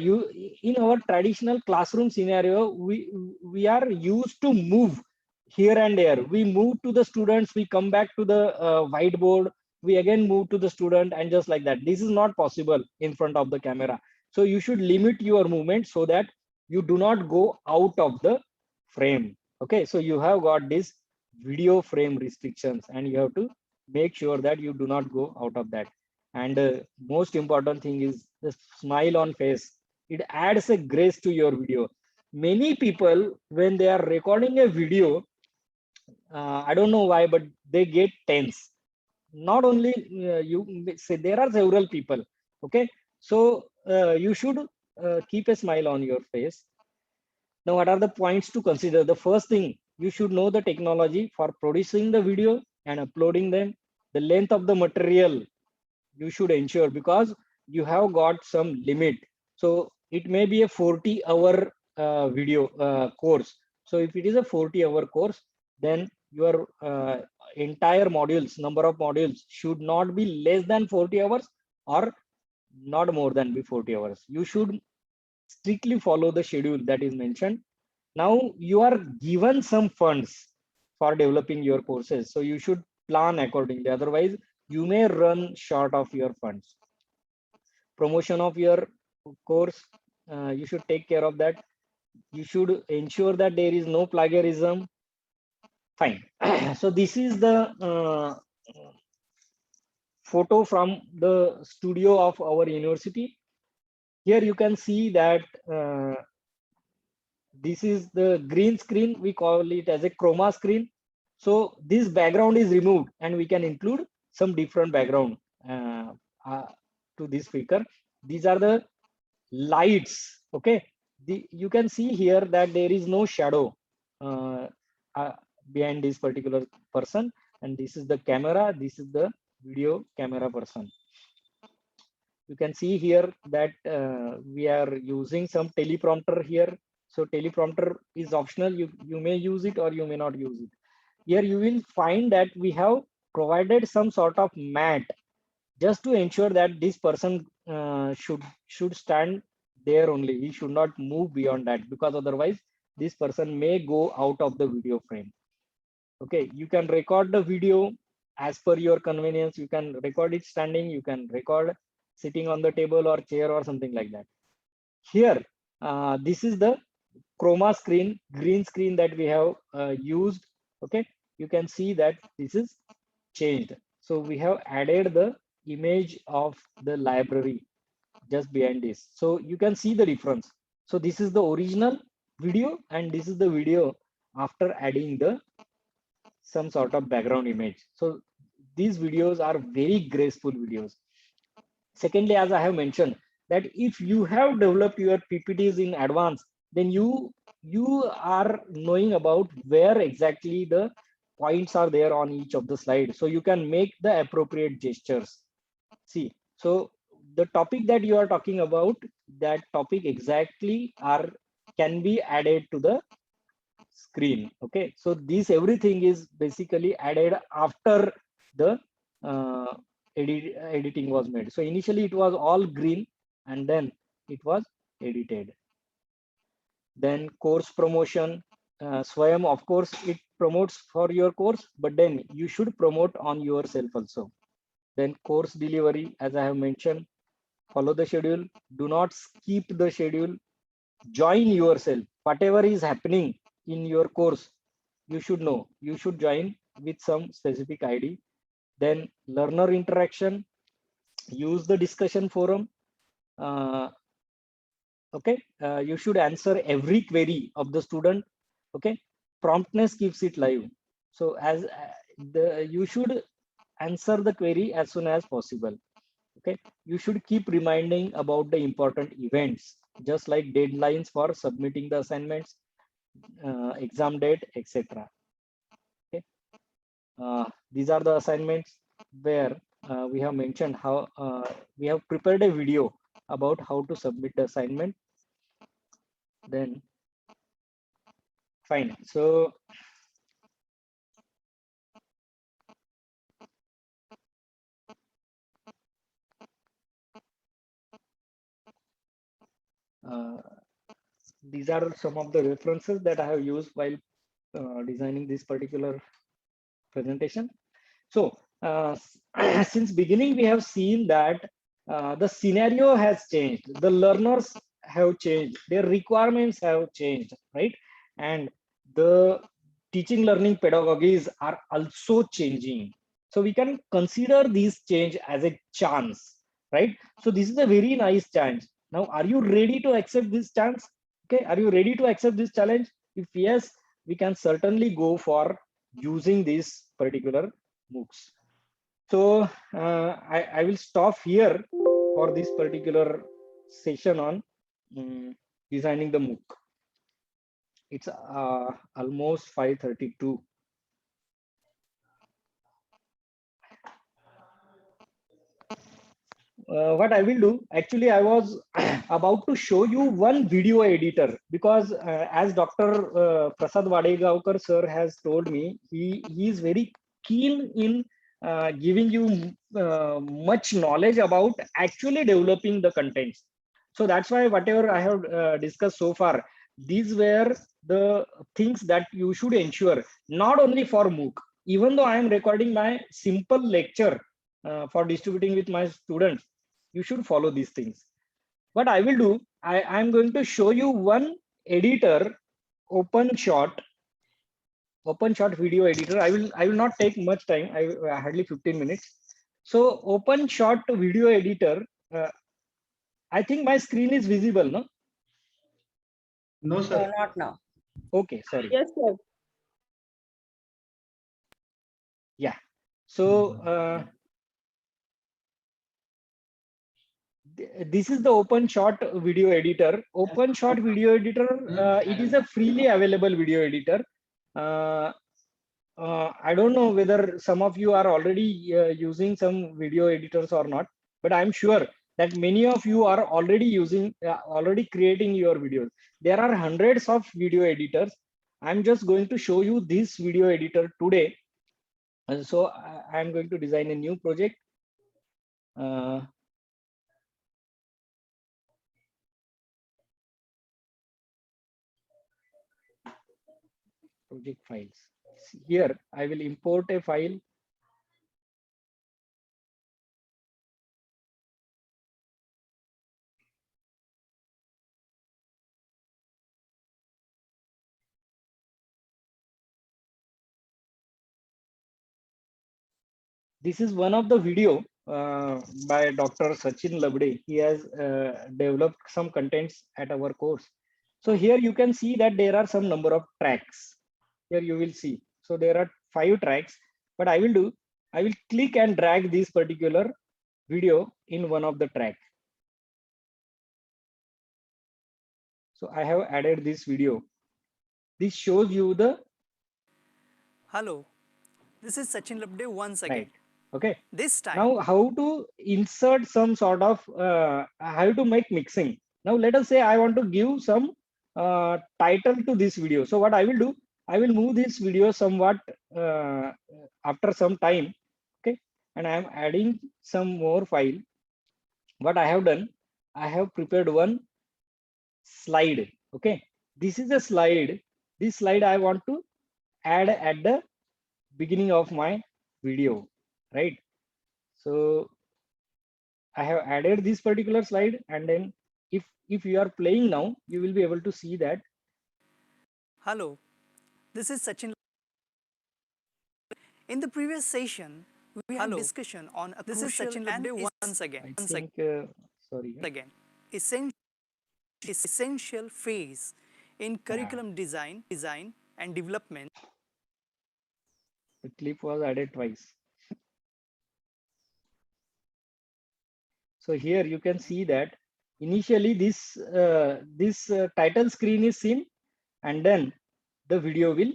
you in our traditional classroom scenario, we are used to move here and there. We move to the students, we come back to the whiteboard, we again move to the student, and just like that. This is not possible in front of the camera. So you should limit your movement so that you do not go out of the frame. Okay, so you have got this video frame restrictions, and you have to make sure that you do not go out of that. And most important thing is the smile on face. It adds a grace to your video. Many people, when they are recording a video, I don't know why, but they get tense. Not only you say, there are several people. Okay, so you should keep a smile on your face. Now, what are the points to consider? The first thing, you should know the technology for producing the video and uploading them. The length of the material, you should ensure, because you have got some limit. So it may be a 40-hour video course. So if it is a 40-hour course, then your entire modules, number of modules, should not be less than 40 hours or not more than be 40 hours. You should strictly follow the schedule that is mentioned. Now you are given some funds for developing your courses, so you should plan accordingly. Otherwise, you may run short of your funds. Promotion of your course, you should take care of that. You should ensure that there is no plagiarism. Fine. So this is the photo from the studio of our university. Here you can see that this is the green screen. We call it as a chroma screen. So this background is removed, and we can include some different background to this speaker. These are the lights. Okay, you can see here that there is no shadow behind this particular person, and this is the camera. This is the video camera person. You can see here that we are using some teleprompter here. So teleprompter is optional. You may use it or you may not use it. Here you will find that we have provided some sort of mat, just to ensure that this person should stand there only. He should not move beyond that, because otherwise this person may go out of the video frame. Okay, you can record the video as per your convenience. You can record it standing, you can record sitting on the table or chair or something like that. Here, this is the chroma screen, green screen that we have used. Okay, you can see that this is changed. So we have added the image of the library just behind this. So you can see the difference. So this is the original video, and this is the video after adding the some sort of background image. So these videos are very graceful videos. Secondly, as I have mentioned, that if you have developed your PPTs in advance, then you are knowing about where exactly the points are there on each of the slides. So you can make the appropriate gestures. See, so the topic that you are talking about, that topic exactly can be added to the screen. Okay, so this everything is basically added after the editing was made. So initially it was all green, and then it was edited. Then course promotion, Swayam, of course it promotes for your course, but then you should promote on yourself also. Then course delivery, as I have mentioned, follow the schedule, do not skip the schedule, join yourself. Whatever is happening in your course, you should know, you should join with some specific ID. Then learner interaction, use the discussion forum. Okay, you should answer every query of the student. Okay, promptness keeps it live. So as you should answer the query as soon as possible. Okay, you should keep reminding about the important events, just like deadlines for submitting the assignments, exam date, etc. Okay, these are the assignments where we have mentioned how we have prepared a video about how to submit the assignment. Then fine, so these are some of the references that I have used while designing this particular presentation. So since beginning, we have seen that the scenario has changed, the learners have changed, their requirements have changed, right? And the teaching learning pedagogies are also changing. So we can consider this change as a chance, right? So this is a very nice chance. Now, are you ready to accept this chance? Okay, are you ready to accept this challenge? If yes, we can certainly go for using this particular MOOCs. So I will stop here for this particular session on designing the MOOC. It's almost 5:32. What I will do, actually, I was about to show you one video editor, because as Dr. Prasad Wadegaonkar sir has told me, he is very keen in giving you much knowledge about actually developing the contents. So that's why whatever I have discussed so far, these were the things that you should ensure, not only for MOOC. Even though I am recording my simple lecture for distributing with my students, you should follow these things. What I will do, I am going to show you one editor, OpenShot video editor. I will not take much time, hardly 15 minutes. So OpenShot video editor, I think my screen is visible, no? No, sir. No, not now. Okay, sorry. Yes, sir. Yeah. So this is the OpenShot video editor. OpenShot video editor, it is a freely available video editor. I don't know whether some of you are already using some video editors or not, but I'm sure that many of you are already using, already creating your videos. There are hundreds of video editors. I'm just going to show you this video editor today. And so I'm going to design a new project. Project files. Here I will import a file. This is one of the video by Dr. Sachin Labde. He has developed some contents at our course. So here you can see that there are some number of tracks. Here you will see. So there are 5 tracks. What I will do, I will click and drag this particular video in one of the track. So I have added this video. This shows you the. Hello, this is Sachin Labde once again. Right. Okay. This time. Now, how to insert some sort of how to make mixing. Now, let us say I want to give some title to this video. So what I will do, I will move this video somewhat after some time. Okay. And I am adding some more file. What I have done, I have prepared one slide. Okay. This is a slide. This slide I want to add at the beginning of my video, right? So I have added this particular slide, and then if you are playing now, you will be able to see that. Hello, this is Sachin. In the previous session, we had discussion on a This is crucial Sachin and Labde once again, I think sorry. essential phase in curriculum design and development. The clip was added twice. So here you can see that initially this title screen is seen, and then the video will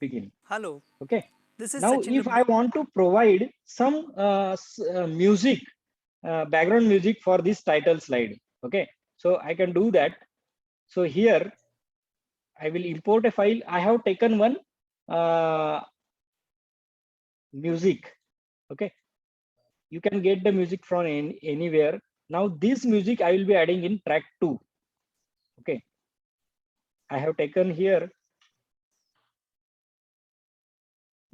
begin. Hello. Okay. This is Now, Sachin if I want to provide some music, background music for this title slide, okay, so I can do that. So here I will import a file. I have taken one music. Okay, you can get the music from anywhere. Now this music I will be adding in track 2. Okay, I have taken here.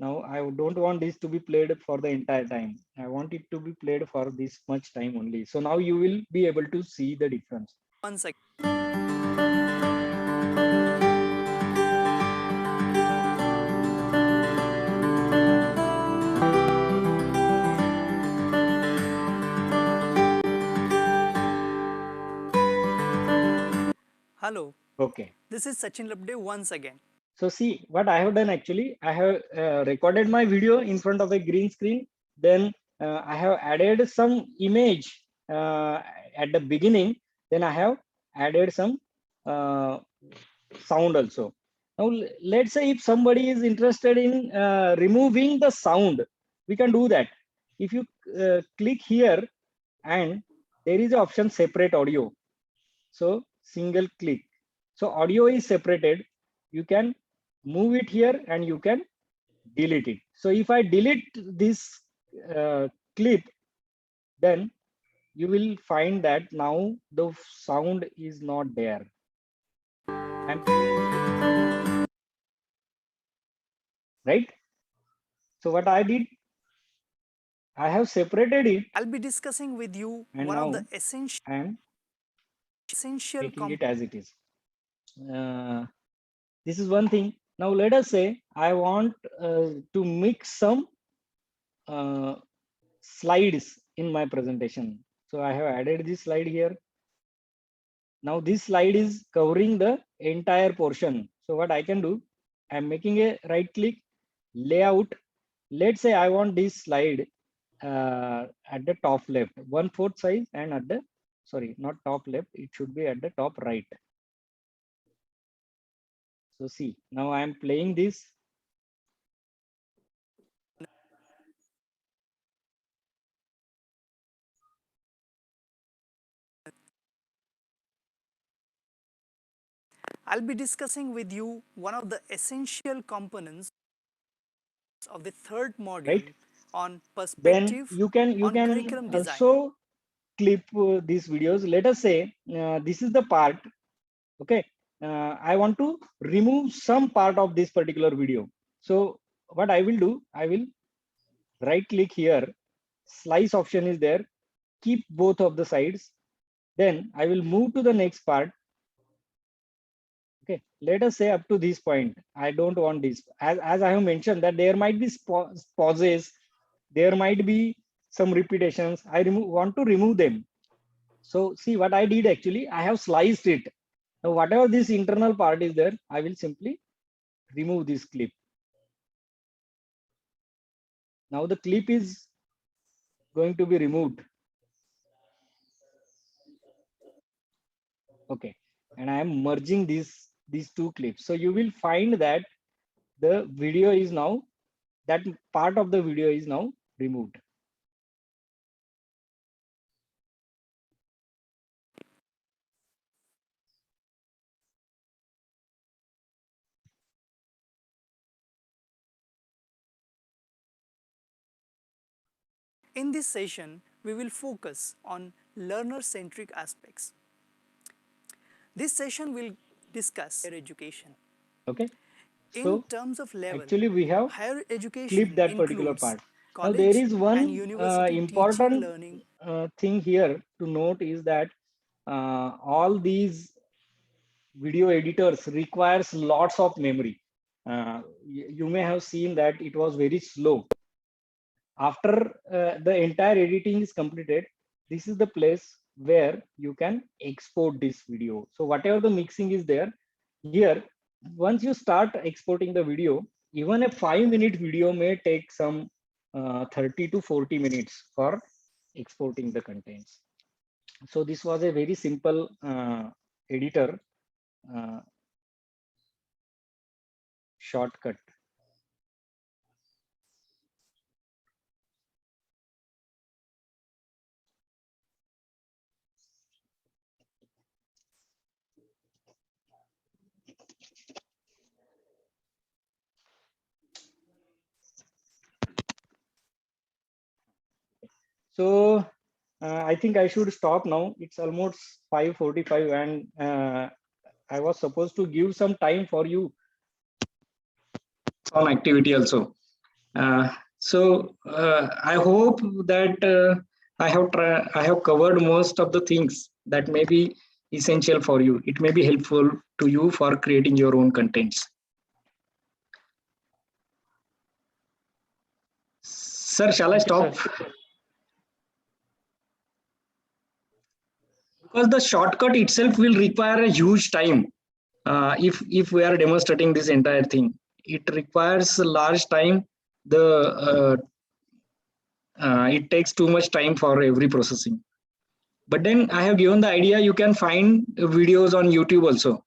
Now I don't want this to be played for the entire time. I want it to be played for this much time only. So now you will be able to see the difference. once again. Hello. Okay. This is Sachin Labde once again. So see what I have done actually. I have recorded my video in front of a green screen. Then I have added some image at the beginning. Then I have added some sound also. Now let's say if somebody is interested in removing the sound, we can do that. If you click here, and there is an option separate audio. So single click. So audio is separated. You can move it here and you can delete it. So if I delete this clip, then you will find that now the sound is not there. Right? So what I did, I have separated it. I'll be discussing with you And one now of the essential making it as it is. This is one thing. Now let us say I want to mix some slides in my presentation. So I have added this slide here. Now this slide is covering the entire portion. So what I can do, I'm making a right click, layout. Let's say I want this slide at the top left, 1/4 size, and at the, sorry, not top left, it should be at the top right. So see, now I am playing this. I'll be discussing with you one of the essential components of the third module, right? On Then perspective you can curriculum design. also clip these videos. Let us say this is the part. Okay, I want to remove some part of this particular video. So what I will do, I will right click here, slice option is there, keep both of the sides. Then I will move to the next part. Okay, let us say up to this point. I don't want this. As I have mentioned that there might be pauses, there might be some repetitions. I want to remove them. So see what I did actually, I have sliced it. Now whatever this internal part is there, I will simply remove this clip. Now the clip is going to be removed. Okay, and I am merging these two clips. So you will find that the video is now, that part of the video is now removed. In this session, we will focus on learner-centric aspects. This session will discuss higher education. Okay. In So terms of level, actually we have higher education clipped that particular includes part. Now, there college is and one university teaching important learning. thing here to note is that all these video editors requires lots of memory. You may have seen that it was very slow. After the entire editing is completed, this is the place where you can export this video. So whatever the mixing is there, here, once you start exporting the video, even a 5-minute video may take some 30 to 40 minutes for exporting the contents. So this was a very simple editor shortcut. So I think I should stop now. It's almost 5:45 and I was supposed to give some time for you. On activity also. I hope that I have covered most of the things that may be essential for you. It may be helpful to you for creating your own contents. Sir, shall I stop? Because the shortcut itself will require a huge time. If we are demonstrating this entire thing, it requires a large time. It takes too much time for every processing. But then I have given the idea you can find videos on YouTube also.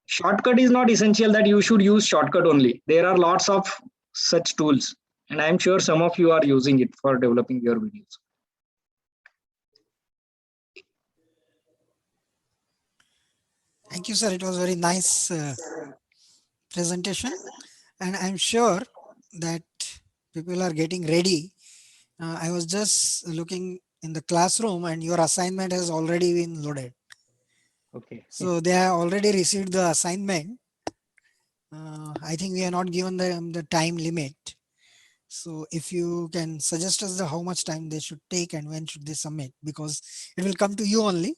Shortcut is not essential that you should use shortcut only. There are lots of such tools, and I'm sure some of you are using it for developing your videos. Thank you, sir. It was very nice presentation, and I'm sure that people are getting ready. I was just looking in the classroom, and your assignment has already been loaded. Okay. So they have already received the assignment. I think we are not given them the time limit. So if you can suggest us how much time they should take and when should they submit, because it will come to you only.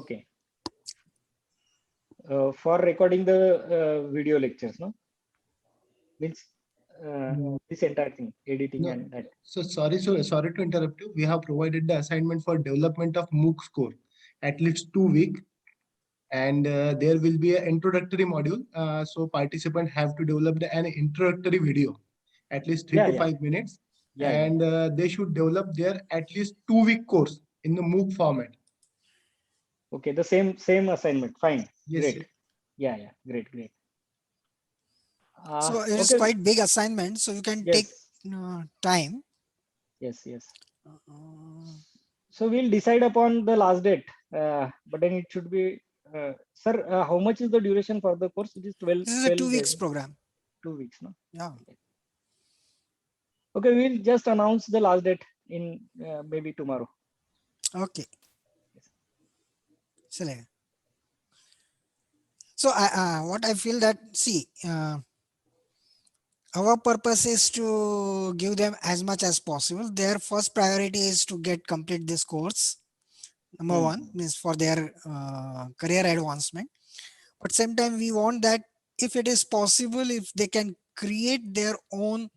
Okay. For recording the video lectures, no? Means this entire thing, editing and that. So sorry to interrupt you. We have provided the assignment for development of MOOC score at least 2 weeks, and there will be an introductory module. So participants have to develop an introductory video, at least 3 to 5 minutes, and they should develop their at least 2-week course in the MOOC format. Okay, the same assignment. Fine. Yes. Great. Yeah. Great. So it is quite big assignment, so you can take time. Yes. So we'll decide upon the last date, but then it should be, sir, how much is the duration for the course? It is 12. This is a 2 weeks program. 2 weeks, no? Yeah. Okay, we'll just announce the last date in maybe tomorrow. Okay. So what I feel that, see, our purpose is to give them as much as possible. Their first priority is to complete this course. Number one means for their career advancement. But same time we want that if it is possible, if they can create their own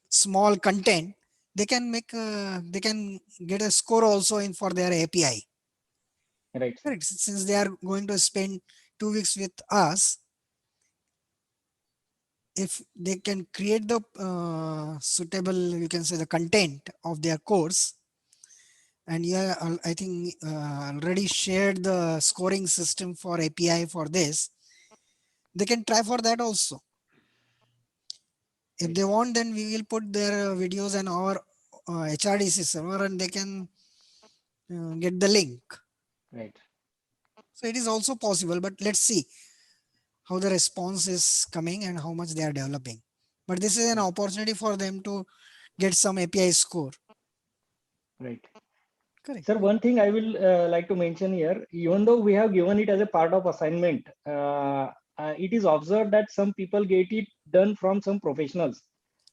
small content, they can get a score also in for their API. Right. Correct. Since they are going to spend 2 weeks with us, if they can create the suitable, you can say, the content of their course, and I think already shared the scoring system for API for this, they can try for that also. If they want, then we will put their videos and our HRDC server, and they can get the link. Right. So it is also possible, but let's see how the response is coming and how much they are developing. But this is an opportunity for them to get some API score. Right. Correct. Sir, one thing I will like to mention here, even though we have given it as a part of assignment, it is observed that some people get it done from some professionals.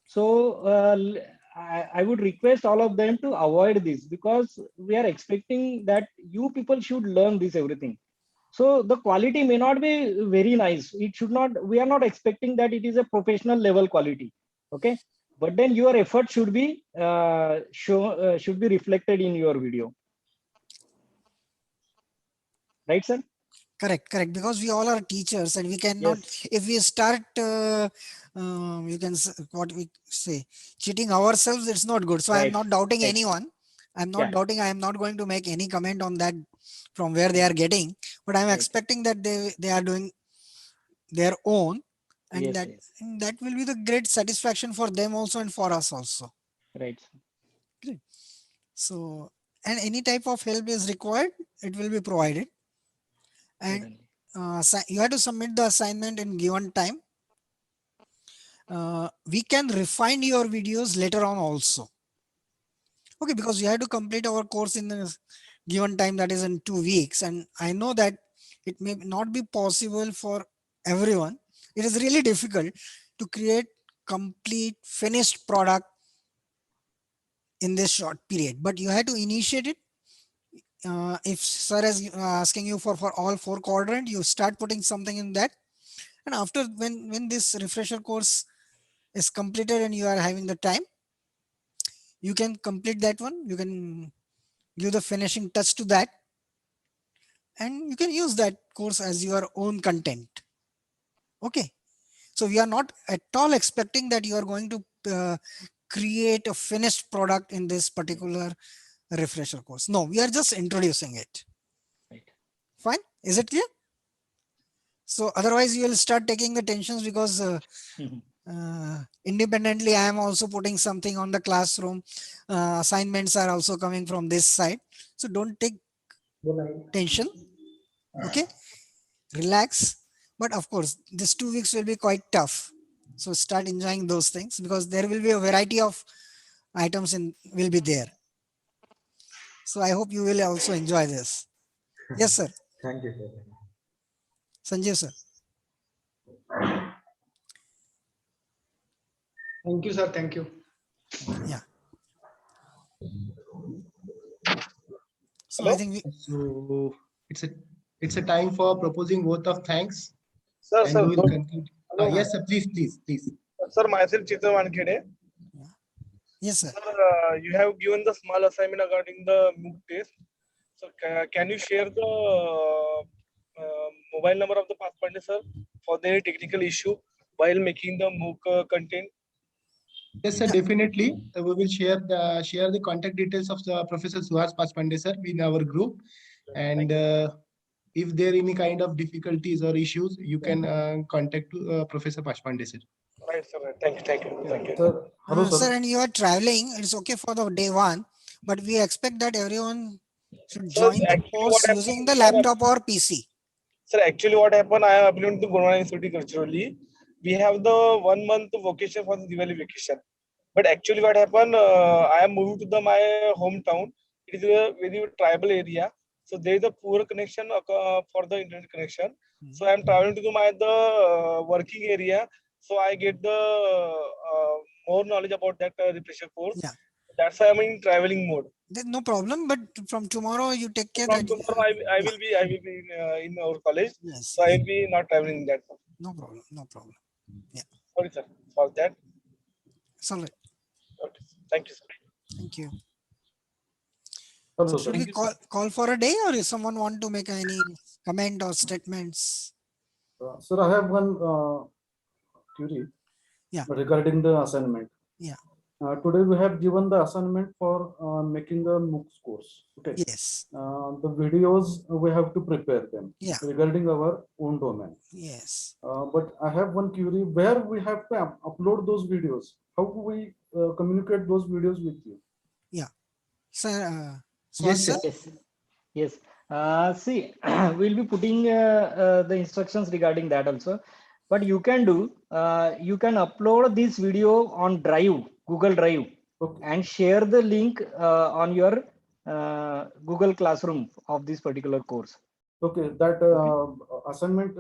So I would request all of them to avoid this, because we are expecting that you people should learn this everything. So the quality may not be very nice. It should not, we are not expecting that it is a professional level quality. Okay. But then your effort should be should be reflected in your video. Right, sir? Correct, because we all are teachers and we cannot, if we start, you can, what we say, cheating ourselves, it's not good. So I am not doubting anyone. I'm not doubting, I am not going to make any comment on that from where they are getting, but I'm expecting that they are doing their own, and that will be the great satisfaction for them also and for us also. Right. Great. So, and any type of help is required, it will be provided. And you have to submit the assignment in given time. We can refine your videos later on also. Okay, because you have to complete our course in the given time, that is in 2 weeks. And I know that it may not be possible for everyone. It is really difficult to create complete finished product in this short period, but you have to initiate it. If sir is asking you for all 4 quadrant, you start putting something in that. And after, when this refresher course is completed and you are having the time, you can complete that one. You can give the finishing touch to that, and you can use that course as your own content. Okay. So we are not at all expecting that you are going to create a finished product in this particular refresher course. No, we are just introducing it. Right. Fine. Is it clear? So otherwise you will start taking the tensions, because independently I am also putting something on the classroom. Assignments are also coming from this side. So don't take tension. Okay. Relax. But of course, this 2 weeks will be quite tough. So start enjoying those things, because there will be a variety of items will be there. So I hope you will also enjoy this. Yes, sir. Thank you, sir. Sanjeev, sir. Thank you, sir. Thank you. Yeah. So Hello? I think So it's a time for proposing vote of thanks. Sir, and we will conclude. Yes, sir. Please. Sir, myself Chitra Wankhede. Yes, sir. Sir, you have given the small assignment regarding the MOOC test. So can you share the mobile number of the Pathfinder, sir, for their technical issue while making the MOOC content? Yes, sir. Definitely, we will share the contact details of the Professor Suhas Paspande, sir, in our group. And if there any kind of difficulties or issues, you can contact Professor Paspande, sir. Right, sir. Thank you. Sir, and you are traveling. It's okay for the day 1, but we expect that everyone should join the course using the laptop or PC. Sir, actually what happened, I am applying to Guruvara Institute culturally. We have the 1 month vacation for the Diwali vacation. But actually what happened, I am moving to my hometown. It is a very tribal area. So there is a poor connection for the internet connection. So I am traveling to the working area. So I get the more knowledge about that refresher course. Yeah. That's why I'm in traveling mode. There's no problem, but from tomorrow you take care From that. tomorrow I will be in our college. Yes. So I will be not traveling that. No problem. Yeah. Sorry, sir, for that. It's all right. Okay. Thank you, sir. Thank you. Hello, So should we call for a day, or if someone want to make any comment or statements? Sir, I have one query regarding the assignment. Yeah. Today we have given the assignment for making the MOOCs course. Okay. Yes. The videos we have to prepare them regarding our own domain. Yes. But I have one query: where we have to upload those videos? How do we communicate those videos with you? Yeah. Sir. Yes. See, we'll be putting the instructions regarding that also. But you can do, you can upload this video on Drive, Google Drive, and share the link on your Google Classroom of this particular course. Okay, that assignment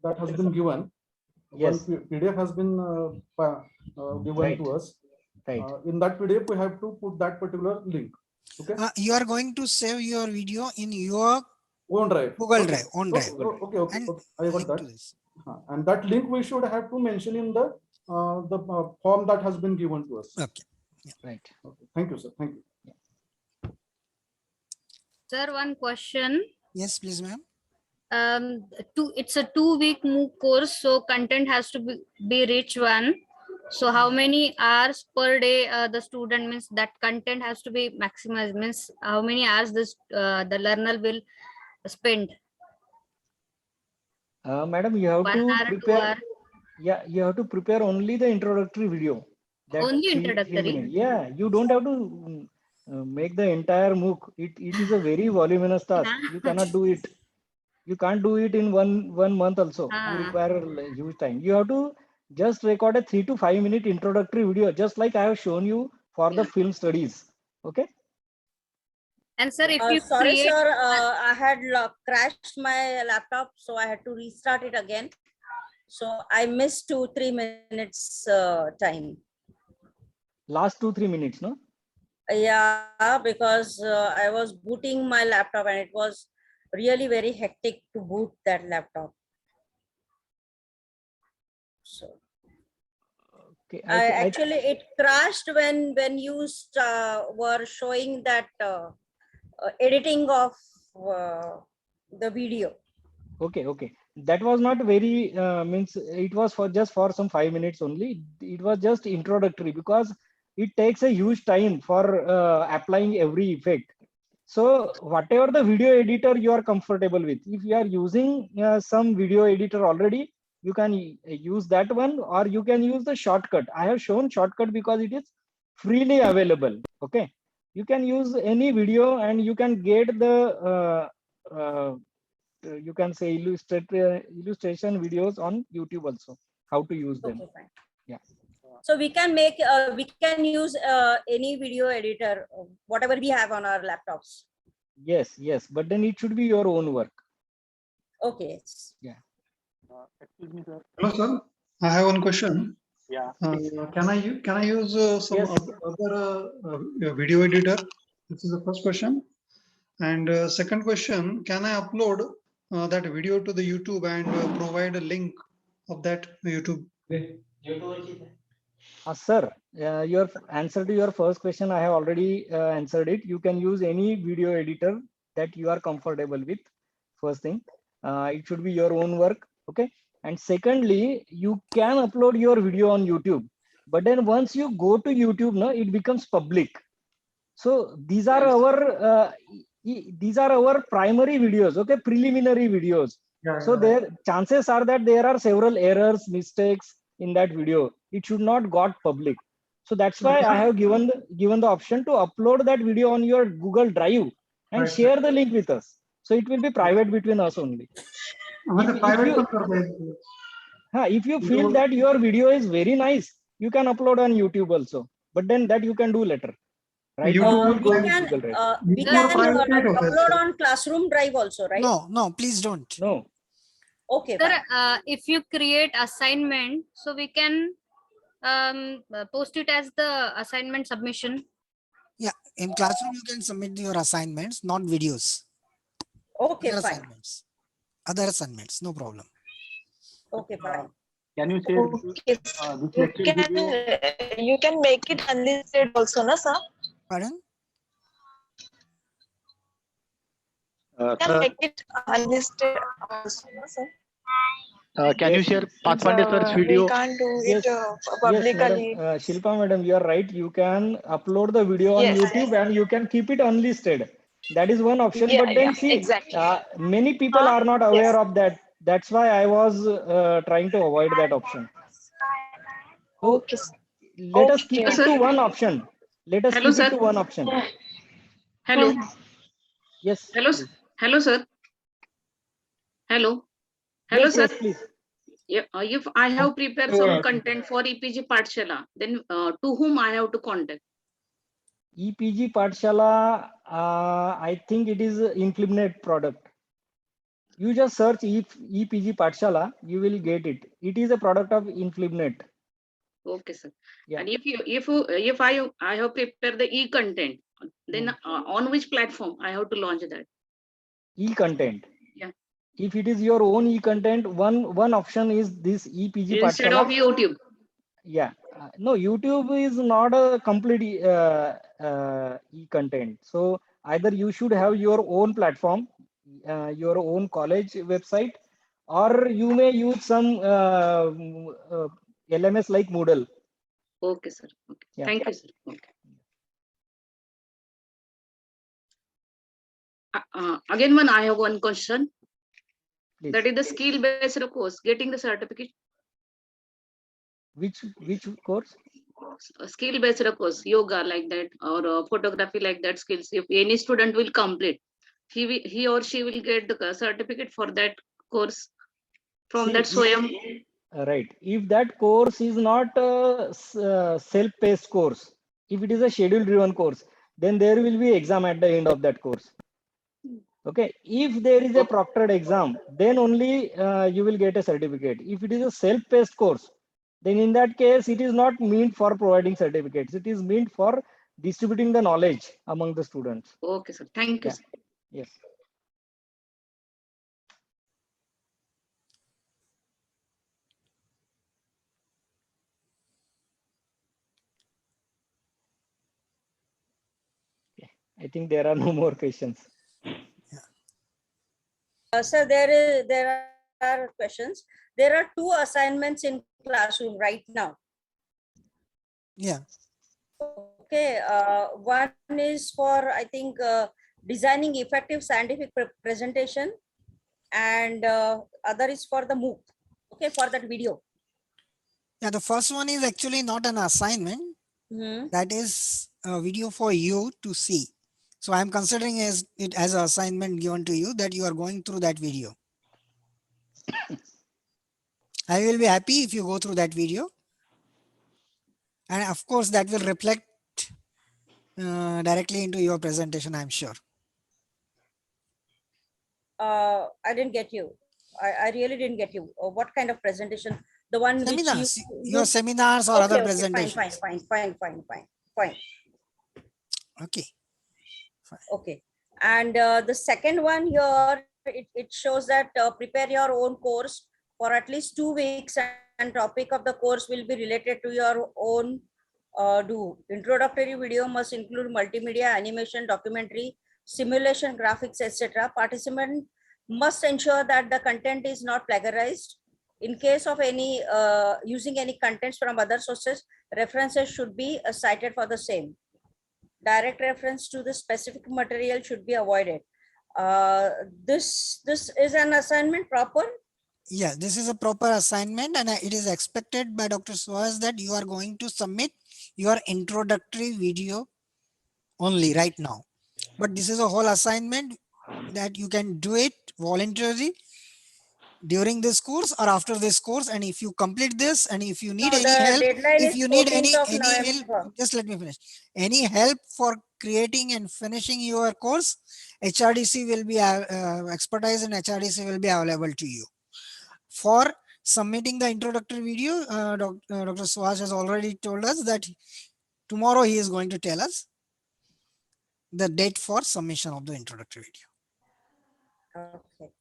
that has been given. Yes. One PDF has been given to us. Right. In that PDF, we have to put that particular link. Okay. You are going to save your video in your own drive. Google Okay. Drive. Own drive. Okay. And I got link that. to this. And that link we should have to mention in the form that has been given to us. Okay. Yeah. Right. Okay. Thank you, sir. Thank you. Sir, one question. Yes, please, ma'am. It's a 2-week MOOC course, so content has to be rich one. So how many hours per day the student, means that content has to be maximized, means how many hours this the learner will spend? Madam, you have 1 to hour, 2 prepare. hour? Yeah, you have to prepare only the introductory video. Only three introductory? minutes. Yeah, you don't have to make the entire MOOC. It is a very voluminous task. You cannot do it. You can't do it in one month also. You require a huge time. You have to just record a 3 to 5 minute introductory video, just like I have shown you for the film studies. Okay. And sir, if you sorry, create... sir, I had crashed my laptop, so I had to restart it again. So I missed 2-3 minutes time. Last 2-3 minutes, no? Yeah, because I was booting my laptop and it was really very hectic to boot that laptop. So okay, actually it crashed when you were showing that editing of the video. Okay. That was not very means it was for just for some 5 minutes only. It was just introductory because it takes a huge time for applying every effect. So whatever the video editor you are comfortable with, if you are using some video editor already, you can use that one, or you can use the shortcut. I have shown shortcut because it is freely available. Okay, you can use any video and you can get the you can say illustration videos on YouTube also, how to use them. Okay, fine. Yeah. So we can use any video editor, whatever we have on our laptops. Yes, but then it should be your own work. Okay. Yeah. Excuse me, sir. Hello, sir. I have one question. Yeah. Can I use some other video editor? This is the first question. And second question, can I upload that video to the YouTube and provide a link of that YouTube? Sir, your answer to your first question, I have already answered it. You can use any video editor that you are comfortable with. First thing, it should be your own work. Okay. And secondly, you can upload your video on YouTube, but then once you go to YouTube, no, it becomes public. So these are our primary videos, okay, preliminary videos. So there chances are that there are several errors, mistakes in that video. It should not got public. So that's why I have given the option to upload that video on your Google Drive and share the link with us. So it will be private between us only. If you feel that your video is very nice, you can upload on YouTube also. But then that you can do later. Right? We can upload on Classroom Drive also, right? No, please don't. No. Okay. Sir, if you create assignment, so we can post it as the assignment submission. Yeah, in Classroom you can submit your assignments, not videos. Okay, other fine. Assignments. Other assignments, no problem. Okay, fine. Can you share this lecture video? You can make it unlisted also, no, sir? Pardon? You can make it unlisted also, no, sir? Can you share Pathfinder sir's video? We can't do it Yes, publicly. madam. Shilpa madam, you are right. You can upload the video on YouTube and you can keep it unlisted. That is one option. Yeah, but then yeah, see, exactly. many people are not aware of that. That's why I was trying to avoid that option. So Okay. let us keep it to one option. Let us keep it to one option. Hello. Yes. Hello. Please. Hello, sir. Hello. Hello, Yes, sir. yes, please. Yeah, if I have prepared some content for EPG Pathshala, then to whom I have to contact? EPG Pathshala, I think it is Inflinet product. You just search EPG Pathshala, you will get it. It is a product of Inflinet. Okay, sir. Yeah. And if I have prepared the e-content, then on which platform I have to launch that? E-content. Yeah. If it is your own e-content, one option is this EPG Instead Pathshala. of YouTube. Yeah. No, YouTube is not a complete e-content. So either you should have your own platform, your own college website, or you may use some LMS like Moodle. Okay, sir. Okay. Yeah. Thank you, sir. Okay. Again, I have one question. Please. That is the skill-based course, getting the certificate. Which course? Skill-based course, yoga like that, or photography like that skills. If any student will complete, he or she will get the certificate for that course from See, that Swayam. Right. If that course is not a self-paced course, if it is a schedule-driven course, then there will be exam at the end of that course. Okay. If there is a proctored exam, then only you will get a certificate. If it is a self-paced course, then in that case, it is not meant for providing certificates. It is meant for distributing the knowledge among the students. Okay, sir. Thank you. Yeah. Sir. Yes. I think there are no more questions. Sir, there are questions. There are 2 assignments in classroom right now. Yeah. Okay. One is for, I think, designing effective scientific presentation, and other is for the MOOC. Okay, for that video. Yeah, the first one is actually not an assignment. That is a video for you to see. So I'm considering it as an assignment given to you that you are going through that video. I will be happy if you go through that video. And of course, that will reflect directly into your presentation, I'm sure. I didn't get you. I really didn't get you. What kind of presentation? The one Seminars, which your seminars or other presentations. Fine. Okay. Okay. And the second one here, it shows that prepare your own course for at least 2 weeks, and topic of the course will be related to your own do. Introductory video must include multimedia, animation, documentary, simulation, graphics, etc. Participant must ensure that the content is not plagiarized. In case of any using any contents from other sources, references should be cited for the same. Direct reference to the specific material should be avoided. This is an assignment proper? Yeah, this is a proper assignment, and it is expected by Dr. Swaz that you are going to submit your introductory video only right now. But this is a whole assignment that you can do it voluntarily during this course or after this course. And if you complete this, and if you need any help, if you need any help, just let me finish. Any help for creating and finishing your course, HRDC will be expertise in HRDC will be available to you. For submitting the introductory video, Dr. Swaj has already told us that tomorrow he is going to tell us the date for submission of the introductory video. Okay.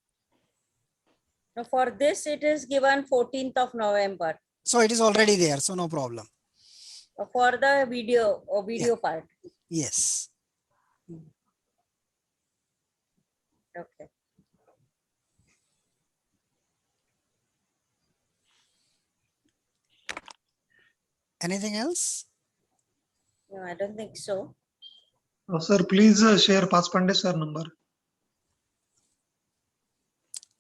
Now for this, it is given 14th of November. So it is already there, so no problem. For the video part. Yes. Okay. Anything else? No, I don't think so. Sir, please share Paspande sir number.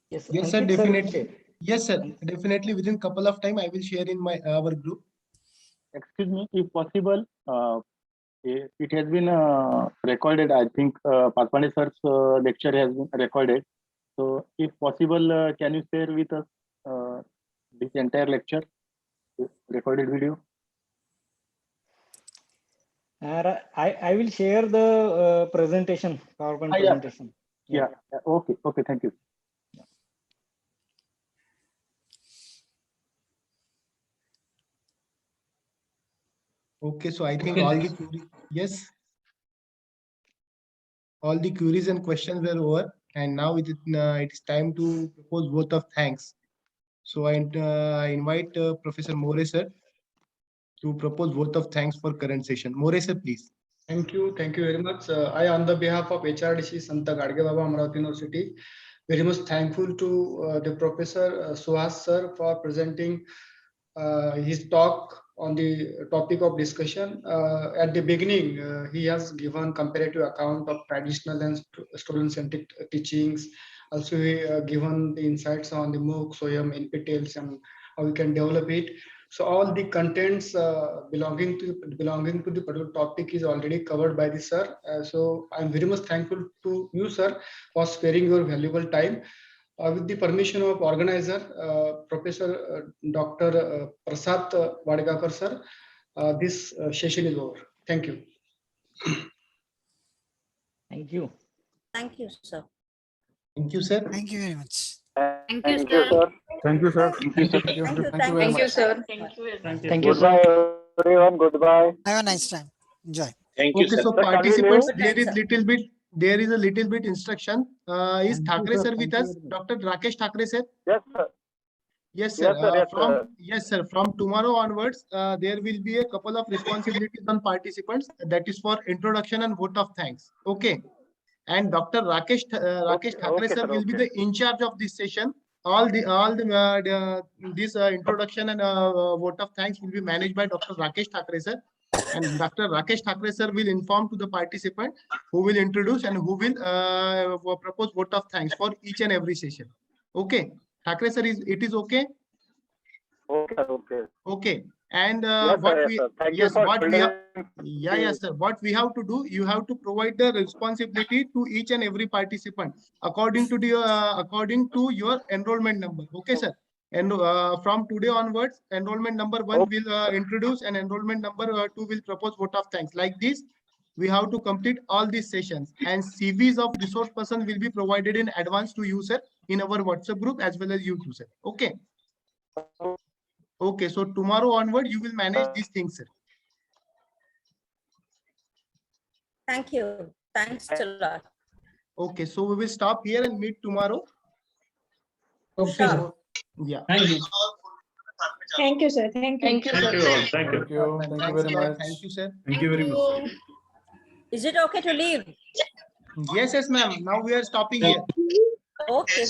Yes, Yes, sir, Ankit, definitely. Yes, sir, definitely. Within couple of time, I will share in our group. Excuse me, if possible, it has been recorded. I think Paspande sir's lecture has been recorded. So, if possible, can you share with us this entire lecture, recorded video? I will share the presentation, PowerPoint presentation. Yeah. Okay. Thank you. Okay, so I think all the queries, yes, all the queries and questions were over, and now it is time to propose vote of thanks. So I invite Professor More sir to propose vote of thanks for current session. More sir, please. Thank you very much. I, on the behalf of HRDC Santa Gadge Baba Amravati University, very much thankful to the Professor Suhas sir for presenting his talk on the topic of discussion. At the beginning, he has given comparative account of traditional and student-centric teachings. Also, he given the insights on the MOOC, Swayam, NPTELs, and how we can develop it. So all the contents belonging to the particular topic is already covered by the sir. So I'm very much thankful to you, sir, for sparing your valuable time. With the permission of organizer, Professor Dr. Prasad Vadgakar sir, this session is over. Thank you. Thank you. Thank you, sir. Thank you, sir. Thank you very much. Thank you, sir. Thank you, sir. Thank you, sir. Thank you, Thank you thank very you, much. sir. Thank you. Thank you, sir. Goodbye, everyone. Goodbye. Have a nice time. Enjoy. Thank you, Okay, sir. so Sir, can we participants, leave? there Good is night, sir. little bit, there is a little bit instruction. Is Thank you, Thakre sir. sir with Thank you us? very much. Dr. Rakesh Thakre sir? Yes, sir. Yes, sir. Yes, sir. Yes, sir. From tomorrow onwards, there will be a couple of responsibilities on participants. That is for introduction and vote of thanks. Okay. And Dr. Rakesh Thakre Okay, sir sir. will be Okay. the in charge of this session. This introduction and vote of thanks will be managed by Dr. Rakesh Thakre sir. And Dr. Rakesh Thakre sir will inform to the participant who will introduce and who will propose vote of thanks for each and every session. Okay. Thakre sir, it is okay? Okay, okay. Okay. And Yes, what sir. Yes, we, sir. Thank you yes, for what we have, building. yes, sir. What we have to do, you have to provide the responsibility to each and every participant according to your enrollment number. Okay, sir. And from today onwards, enrollment number 1 will introduce and enrollment number 2 will propose vote of thanks. Like this, we have to complete all these sessions, and CVs of resource person will be provided in advance to you, sir, in our WhatsApp group as well as you too, sir. Okay. Okay, so tomorrow onward, you will manage these things, sir. Thank you. Thanks a lot. Okay, so we will stop here and meet tomorrow. Okay, sure. Yeah. Thank you. Thank you, sir. Thank you. Thank you, sir. Thank you. Thank you Thanks very a lot. much. Thank you, sir. Thank you very much. Is it okay to leave? Yes, ma'am. Now we are stopping here. Okay.